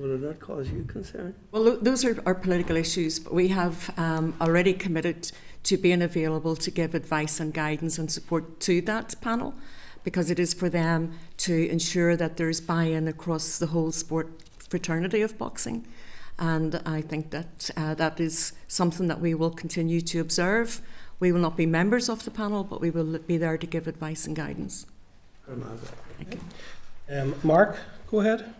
F: would it not cause you concern?
M: Well, those are our political issues, but we have already committed to being available to give advice and guidance and support to that panel, because it is for them to ensure that there's buy-in across the whole sport fraternity of boxing. And I think that that is something that we will continue to observe. We will not be members of the panel, but we will be there to give advice and guidance.
C: Thank you. Mark, go ahead.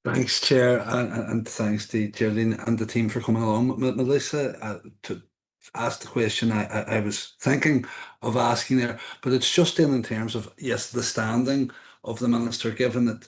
G: Thanks, Chair, and thanks to Geraldine and the team for coming along. Melissa, to ask the question I was thinking of asking there, but it's just in terms of, yes, the standing of the Minister, given that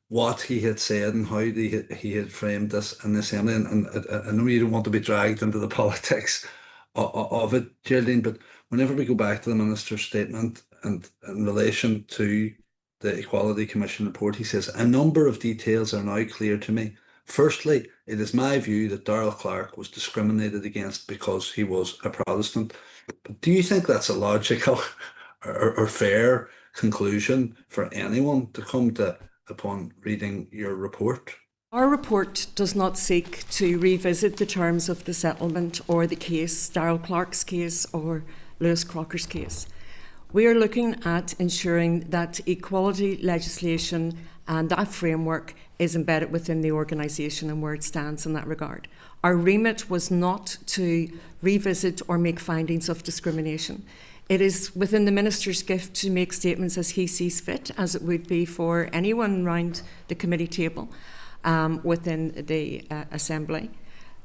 G: what he had said and how he had framed this in the Assembly. And I know you don't want to be dragged into the politics of it, Geraldine, but whenever we go back to the Minister's statement and in relation to the Equality Commission report, he says, a number of details are now clear to me. Firstly, it is my view that Darrell Clerk was discriminated against because he was a Protestant. But do you think that's a logical or fair conclusion for anyone to come to upon reading your report?
M: Our report does not seek to revisit the terms of the settlement or the case, Darrell Clark's case or Lewis Crocker's case. We are looking at ensuring that equality legislation and that framework is embedded within the organisation and where it stands in that regard. Our remit was not to revisit or make findings of discrimination. It is within the Minister's gift to make statements as he sees fit, as it would be for anyone round the committee table within the Assembly.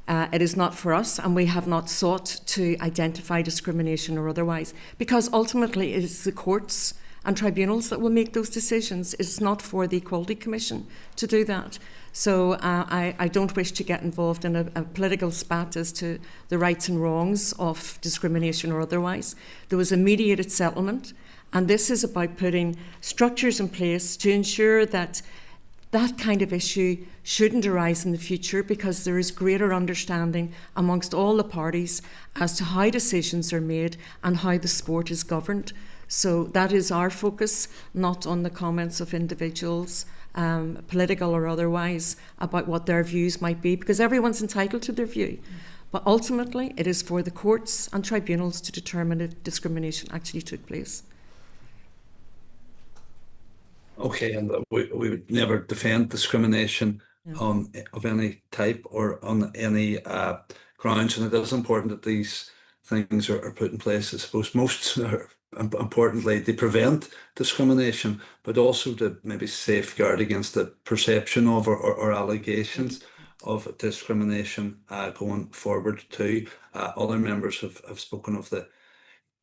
M: It is not for us, and we have not sought to identify discrimination or otherwise, because ultimately it is the courts and tribunals that will make those decisions. It's not for the Equality Commission to do that. So I don't wish to get involved in a political spat as to the rights and wrongs of discrimination or otherwise. There was a mediated settlement, and this is about putting structures in place to ensure that that kind of issue shouldn't arise in the future, because there is greater understanding amongst all the parties as to how decisions are made and how the sport is governed. So that is our focus, not on the comments of individuals, political or otherwise, about what their views might be, because everyone's entitled to their view. But ultimately, it is for the courts and tribunals to determine if discrimination actually took place.
G: Okay, and we would never defend discrimination of any type or on any grounds, and it is important that these things are put in place. I suppose most importantly, they prevent discrimination, but also to maybe safeguard against the perception of or allegations of discrimination going forward too. Other members have spoken of the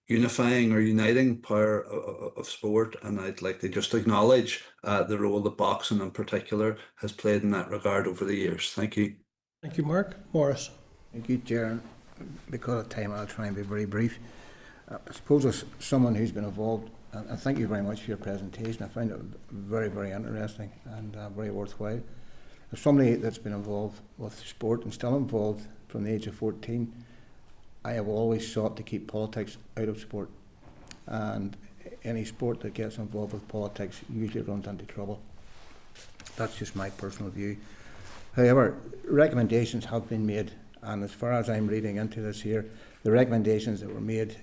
G: unifying or uniting power of sport, and I'd like to just acknowledge the role that boxing in particular has played in that regard over the years. Thank you.
C: Thank you, Mark. Morris.
I: Thank you, Chair. Because of time, I'll try and be very brief. I suppose as someone who's been involved, and thank you very much for your presentation, I find it very, very interesting and very worthwhile. As somebody that's been involved with sport and still involved from the age of 14, I have always sought to keep politics out of sport, and any sport that gets involved with politics usually runs into trouble. That's just my personal view. However, recommendations have been made, and as far as I'm reading into this here, the recommendations that were made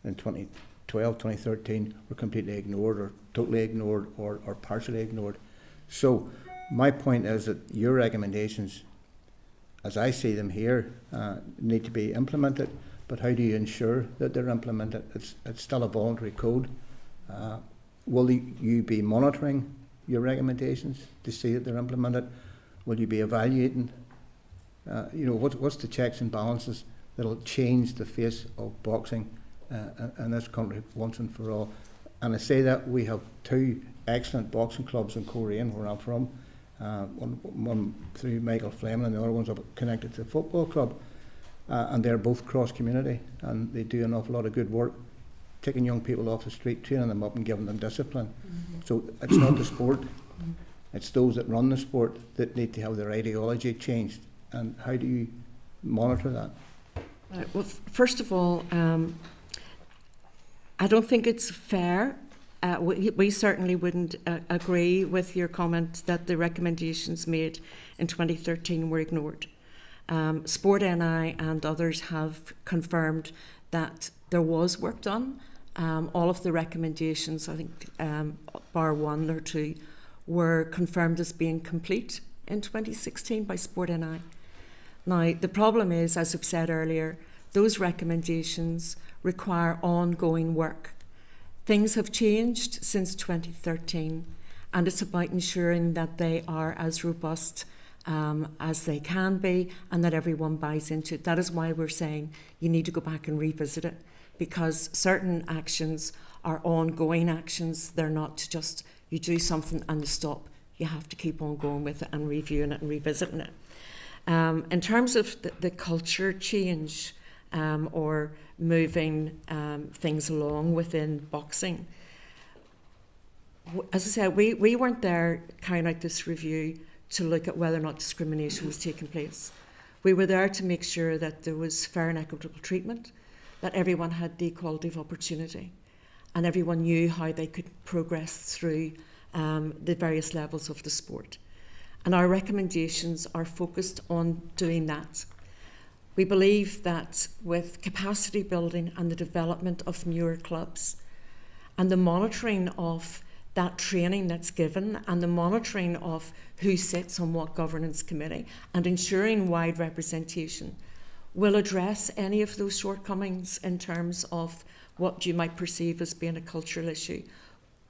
I: in 2012, 2013 were completely ignored or totally ignored or partially ignored. So my point is that your recommendations, as I see them here, need to be implemented, but how do you ensure that they're implemented? It's still a voluntary code. Will you be monitoring your recommendations to see that they're implemented? Will you be evaluating? What's the checks and balances that'll change the face of boxing in this country once and for all? And I say that we have two excellent boxing clubs in Coleraine, where I'm from. One through Michael Fleming, and the other one's connected to the football club, and they're both cross-community, and they do an awful lot of good work, taking young people off the street, training them up and giving them discipline. So it's not the sport, it's those that run the sport that need to have their ideology changed. And how do you monitor that?
M: Well, first of all, I don't think it's fair. We certainly wouldn't agree with your comment that the recommendations made in 2013 were ignored. Sport NI and others have confirmed that there was work done. All of the recommendations, I think bar one or two, were confirmed as being complete in 2016 by Sport NI. Now, the problem is, as I've said earlier, those recommendations require ongoing work. Things have changed since 2013, and it's about ensuring that they are as robust as they can be, and that everyone buys into it. That is why we're saying you need to go back and revisit it, because certain actions are ongoing actions. They're not just you do something and you stop. You have to keep on going with it and reviewing it and revisiting it. In terms of the culture change or moving things along within boxing, as I said, we weren't there carrying out this review to look at whether or not discrimination was taking place. We were there to make sure that there was fair and equitable treatment, that everyone had the equality of opportunity, and everyone knew how they could progress through the various levels of the sport. And our recommendations are focused on doing that. We believe that with capacity building and the development of newer clubs and the monitoring of that training that's given and the monitoring of who sits on what governance committee and ensuring wide representation will address any of those shortcomings in terms of what you might perceive as being a cultural issue.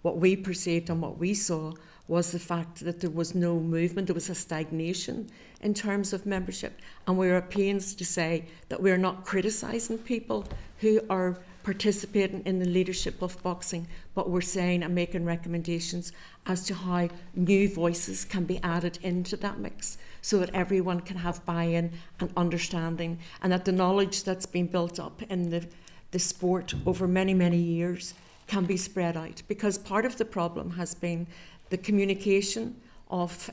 M: What we perceived and what we saw was the fact that there was no movement, there was a stagnation in terms of membership. And we're at pains to say that we're not criticising people who are participating in the leadership of boxing, but we're saying and making recommendations as to how new voices can be added into that mix so that everyone can have buy-in and understanding, and that the knowledge that's been built up in the sport over many, many years can be spread out. Because part of the problem has been the communication of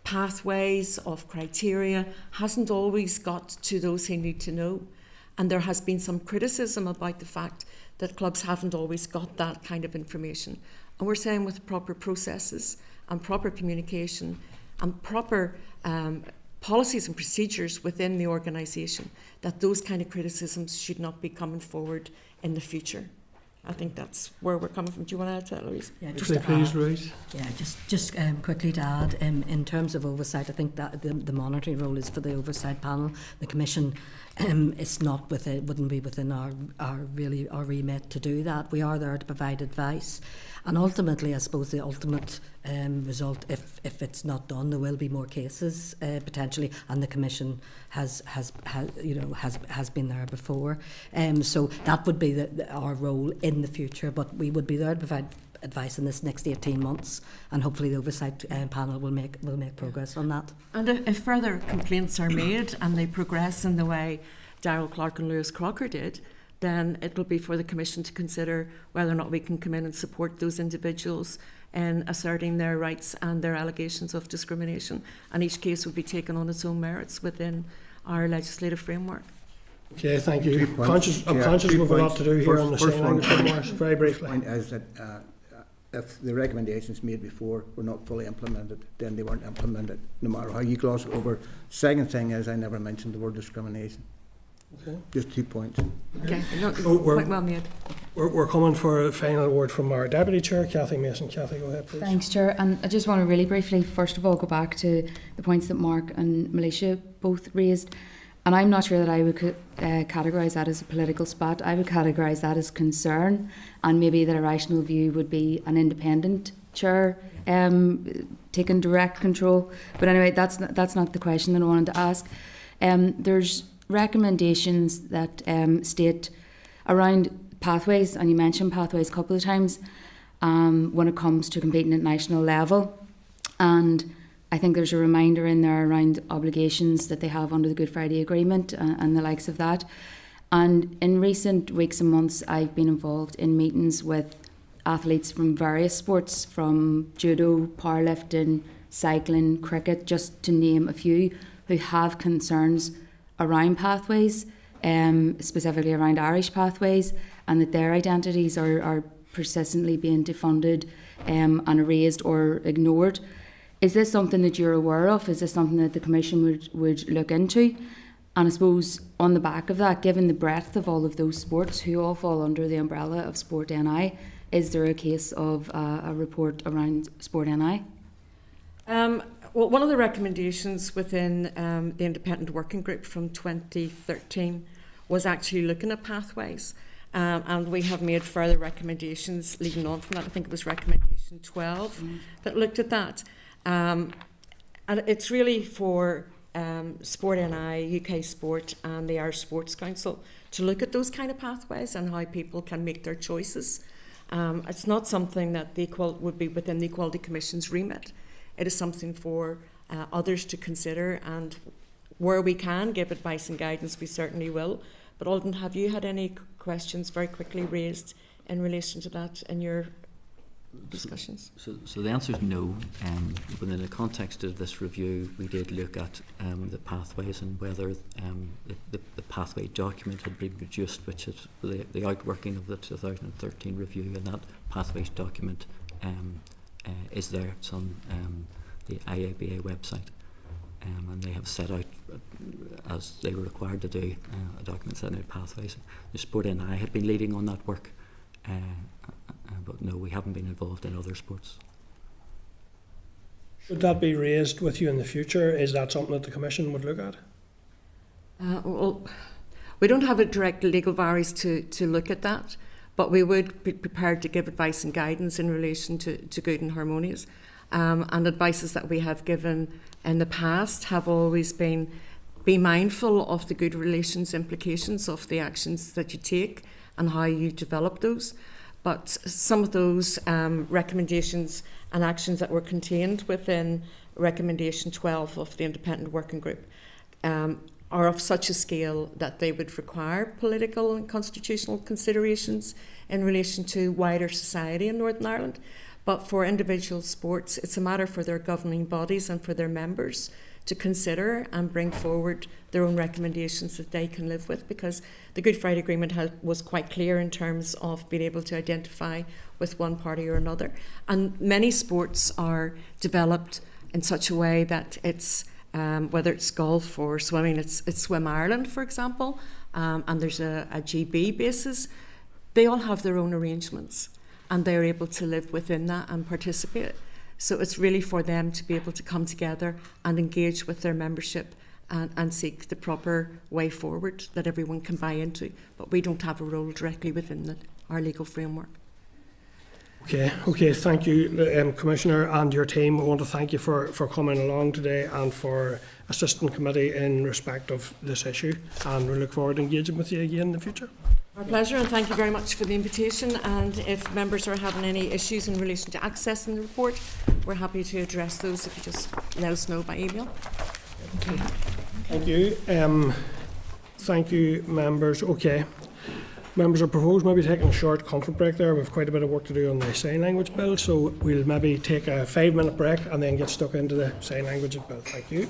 M: pathways, of criteria, hasn't always got to those who need to know. And there has been some criticism about the fact that clubs haven't always got that kind of information. And we're saying with proper processes and proper communication and proper policies and procedures within the organisation, that those kind of criticisms should not be coming forward in the future. I think that's where we're coming from. Do you want to add to that, Louise?
O: Yeah,
C: If they please, Louise.
O: Yeah, just quickly to add, in terms of oversight, I think that the monitoring role is for the oversight panel. The Commission it's not wouldn't be within our remit to do that. We are there to provide advice, and ultimately, I suppose the ultimate result, if it's not done, there will be more cases potentially, and the Commission has been there before. So that would be our role in the future, but we would be there to provide advice in this next 18 months, and hopefully the oversight panel will make progress on that.
M: And if further complaints are made and they progress in the way Darryl Clark and Lewis Crocker did, then it will be for the Commission to consider whether or not we can come in and support those individuals in asserting their rights and their allegations of discrimination. And each case will be taken on its own merits within our legislative framework.
C: Okay, thank you. I'm conscious we've a lot to do here on the same language. Very briefly.
I: Point is that if the recommendations made before were not fully implemented, then they weren't implemented, no matter how you gloss it over. Second thing is, I never mentioned the word discrimination.
C: Okay.
I: Just 2 points.
M: Okay, no, quite well made.
C: We're coming for a final word from our Deputy Chair, Cathy Mason. Cathy, go ahead, please.
H: Thanks, Chair. And I just want to really briefly, first of all, go back to the points that Mark and Militia both raised. And I'm not sure that I would categorise that as a political spat. I would categorise that as concern, and maybe that a rational view would be an independent chair taking direct control. But anyway, that's not the question that I wanted to ask. There's recommendations that state around pathways, and you mentioned pathways a couple of times, when it comes to competing at national level. And I think there's a reminder in there around obligations that they have under the Good Friday Agreement and the likes of that. And in recent weeks and months, I've been involved in meetings with athletes from various sports, from judo, powerlifting, cycling, cricket, just to name a few, who have concerns around pathways, specifically around Irish pathways, and that their identities are persistently being defunded and erased or ignored. Is this something that you're aware of? Is this something that the Commission would look into? And I suppose on the back of that, given the breadth of all of those sports who all fall under the umbrella of Sport NI, is there a case of a report around Sport NI?
M: Well, one of the recommendations within the Independent Working Group from 2013 was actually looking at pathways. And we have made further recommendations leading on from that. I think it was recommendation 12 that looked at that. And it's really for Sport NI, UK Sport and the Irish Sports Council to look at those kind of pathways and how people can make their choices. It's not something that would be within the Equality Commission's remit. It is something for others to consider, and where we can give advice and guidance, we certainly will. But Alden, have you had any questions very quickly raised in relation to that in your discussions?
N: So the answer is no. Within the context of this review, we did look at the pathways and whether the pathway document had been produced, which is the outworking of the 2013 review, and that pathways document is there. It's on the IABA website, and they have set out, as they were required to do, a document setting out pathways. The Sport NI had been leading on that work, but no, we haven't been involved in other sports.
C: Should that be raised with you in the future? Is that something that the Commission would look at?
M: Well, we don't have a direct legal varies to look at that, but we would be prepared to give advice and guidance in relation to good and harmonious. And advices that we have given in the past have always been, be mindful of the good relations implications of the actions that you take, and how you develop those. But some of those recommendations and actions that were contained within recommendation 12 of the independent working group are of such a scale that they would require political and constitutional considerations in relation to wider society in Northern Ireland. But for individual sports, it's a matter for their governing bodies and for their members to consider and bring forward their own recommendations that they can live with, because the Good Friday Agreement was quite clear in terms of being able to identify with one party or another. And many sports are developed in such a way that it's whether it's golf or swimming, it's Swim Ireland, for example, and there's a GB basis. They all have their own arrangements and they're able to live within that and participate. So it's really for them to be able to come together and engage with their membership and seek the proper way forward that everyone can buy into. But we don't have a role directly within our legal framework.
C: Okay, thank you, Commissioner, and your team. I want to thank you for coming along today and for assisting committee in respect of this issue, and we look forward to engaging with you again in the future.
M: Our pleasure, and thank you very much for the invitation. And if members are having any issues in relation to accessing the report, we're happy to address those if you just let us know by email.
C: Thank you. Thank you, members. Okay. Members, I propose maybe taking a short comfort break there. We have quite a bit of work to do on the sign language bill, so we'll maybe take a 5-minute break and then get stuck into the sign language bill. Thank you.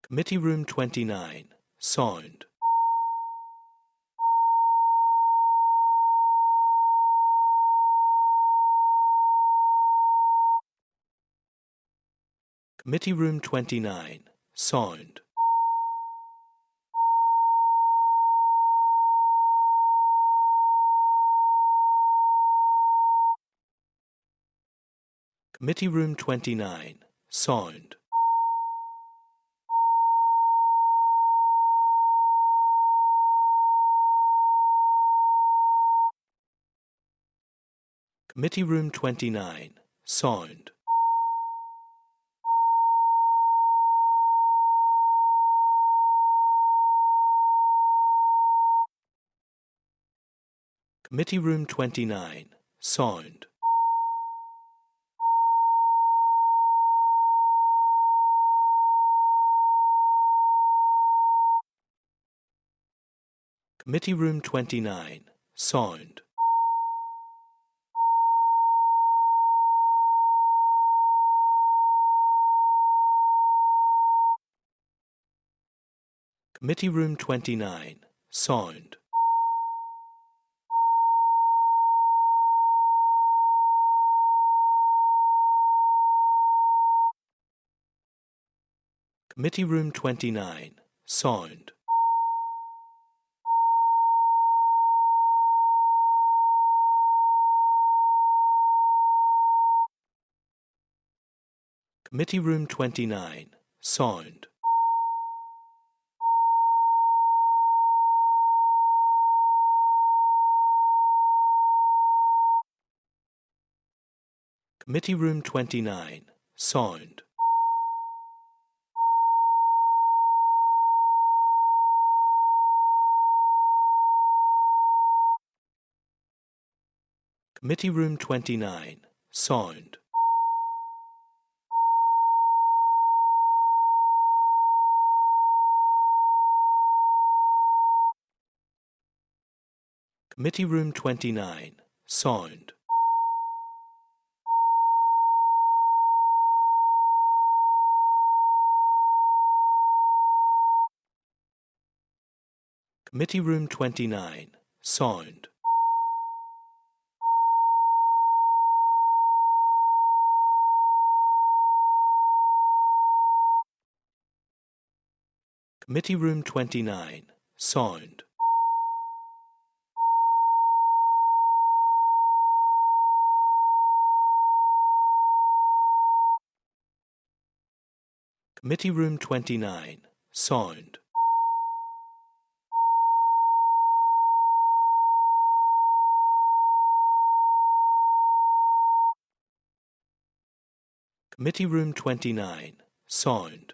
A: Committee Room 29. Sound. Committee Room 29. Sound. Committee Room 29. Sound. Committee Room 29. Sound. Committee Room 29. Sound. Committee Room 29. Sound. Committee Room 29. Sound. Committee Room 29. Sound. Committee Room 29. Sound. Committee Room 29. Sound. Committee Room 29. Sound. Committee Room 29. Sound. Committee Room 29. Sound. Committee Room 29. Sound. Committee Room 29. Sound. Committee Room 29. Sound.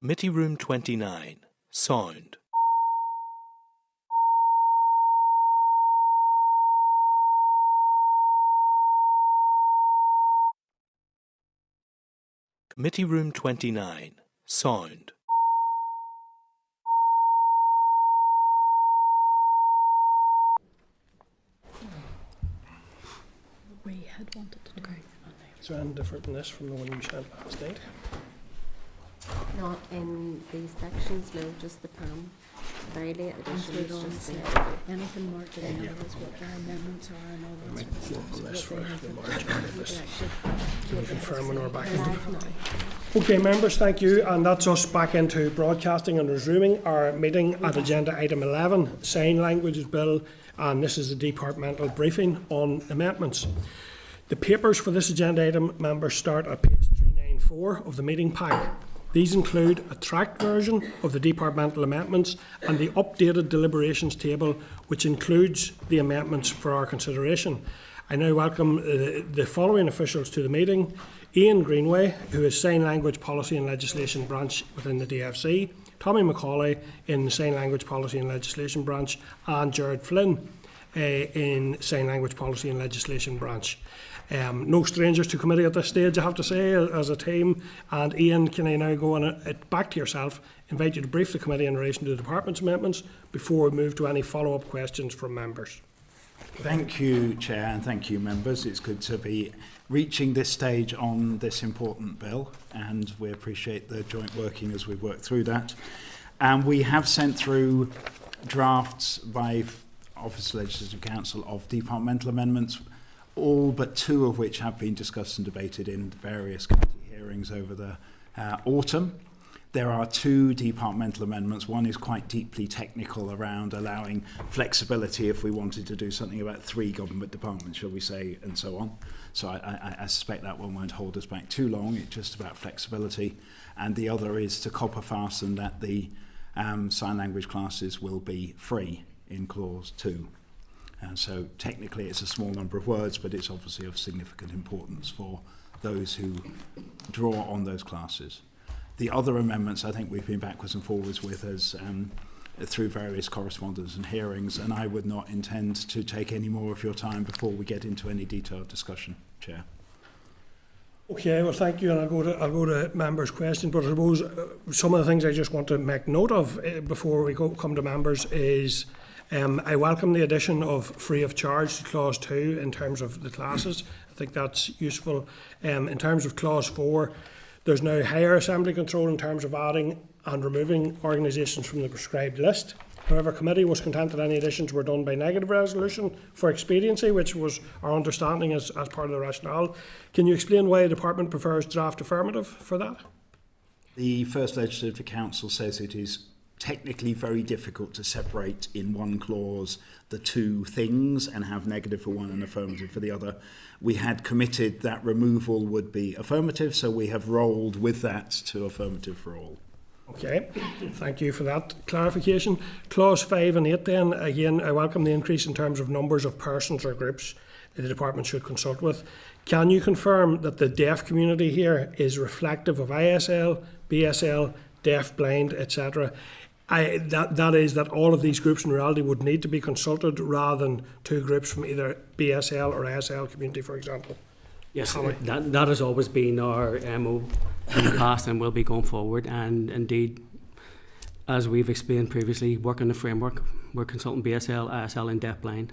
A: Committee Room 29. Sound. Committee Room 29. Sound.
D: We had wanted to go.
C: Is there anything different in this from the one you sent last night?
B: Not in these sections, no, just the PAM. Very late additions, just
D: anything marked in the others, what their amendments are and all that sort of stuff.
C: This for
D: What they have
C: the
D: in
C: margin of this.
D: actually-
C: We confirm when we're back into
B: live now.
C: Okay, members, thank you. And that's us back into broadcasting and resuming our meeting at agenda item 11, Sign Languages Bill, and this is a departmental briefing on amendments. The papers for this agenda item, members, start at page 394 of the meeting pack. These include a tracked version of the departmental amendments and the updated deliberations table, which includes the amendments for our consideration. I now welcome the following officials to the meeting: Ian Greenway, who is Sign Language Policy and Legislation Branch within the DFC, Tommy McCauley in the Sign Language Policy and Legislation Branch, and Gerard Flynn in Sign Language Policy and Legislation Branch. No strangers to committee at this stage, I have to say, as a team. And Ian, can I now go on back to yourself, invite you to brief the committee in relation to the department's amendments before we move to any follow-up questions from members.
P: Thank you, Chair, and thank you, members. It's good to be reaching this stage on this important bill, and we appreciate the joint working as we work through that. And we have sent through drafts by Office of Legislative Council of departmental amendments, all but two of which have been discussed and debated in various committee hearings over the autumn. There are two departmental amendments. One is quite deeply technical around allowing flexibility if we wanted to do something about 3 government departments, shall we say, and so on. So I suspect that one won't hold us back too long. It's just about flexibility. And the other is to copper fasten that the sign language classes will be free in clause 2. So technically it's a small number of words, but it's obviously of significant importance for those who draw on those classes. The other amendments I think we've been backwards and forwards with as through various correspondence and hearings, and I would not intend to take any more of your time before we get into any detailed discussion, Chair.
C: Okay, well, thank you, and I'll go to members' questions. But I suppose some of the things I just want to make note of before we come to members is I welcome the addition of free of charge to clause 2 in terms of the classes. I think that's useful. In terms of clause 4, there's now higher assembly control in terms of adding and removing organisations from the prescribed list. However, committee was content that any additions were done by negative resolution for expediency, which was our understanding as part of the rationale. Can you explain why the department prefers draft affirmative for that?
P: The First Legislative Council says it is technically very difficult to separate in one clause the two things and have negative for one and affirmative for the other. We had committed that removal would be affirmative, so we have rolled with that to affirmative for all.
C: Okay, thank you for that clarification. Clause 5 and 8 then, again, I welcome the increase in terms of numbers of persons or groups the department should consult with. Can you confirm that the deaf community here is reflective of ISL, BSL, deaf, blind, etc.? That is that all of these groups in reality would need to be consulted rather than two groups from either BSL or ISL community, for example.
Q: Yes, that has always been our MO in the past and will be going forward. And indeed, as we've explained previously, work on the framework, we're consulting BSL, ISL and deaf-blind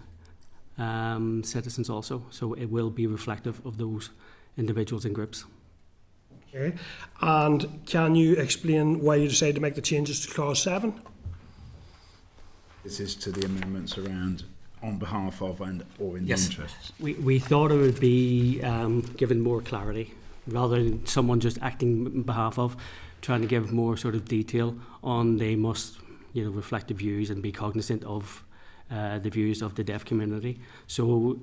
Q: citizens also. So it will be reflective of those individuals and groups.
C: Okay. And can you explain why you decided to make the changes to clause 7?
P: This is to the amendments around on behalf of and or in the interests.
Q: We thought it would be given more clarity rather than someone just acting on behalf of, trying to give more sort of detail on they must reflect the views and be cognizant of the views of the deaf community. So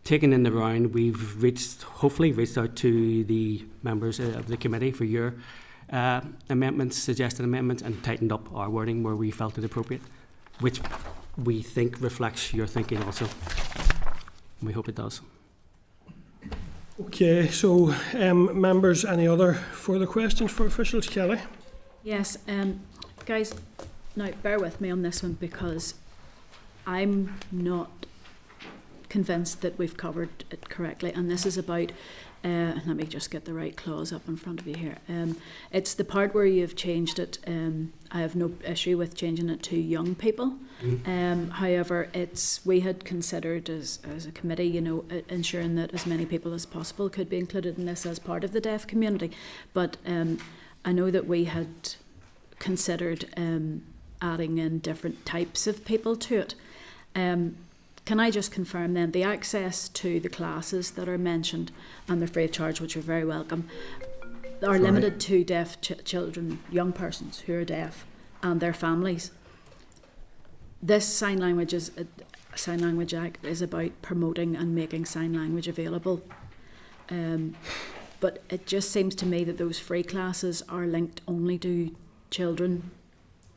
Q: taken in the round, we've hopefully reached out to the members of the committee for your amendments, suggested amendments, and tightened up our wording where we felt it appropriate, which we think reflects your thinking also. We hope it does.
C: Okay, so members, any other further questions for officials? Kelly?
D: Yes, guys, now bear with me on this one because I'm not convinced that we've covered it correctly, and this is about, let me just get the right clause up in front of you here. It's the part where you've changed it. I have no issue with changing it to young people. However, we had considered as a committee, you know, ensuring that as many people as possible could be included in this as part of the deaf community. But I know that we had considered adding in different types of people to it. Can I just confirm then, the access to the classes that are mentioned, and they're free of charge, which are very welcome, are limited to deaf children, young persons who are deaf, and their families. This Sign Language Act is about promoting and making sign language available. But it just seems to me that those free classes are linked only to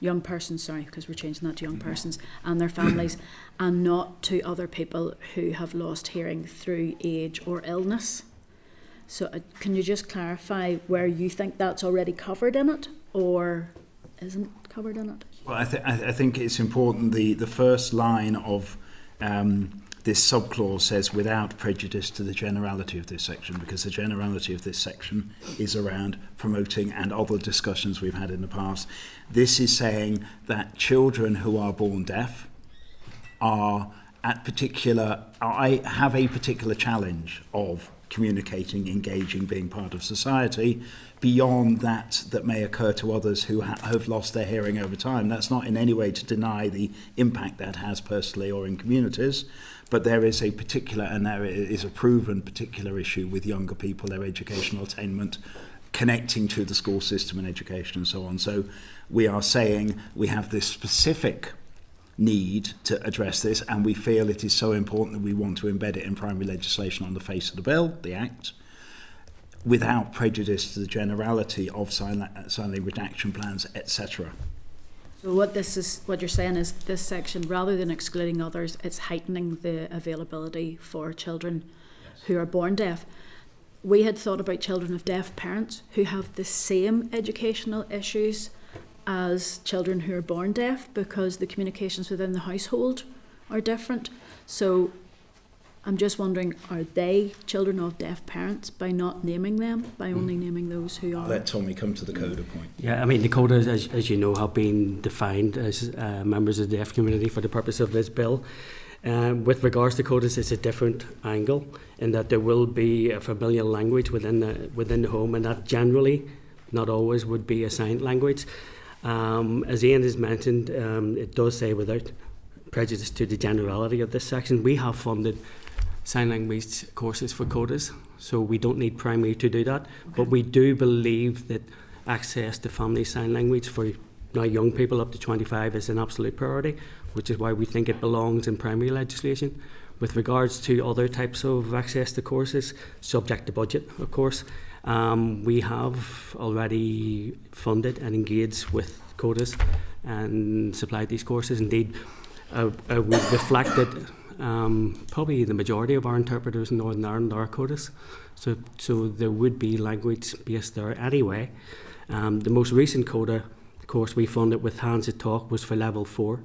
D: young persons, because we're changing that to young persons and their families, and not to other people who have lost hearing through age or illness. So can you just clarify where you think that's already covered in it or isn't covered in it?
P: Well, I think it's important. The first line of this subclause says without prejudice to the generality of this section, because the generality of this section is around promoting and other discussions we've had in the past. This is saying that children who are born deaf have a particular challenge of communicating, engaging, being part of society, beyond that may occur to others who have lost their hearing over time. That's not in any way to deny the impact that has personally or in communities, but there is a particular, and there is a proven particular issue with younger people, their educational attainment, connecting to the school system and education and so on. So we are saying we have this specific need to address this, and we feel it is so important that we want to embed it in primary legislation on the face of the bill, the Act, without prejudice to the generality of sign language action plans, etc.
D: So what you're saying is this section, rather than excluding others, it's heightening the availability for children who are born deaf. We had thought about children of deaf parents who have the same educational issues as children who are born deaf, because the communications within the household are different. So I'm just wondering, are they children of deaf parents by not naming them, by only naming those who are?
P: I'll let Tommy come to the CODA point.
Q: Yeah, I mean, the CODA, as you know, have been defined as members of the deaf community for the purpose of this bill. With regards to CODAs, it's a different angle in that there will be a familiar language within the home, and that generally, not always, would be a sign language. As Ian has mentioned, it does say without prejudice to the generality of this section. We have funded sign language courses for CODAs, so we don't need primary to do that. Okay. But we do believe that access to family sign language for now young people up to 25 is an absolute priority, which is why we think it belongs in primary legislation. With regards to other types of access to courses, subject to budget, of course, we have already funded and engaged with CODAs and supplied these courses. Indeed, we reflect that probably the majority of our interpreters in Northern Ireland are CODAs, so there would be language based there anyway. The most recent CODA course we funded with Hands at Talk was for level 4,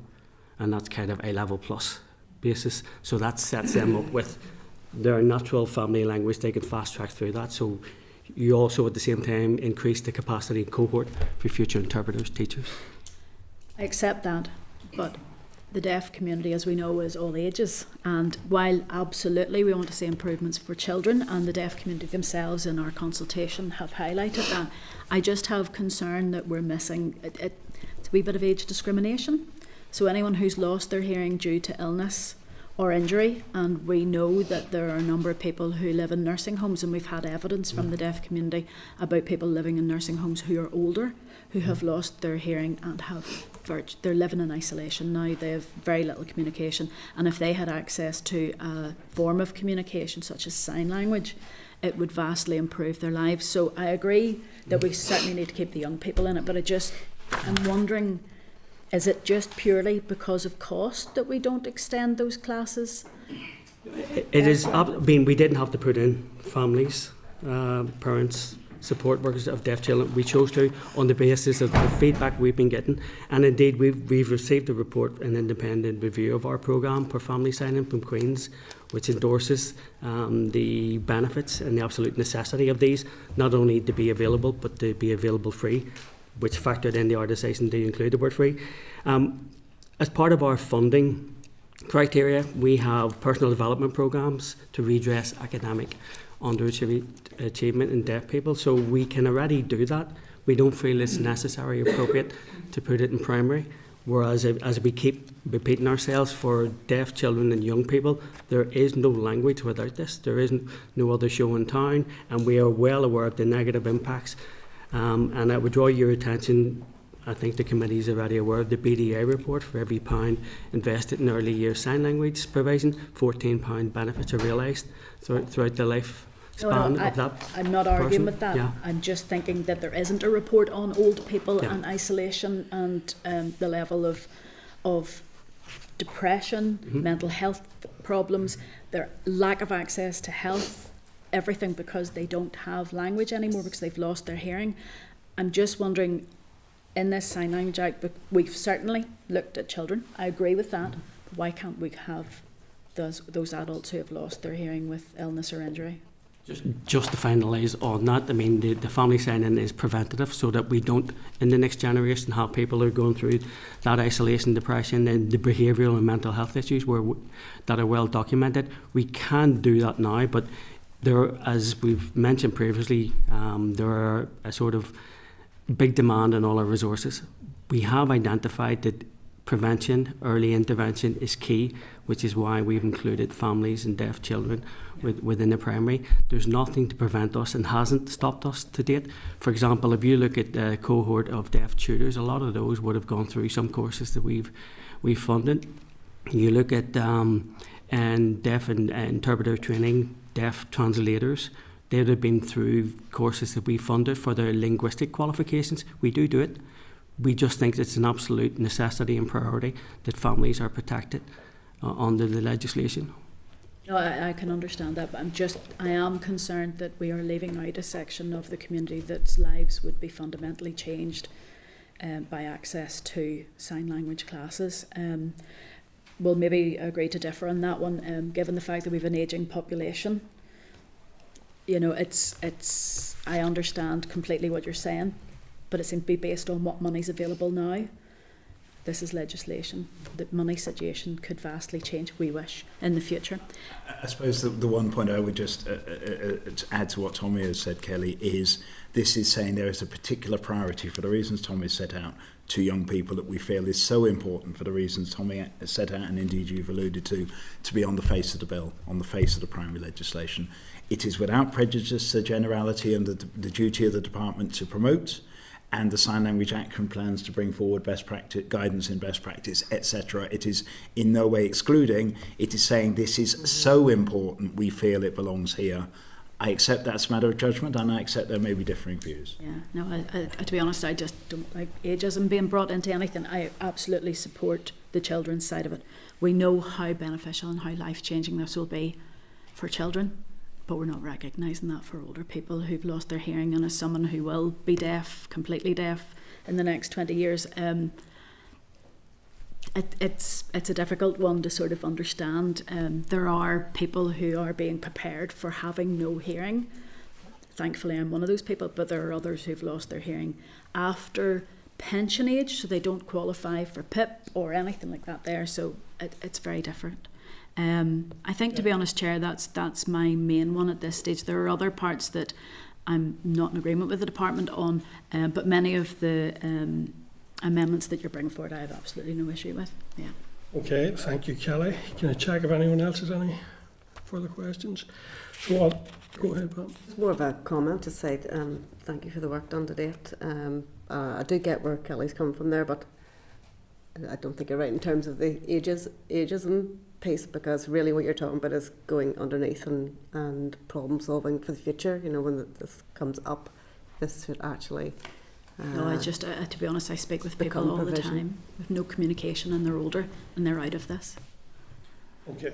Q: and that's kind of a level plus basis, so that sets them up with their natural family language. They can fast track through that, so you also at the same time increase the capacity cohort for future interpreters, teachers.
D: I accept that, but the deaf community, as we know, is all ages, and while absolutely we want to see improvements for children, and the deaf community themselves in our consultation have highlighted that, I just have concern that we're missing it's a wee bit of age discrimination. So anyone who's lost their hearing due to illness or injury, and we know that there are a number of people who live in nursing homes, and we've had evidence from the deaf community about people living in nursing homes who are older, who have lost their hearing and they're living in isolation now. They have very little communication, and if they had access to a form of communication such as sign language, it would vastly improve their lives. So I agree that we certainly need to keep the young people in it, but I'm wondering, is it just purely because of cost that we don't extend those classes?
Q: It is. I mean, we didn't have to put in families, parents, support workers of deaf children. We chose to on the basis of the feedback we've been getting, and indeed we've received a report, an independent review of our programme for family signing from Queen's, which endorses the benefits and the absolute necessity of these, not only to be available but to be available free, which factored in the RDCs to include the word free. As part of our funding criteria, we have personal development programmes to redress academic underachievement in deaf people, so we can already do that. We don't feel it's necessary or appropriate to put it in primary, whereas as we keep repeating ourselves for deaf children and young people, there is no language without this. There is no other show in town, and we are well aware of the negative impacts. And I would draw your attention, I think the committee is already aware of the BDA report. For every £1 invested in early years sign language provision, £14 benefits are realised throughout the life span of that.
D: I'm not arguing
Q: person.
D: with that.
Q: Yeah.
D: I'm just thinking that there isn't a report on old people and isolation and the level of depression, mental health problems, their lack of access to health, everything because they don't have language anymore because they've lost their hearing. I'm just wondering, in this Sign Language Act, we've certainly looked at children. I agree with that. But why can't we have those adults who have lost their hearing with illness or injury?
Q: Just to finalise on that, I mean, the family sign-in is preventative so that we don't, in the next generation, have people who are going through that isolation, depression, and the behavioural and mental health issues that are well documented. We can do that now, but there, as we've mentioned previously, there are a sort of big demand on all our resources. We have identified that prevention, early intervention is key, which is why we've included families and deaf children within the primary. There's nothing to prevent us and hasn't stopped us to date. For example, if you look at the cohort of deaf tutors, a lot of those would have gone through some courses that we've funded. You look at and deaf and interpreter training, deaf translators, they would have been through courses that we funded for their linguistic qualifications. We do it. We just think it's an absolute necessity and priority that families are protected under the legislation.
D: No, I can understand that, but I am concerned that we are leaving out a section of the community that's lives would be fundamentally changed by access to sign language classes. We'll maybe agree to differ on that one, given the fact that we have an ageing population. You know, I understand completely what you're saying, but it seems to be based on what money's available now. This is legislation. The money situation could vastly change, we wish, in the future.
P: I suppose the one point I would just add to what Tommy has said, Kelly, is this is saying there is a particular priority for the reasons Tommy has set out to young people that we feel is so important for the reasons Tommy has set out and indeed you've alluded to be on the face of the bill, on the face of the primary legislation. It is without prejudice to generality and the duty of the department to promote, and the Sign Language Action plans to bring forward best practice, guidance in best practice, etc. It is in no way excluding. It is saying this is so important, we feel it belongs here. I accept that's a matter of judgment, and I accept there may be differing views.
D: Yeah, no, I, to be honest, I just don't like ageism being brought into anything. I absolutely support the children's side of it. We know how beneficial and how life-changing this will be for children, but we're not recognising that for older people who've lost their hearing, and as someone who will be deaf, completely deaf, in the next 20 years, it's a difficult one to sort of understand. There are people who are being prepared for having no hearing. Thankfully, I'm one of those people, but there are others who've lost their hearing after pension age, so they don't qualify for PIP or anything like that there, so it's very different. I think, to be honest, Chair, that's my main one at this stage. There are other parts that I'm not in agreement with the department on, but many of the amendments that you're bringing forward I have absolutely no issue with. Yeah.
C: Okay, thank you, Kelly. Can I check if anyone else has any further questions? So I'll go ahead, Pam.
E: It's more of a comment to say thank you for the work done to date. I do get where Kelly's come from there, but I don't think you're right in terms of the ageism piece, because really what you're talking about is going underneath and problem solving for the future. You know, when this comes up, this should actually
D: no, I just to be honest, I speak with people all the time with no communication, and they're older and they're out of this.
C: Okay.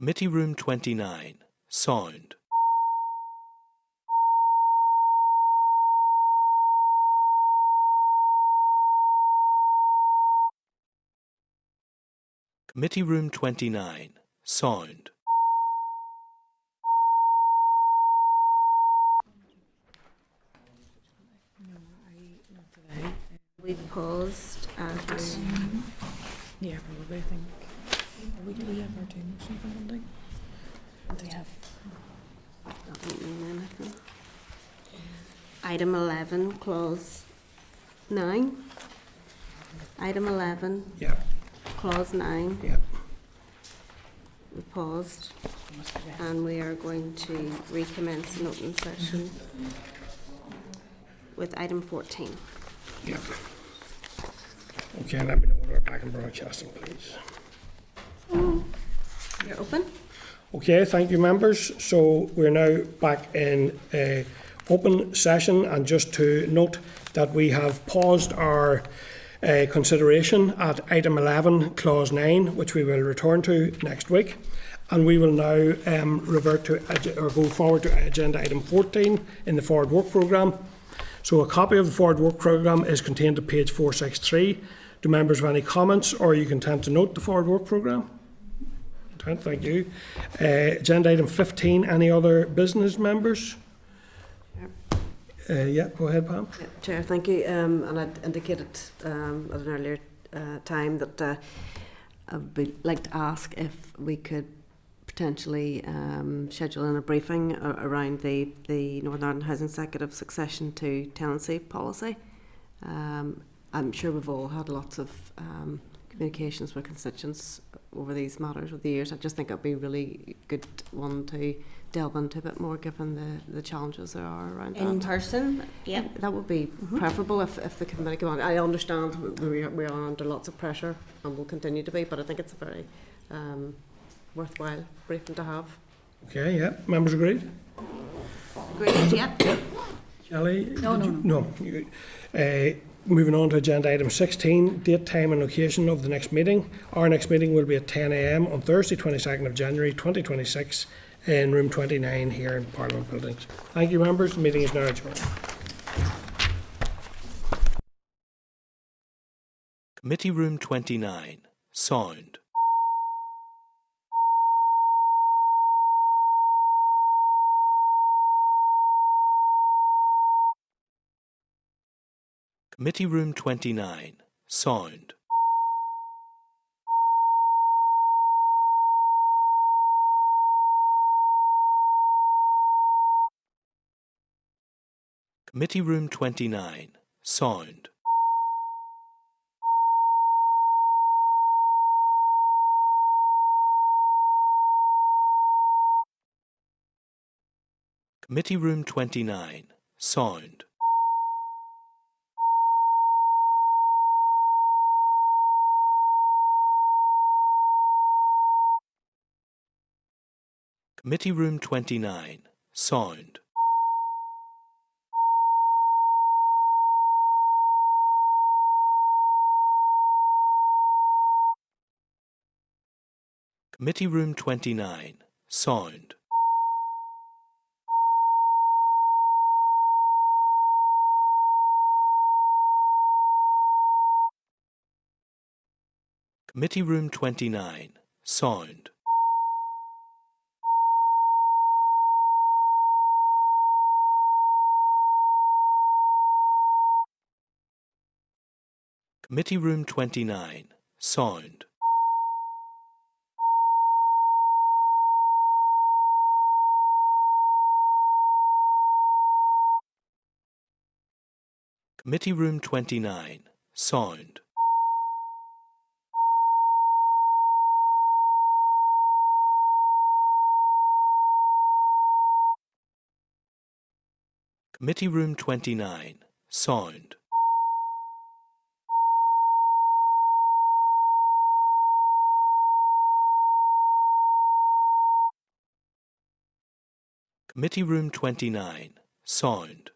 A: Committee Room 29, Sound. Committee Room 29, Sound.
B: We paused at...
J: Yeah, probably, I think. Do we have our two motion for Monday? We have.
B: That won't mean anything. Item 11, clause 9. Item 11,
C: Yep.
B: clause 9.
C: Yep.
B: We paused and we are going to recommence an open session with item 14.
C: Yep. Okay, let me know when we're back in broadcasting, please.
B: You're open?
C: Okay, thank you, members. So we're now back in open session, and just to note that we have paused our consideration at item 11, clause 9, which we will return to next week, and we will now revert to or go forward to agenda item 14 in the forward work programme. So a copy of the forward work programme is contained at page 463. Do members have any comments, or are you content to note the forward work programme? Content, thank you. Agenda item 15, any other business, members? Yeah, go ahead, Pam.
E: Yeah, Chair, thank you. And I'd indicated at an earlier time that I would like to ask if we could potentially schedule in a briefing around the Northern Ireland Housing Executive succession to tenancy policy. I'm sure we've all had lots of communications with constituents over these matters over the years. I just think it'd be a really good one to delve into a bit more, given the challenges there are around that.
B: In person? Yeah.
E: That would be preferable if the committee come on. I understand we are under lots of pressure and will continue to be, but I think it's a very worthwhile briefing to have.
C: Okay, yeah. Members agreed?
B: Agreed, yeah.
C: Kelly?
B: No.
C: No. Moving on to agenda item 16, date, time and location of the next meeting. Our next meeting will be at 10 a.m. on Thursday, 22nd of January 2026 in room 29 here in Parliament Buildings. Thank you, members. The meeting is now adjourned.
A: Committee Room 29, Sound. Committee Room 29, Sound. Committee Room 29, Sound. Committee Room 29, Sound. Committee Room 29, Sound. Committee Room 29, Sound. Committee Room 29, Sound. Committee Room 29, Sound. Committee Room 29, Sound. Committee Room 29, Sound. Committee Room 29, Sound.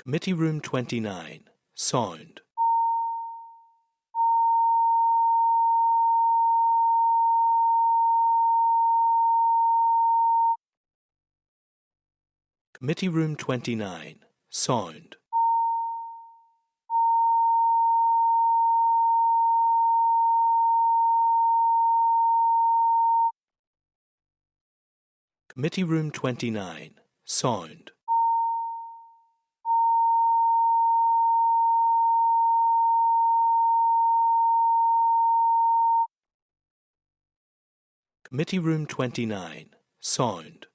A: Committee Room 29. Sound. Committee Room 29. Sound. Committee Room 29. Sound. Committee Room 29. Sound.